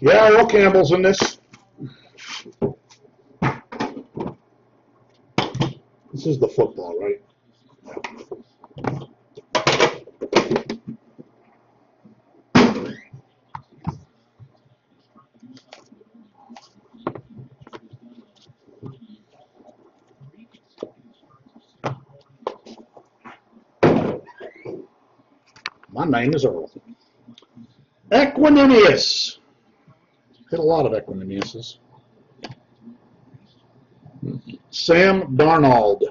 Yeah, Earl Campbell's in this. This is the football, right? My name is Earl. Equanimous. Hit a lot of Equanimouses. Sam Darnold.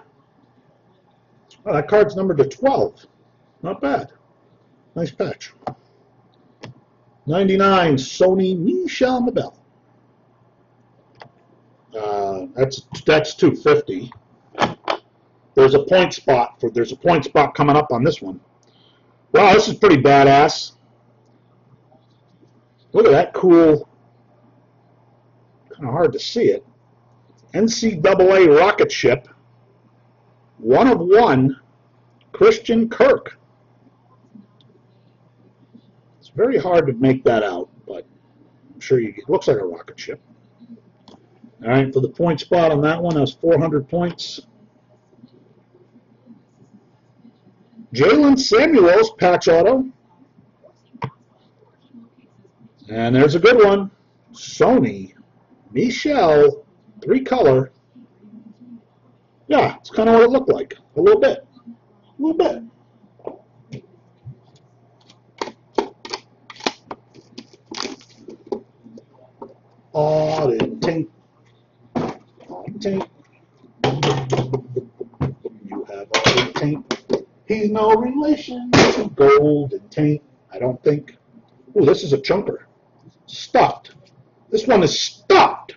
Oh, that card's numbered to 12. Not bad. Nice patch. 99, Sony Michel Mabel. That's 250. There's a point spot coming up on this one. Wow, this is pretty badass. Look at that cool. Kind of hard to see it. NCAA rocket ship. 1 of 1. Christian Kirk. It's very hard to make that out, but I'm sure it looks like a rocket ship. All right, for the point spot on that one, that's 400 points. Jalen Samuels, patch auto. And there's a good one. Sony Michel, 3-color. Yeah, it's kind of what it looked like. A little bit. A little bit. Auden Tate. Auden Tate. You have Auden Tate. He's no relation to Golden Tate, I don't think. Oh, this is a chunker. Stuffed. This one is stuffed.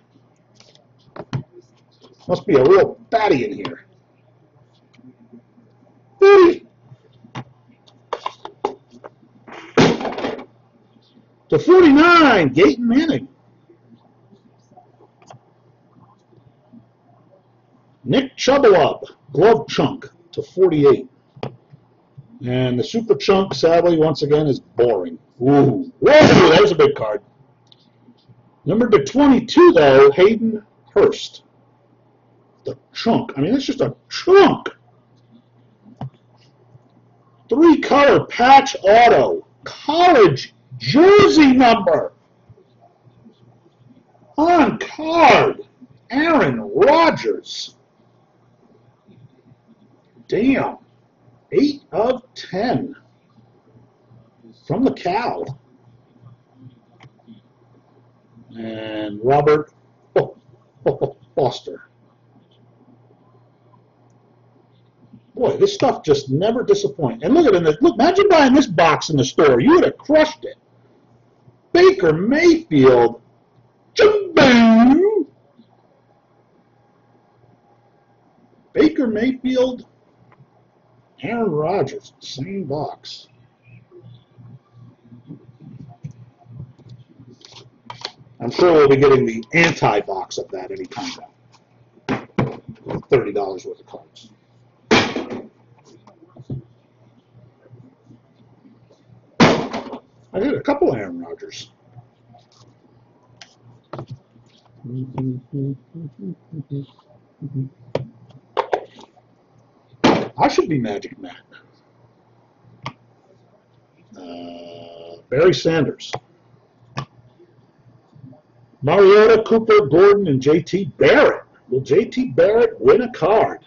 Must be a real fatty in here. Ooh. To 49, Gayton Manning. Nick Chubbelub, glove chunk to 48. And the super chunk, sadly, once again, is boring. Ooh. Whoa, there's a big card. Number to 22, though, Hayden Hurst. The chunk. I mean, it's just a chunk. 3-color patch auto. College jersey number. On card. Aaron Rodgers. Damn. 8 of 10. From the Cal. And Robert Foster. Boy, this stuff just never disappoints. And look at it. Look, imagine buying this box in the store. You would have crushed it. Baker Mayfield. Jumbo. Baker Mayfield. Aaron Rodgers. Same box. I'm sure we'll be getting the anti-box of that anytime now. $30 worth of cards. I did a couple of Aaron Rodgers. I should be Magic Matt. Barry Sanders. Mariota, Cooper, Gordon, and J.T. Barrett. Will J.T. Barrett win a card?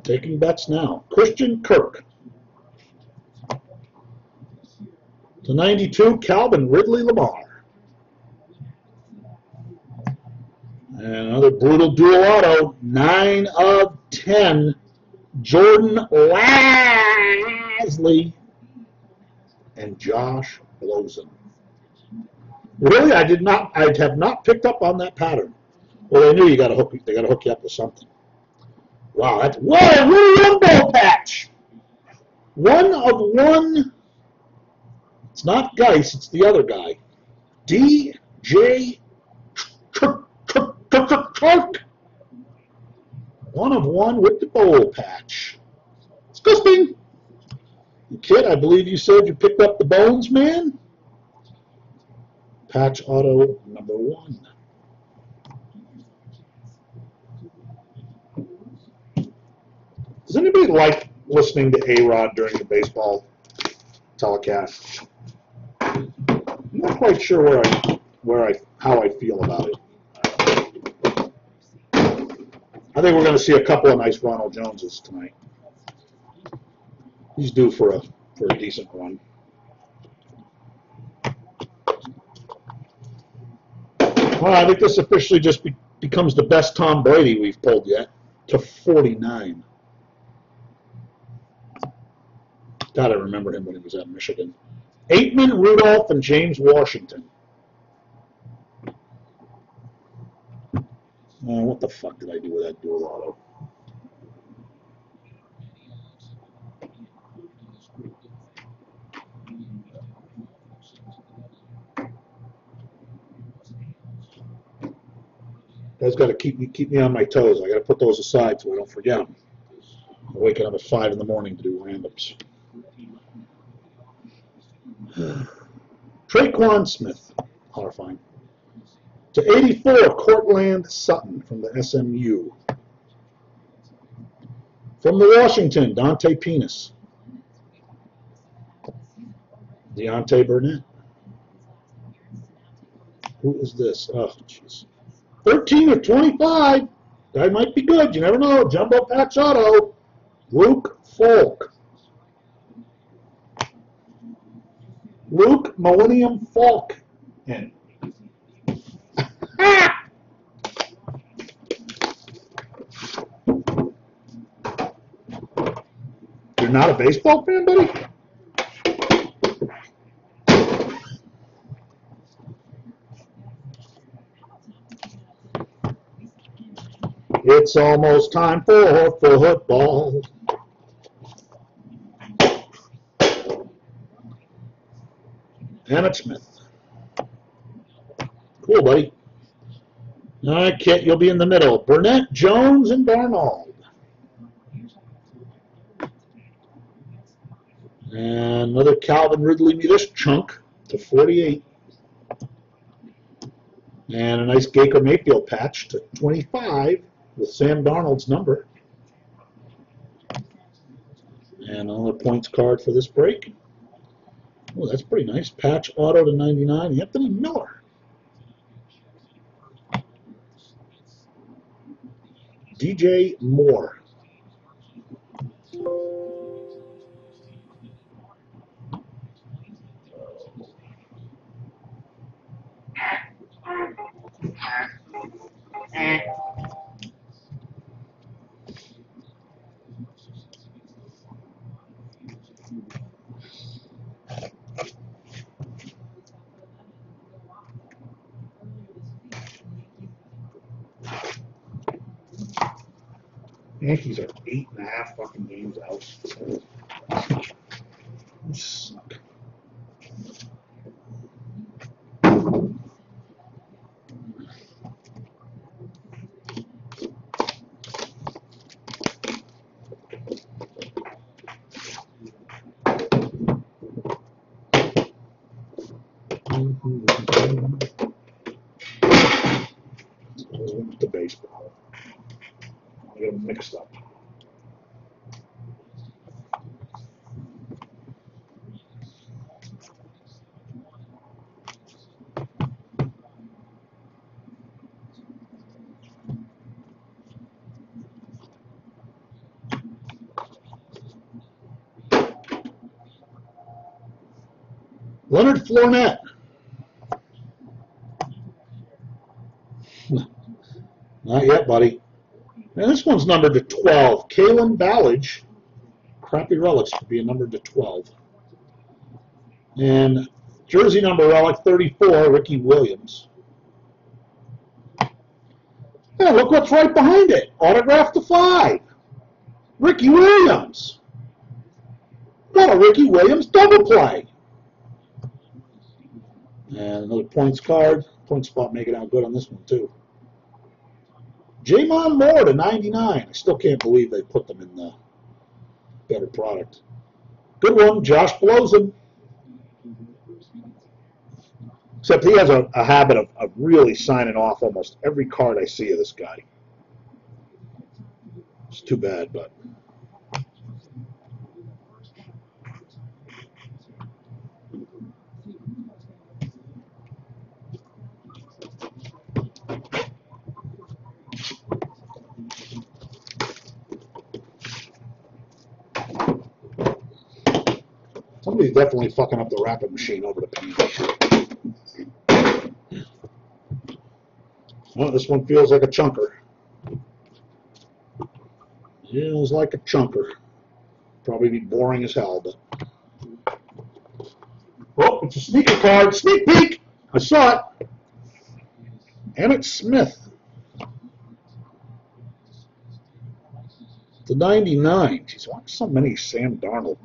Taking bets now. Christian Kirk. To 92, Calvin Ridley Lamar. And another brutal dual auto. 9 of 10, Jordan Lasley and Josh Blosen. Really, I have not picked up on that pattern. Well, they knew they got to hook you up with something. Wow, that's Willie Rumble patch. 1 of 1. It's not Geis, it's the other guy. DJ Chark. 1 of 1 with the bowl patch. Disgusting. Kid, I believe you said you picked up the bones, man. Patch auto number 1. Does anybody like listening to A-Rod during the baseball telecast? I'm not quite sure how I feel about it. I think we're going to see a couple of nice Ronald Joneses tonight. He's due for a decent run. Well, I think this officially just becomes the best Tom Brady we've pulled yet, to 49. God, I remember him when he was at Michigan. Aitman, Rudolph, and James Washington. What the fuck did I do with that dual auto? Guys got to keep me on my toes. I got to put those aside so I don't forget them. I'm waking up at 5 in the morning to do randoms. Traquan Smith, horrifying. To 84, Cortland Sutton from the SMU. From the Washington, Dante Penis. Deontay Burnett. Who is this? Oh, jeez. 13 of 25. Guy might be good. You never know. Jumbo patch auto. Luke Falk. Luke Millennium Falk. And You're not a baseball fan, buddy? It's almost time for football. Emmett Smith. Cool, buddy. All right, Kit, you'll be in the middle. Burnett, Jones, and Darnold. And another Calvin Ridley Munish chunk to 48. And a nice Baker Mayfield patch to 25 with Sam Darnold's number. And another points card for this break. Oh, that's pretty nice. Patch auto to 99, Anthony Miller. DJ Moore. Yankees are 8.5 fucking games out. They suck. The baseball. I get them mixed up. Leonard Fournette. Not yet, buddy. And this one's numbered to 12. Kalen Ballage. Crappy relics for being numbered to 12. And jersey number relic 34, Ricky Williams. Yeah, look what's right behind it. Autograph to 5. Ricky Williams. What a Ricky Williams double play. And another points card. Point spot making out good on this one, too. Jamon Moore to 99. I still can't believe they put them in the better product. Good one, Josh Blozin. Except he has a habit of really signing off almost every card I see of this guy. It's too bad, but. Somebody's definitely fucking up the wrapping machine over the page. Well, this one feels like a chunker. Feels like a chunker. Probably be boring as hell, but. Oh, it's a sneaker card. Sneak peek! I saw it. Emmett Smith. The 99. Jeez, why so many Sam Darnold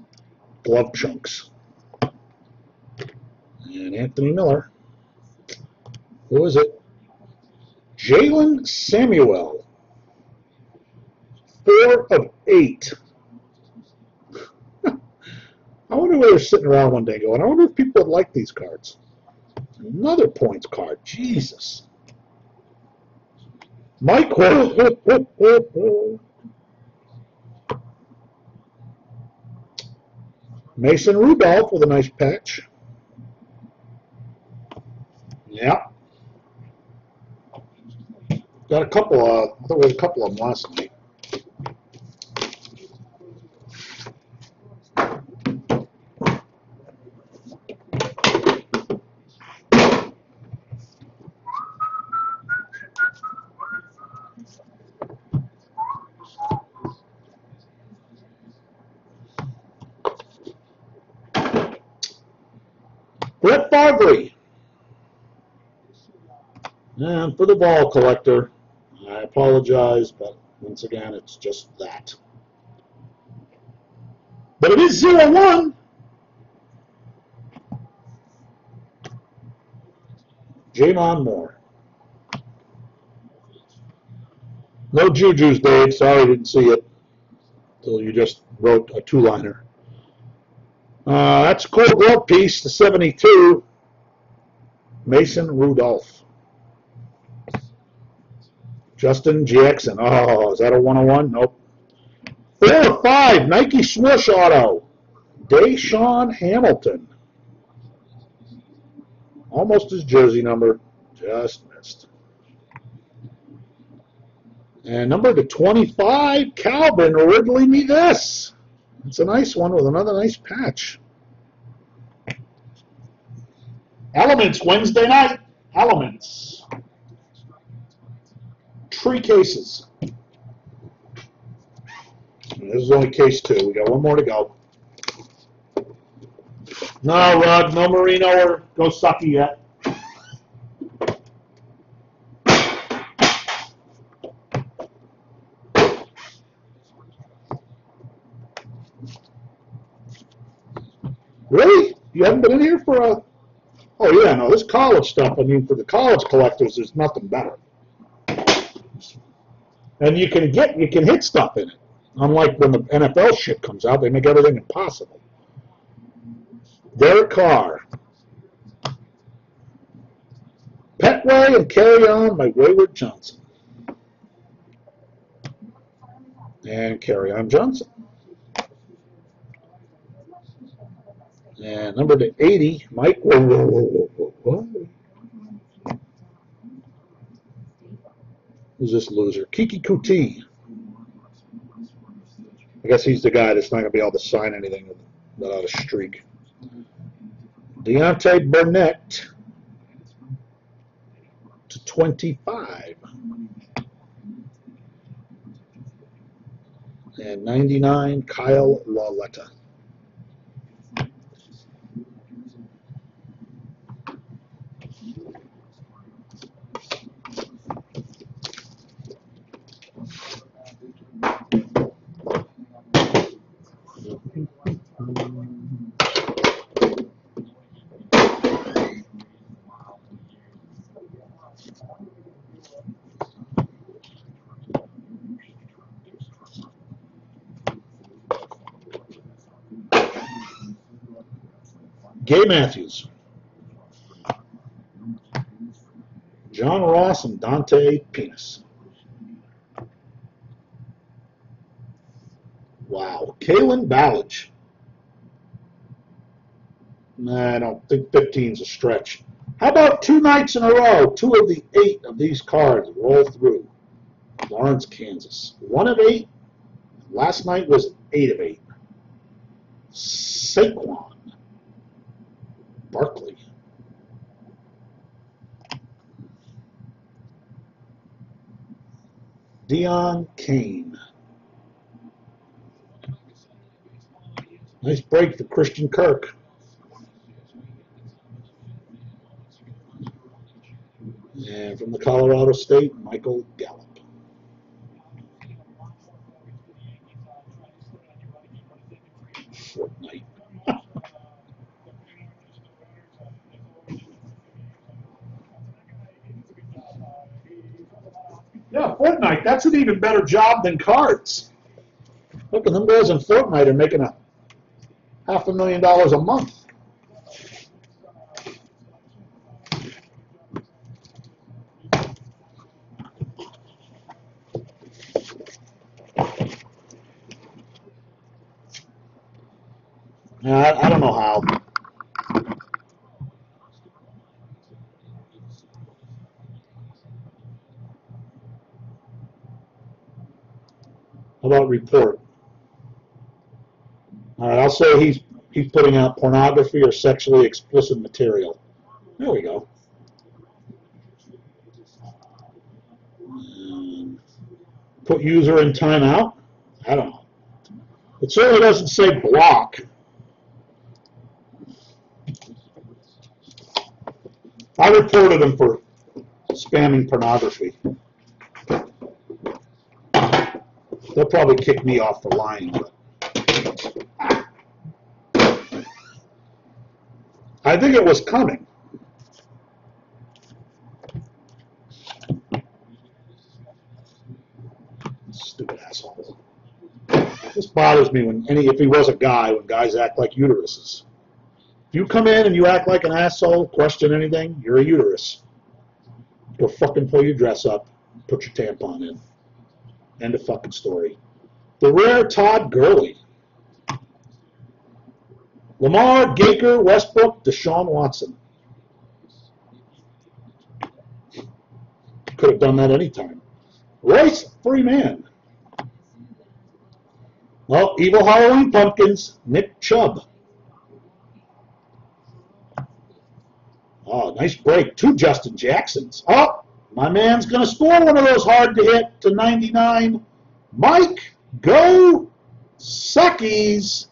glove chunks? And Anthony Miller. Who is it? Jalen Samuel. 4 of 8. I wonder where they're sitting around one day going, I wonder if people would like these cards. Another points card. Jesus. Mike. Mason Rudolph with a nice patch. Yeah. Got a couple of, I thought we had a couple of them last night. Fargley. And for the ball collector, I apologize, but once again, it's just that. But it is 0-1. Javon Moore. No Juju's, Dave. Sorry, didn't see it until you just wrote a two-liner. That's a cool glove piece, the 72. Mason Rudolph. Justin Jackson. Oh, is that a 101? Nope. 4-5, Nike Swoosh Auto. Deshaun Hamilton. Almost his jersey number. Just missed. And number to 25, Calvin Ridley Me This. It's a nice one with another nice patch. Elements, Wednesday night. Elements. 3 cases. And this is only case 2. We got one more to go. No, Rod, no Marino or Gosaki yet. Really? You haven't been in here for a... Oh, yeah, no, this college stuff, I mean, for the college collectors, there's nothing better. And you can hit stuff in it. Unlike when the NFL shit comes out, they make everything impossible. Derek Carr. Petway and Carry On by Wayward Johnson. And Carry On Johnson. And number to 80, Mike. Who's this loser? Kiki Kuti. I guess he's the guy that's not going to be able to sign anything without a streak. Deontay Burnett to 25. And 99, Kyle Lauletta. Gay Matthews, John Ross, and Dante Penis. Wow. Kalen Ballage. Nah, I don't think 15's a stretch. How about 2 nights in a row? 2 of the 8 of these cards roll through. Lawrence, Kansas. 1 of 8. Last night was 8 of 8. Saquon Barkley. Deion Kane. Nice break for Christian Kirk. And from the Colorado State, Michael Gallup. Fortnite. Yeah, Fortnite. That's an even better job than cards. Look at them guys in Fortnite are making $500,000 a month. I don't know how. How about report? All right, I'll say he's putting out pornography or sexually explicit material. There we go. Put user in timeout? I don't know. It certainly doesn't say block. reported him for spamming pornography. They'll probably kick me off for lying, but I think it was coming. Stupid asshole. This bothers me if he was a guy, when guys act like uteruses. If you come in and you act like an asshole, question anything, you're a uterus. Go fucking pull your dress up, put your tampon in. End of fucking story. The rare Todd Gurley. Lamar, Gaker, Westbrook, Deshaun Watson. Could have done that anytime. Royce Freeman. Well, Evil Halloween Pumpkins, Nick Chubb. Oh, nice break. 2 Justin Jacksons. Oh, my man's going to score one of those hard to hit to 99. Mike, go Suckies.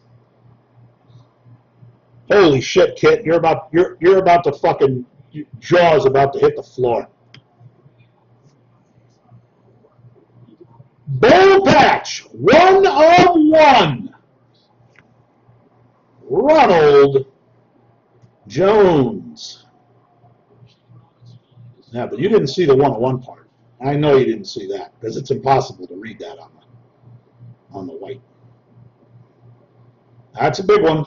Holy shit, Kit. You're about to fucking, your jaw's about to hit the floor. Bowl patch, 1 of 1. Ronald Jones. Yeah, but you didn't see the 1 of 1 part. I know you didn't see that because it's impossible to read that on the white. That's a big one.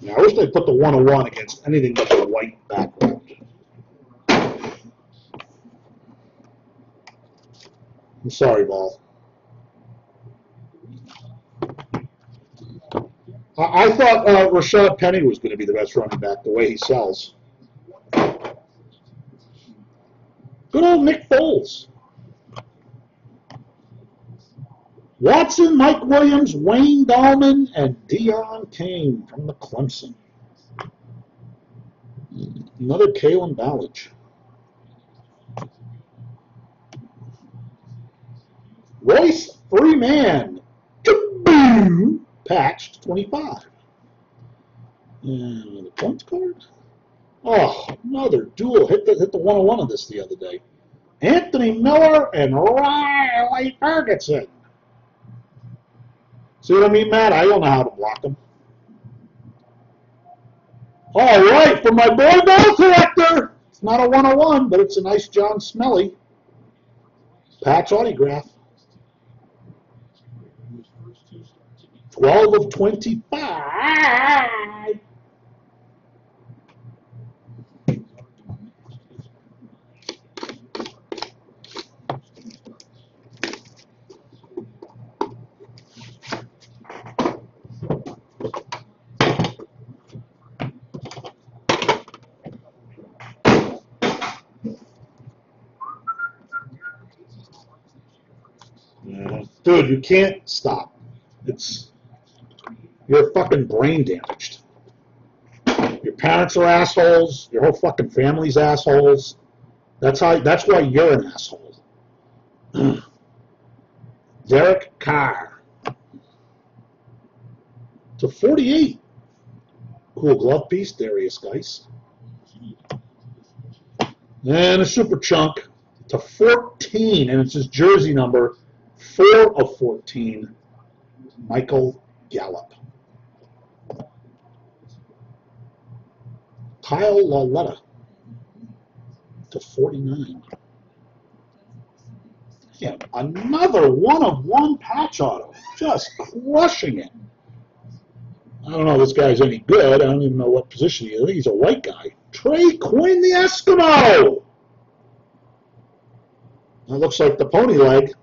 Now, I wish they put the 1 of 1 against anything but the white background. I'm sorry, Ball. I thought Rashad Penny was going to be the best running back the way he sells. Good old Nick Foles. Watson, Mike Williams, Wayne Dahlman, and Deion Kane from the Clemson. Another Kalen Ballage. Royce Freeman. Kaboom! Patched 25. And the points card. Oh, another duel. Hit the 1 of 1 of this the other day. Anthony Miller and Riley Ferguson. See what I mean, Matt? I don't know how to block them. All right, for my boy ball collector. It's not a 1 of 1, but it's a nice John Smelly patch autograph. 12 of 25. Dude, you can't stop. You're fucking brain damaged. Your parents are assholes. Your whole fucking family's assholes. That's why you're an asshole. Derek Carr. To 48. Cool glove piece, Darius Geis. And a super chunk to 14, and it's his jersey number, 4 of 14, Michael Gallup. Kyle Lauletta to 49. Yeah, another 1 of 1 patch auto, just crushing it. I don't know if this guy's any good. I don't even know what position he is. I think he's a white guy. Trey Quinn, the Eskimo. That looks like the pony leg.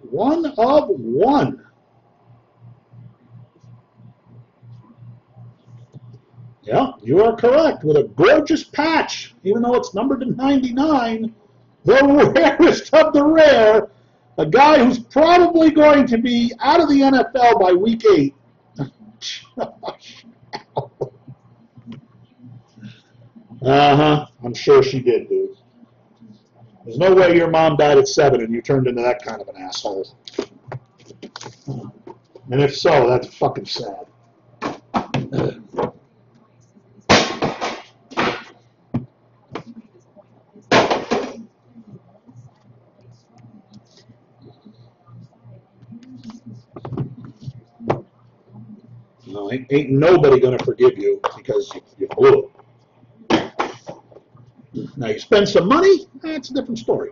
1 of 1. Yeah, you are correct. With a gorgeous patch, even though it's numbered to 99, the rarest of the rare, a guy who's probably going to be out of the NFL by week 8. Uh-huh. I'm sure she did, dude. There's no way your mom died at 7 and you turned into that kind of an asshole. And if so, that's fucking sad. No, ain't nobody gonna forgive you because you blew it. Now you spend some money, that's a different story.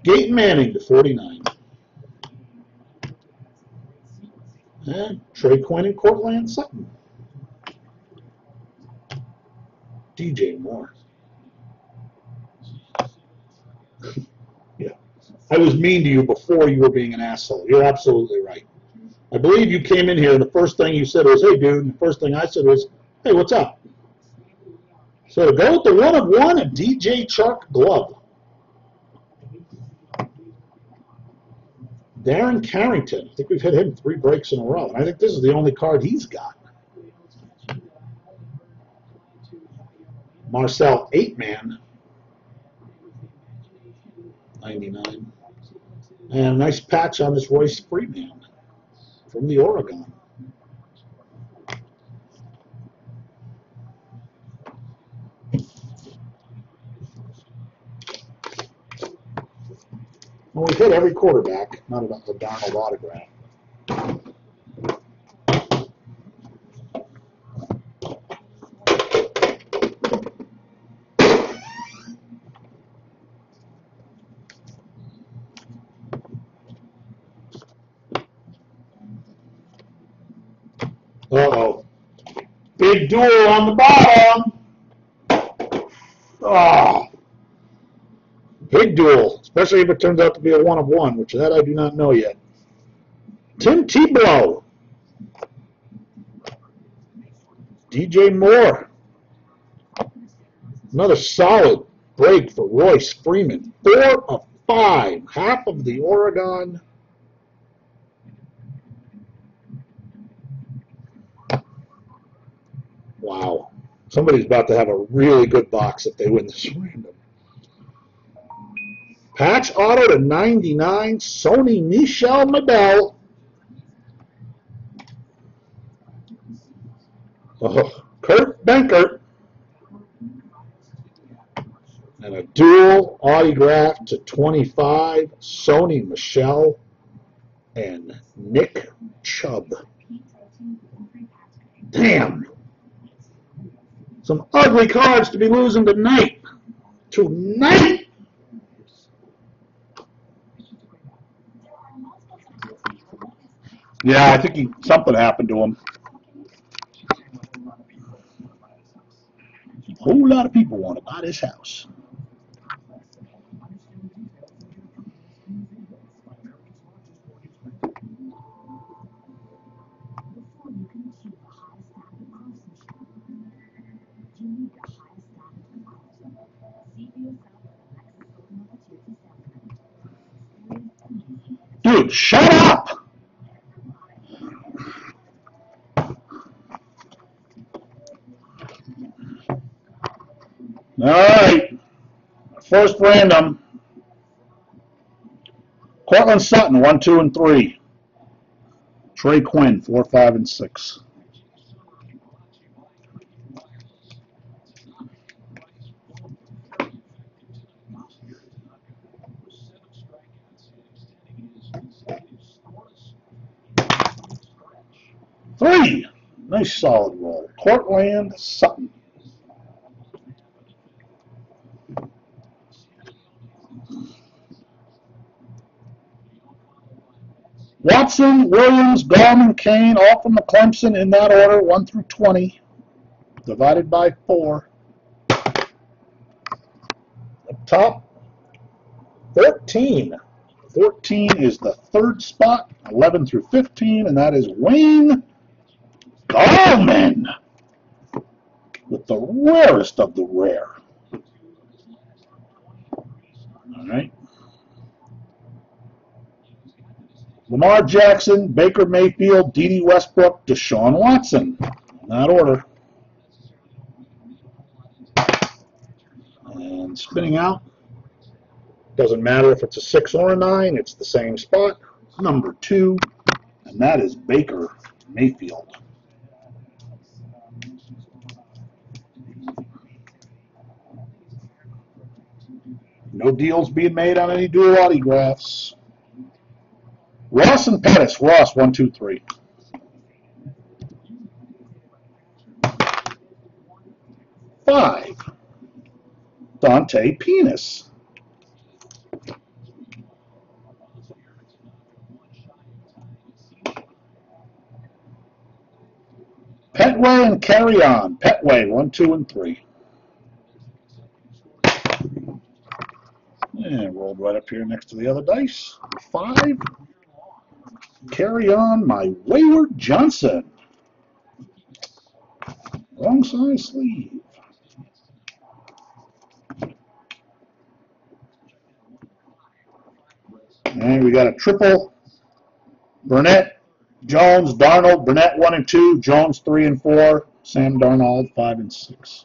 Gaten Manning to 49. And Trey Quinn and Cortland Sutton. DJ Moore. Yeah. I was mean to you before you were being an asshole. You're absolutely right. I believe you came in here and the first thing you said was, hey, dude. And the first thing I said was, hey, what's up? So to go with the 1 of 1, a DJ Chark glove. Darren Carrington. I think we've hit him 3 breaks in a row. And I think this is the only card he's got. Marcel 8-man. 99. And a nice patch on this Royce Freeman from the Oregon. Well, we've hit every quarterback, not a Darnold autograph. Uh-oh. Big duel on the bottom. Oh. Big duel, especially if it turns out to be a 1 of 1, which that I do not know yet. Tim Tebow. DJ Moore. Another solid break for Royce Freeman. 4 of 5. Half of the Oregon. Wow. Somebody's about to have a really good box if they win this random. Patch auto to 99, Sony Michel Mabel. Oh, Kurt Benkert. And a dual autograph to 25, Sony Michel and Nick Chubb. Damn. Some ugly cards to be losing tonight. Tonight! Yeah, I think something happened to him. A whole lot of people want to buy this house. Dude, shut up! All right, first random. Cortland Sutton, 1, 2, and 3. Trey Quinn, 4, 5, and 6. Three. Nice solid roll. Cortland Sutton. Watson, Williams, Gallman, Kane, all from the Clemson in that order, 1 through 20, divided by 4. Up top, 14. 14 is the third spot, 11 through 15, and that is Wayne Gallman with the rarest of the rare. All right. Lamar Jackson, Baker Mayfield, Dede Westbrook, Deshaun Watson. In that order. And spinning out. Doesn't matter if it's a 6 or a 9, it's the same spot. Number 2, and that is Baker Mayfield. No deals being made on any dual autographs. Ross and Pettis. Ross, 1, 2, 3. Five. Dante Penis. Petway and Carry On. Petway, 1, 2, and 3. And rolled right up here next to the other dice. 5. Carry On, My Wayward Johnson. Wrong size sleeve. And we got a triple. Burnett, Jones, Darnold. Burnett 1 and 2. Jones 3 and 4. Sam Darnold 5 and 6.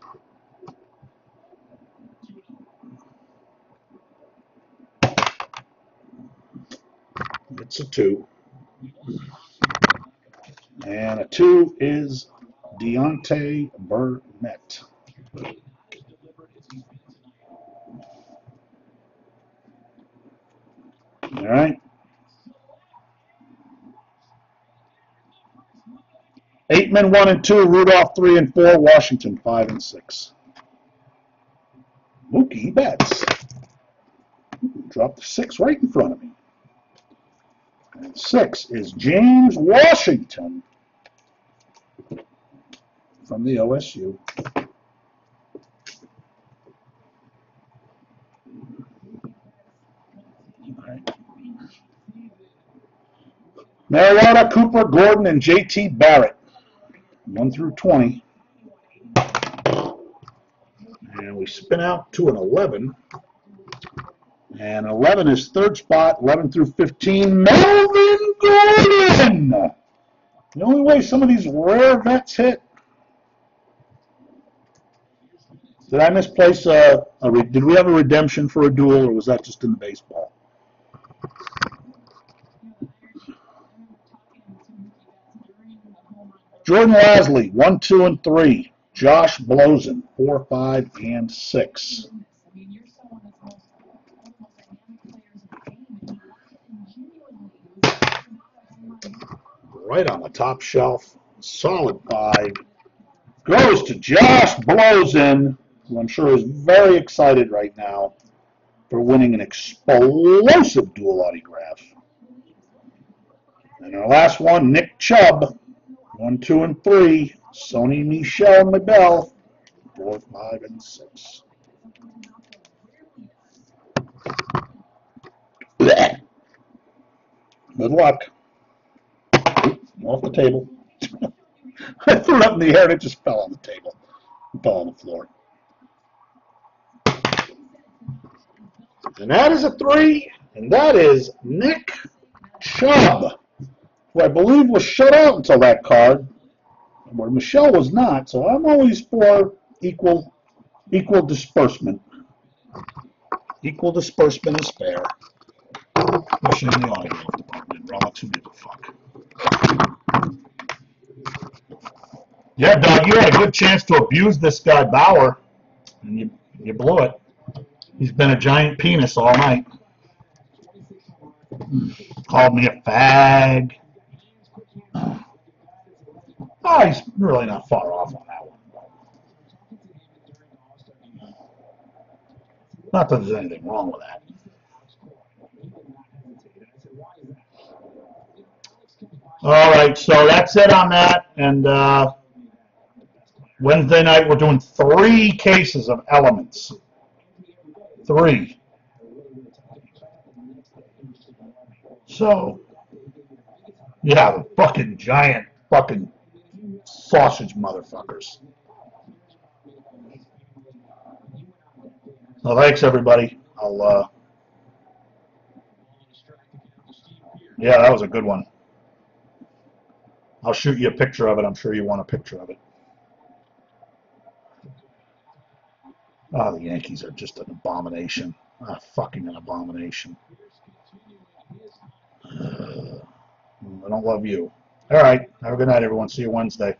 It's a 2. And a 2 is Deontay Burnett. All right. Aitman 1 and 2, Rudolph 3 and 4, Washington 5 and 6. Mookie Betts. Dropped the 6 right in front of me. And 6 is James Washington from the OSU. All right. Mariota, Cooper, Gordon, and J.T. Barrett. 1 through 20. And we spin out to an 11. And 11 is third spot, 11 through 15. Melvin Gordon! The only way some of these rare vets hit. Did I misplace did we have a redemption for a duel, or was that just in the baseball? Jordan Lasley, 1, 2, and 3. Josh Blosen, 4, 5, and 6. Right on the top shelf, solid 5. Goes to Josh Blosen, who I'm sure is very excited right now for winning an explosive dual autograph. And our last one, Nick Chubb, 1, 2, and 3. Sony Michel Mabel, 4, 5, and 6. Blech. Good luck. Off the table. I threw it up in the air and it just fell on the table. It fell on the floor. And that is a 3, and that is Nick Chubb, who I believe was shut out until that card, where Michelle was not, so I'm always for equal disbursement. Equal disbursement is fair. Especially in the autograph department. Relics, who gives a fuck. Yeah, Doug, you had a good chance to abuse this guy Bauer, and you blew it. He's been a giant penis all night. Called me a fag. Oh, he's really not far off on that one. Not that there's anything wrong with that. All right, so that's it on that. And Wednesday night, we're doing 3 cases of Elements. 3. So, yeah, the fucking giant fucking sausage motherfuckers. Well, thanks, everybody. Yeah, that was a good one. I'll shoot you a picture of it. I'm sure you want a picture of it. Oh, the Yankees are just an abomination. Fucking an abomination. I don't love you. All right. Have a good night, everyone. See you Wednesday.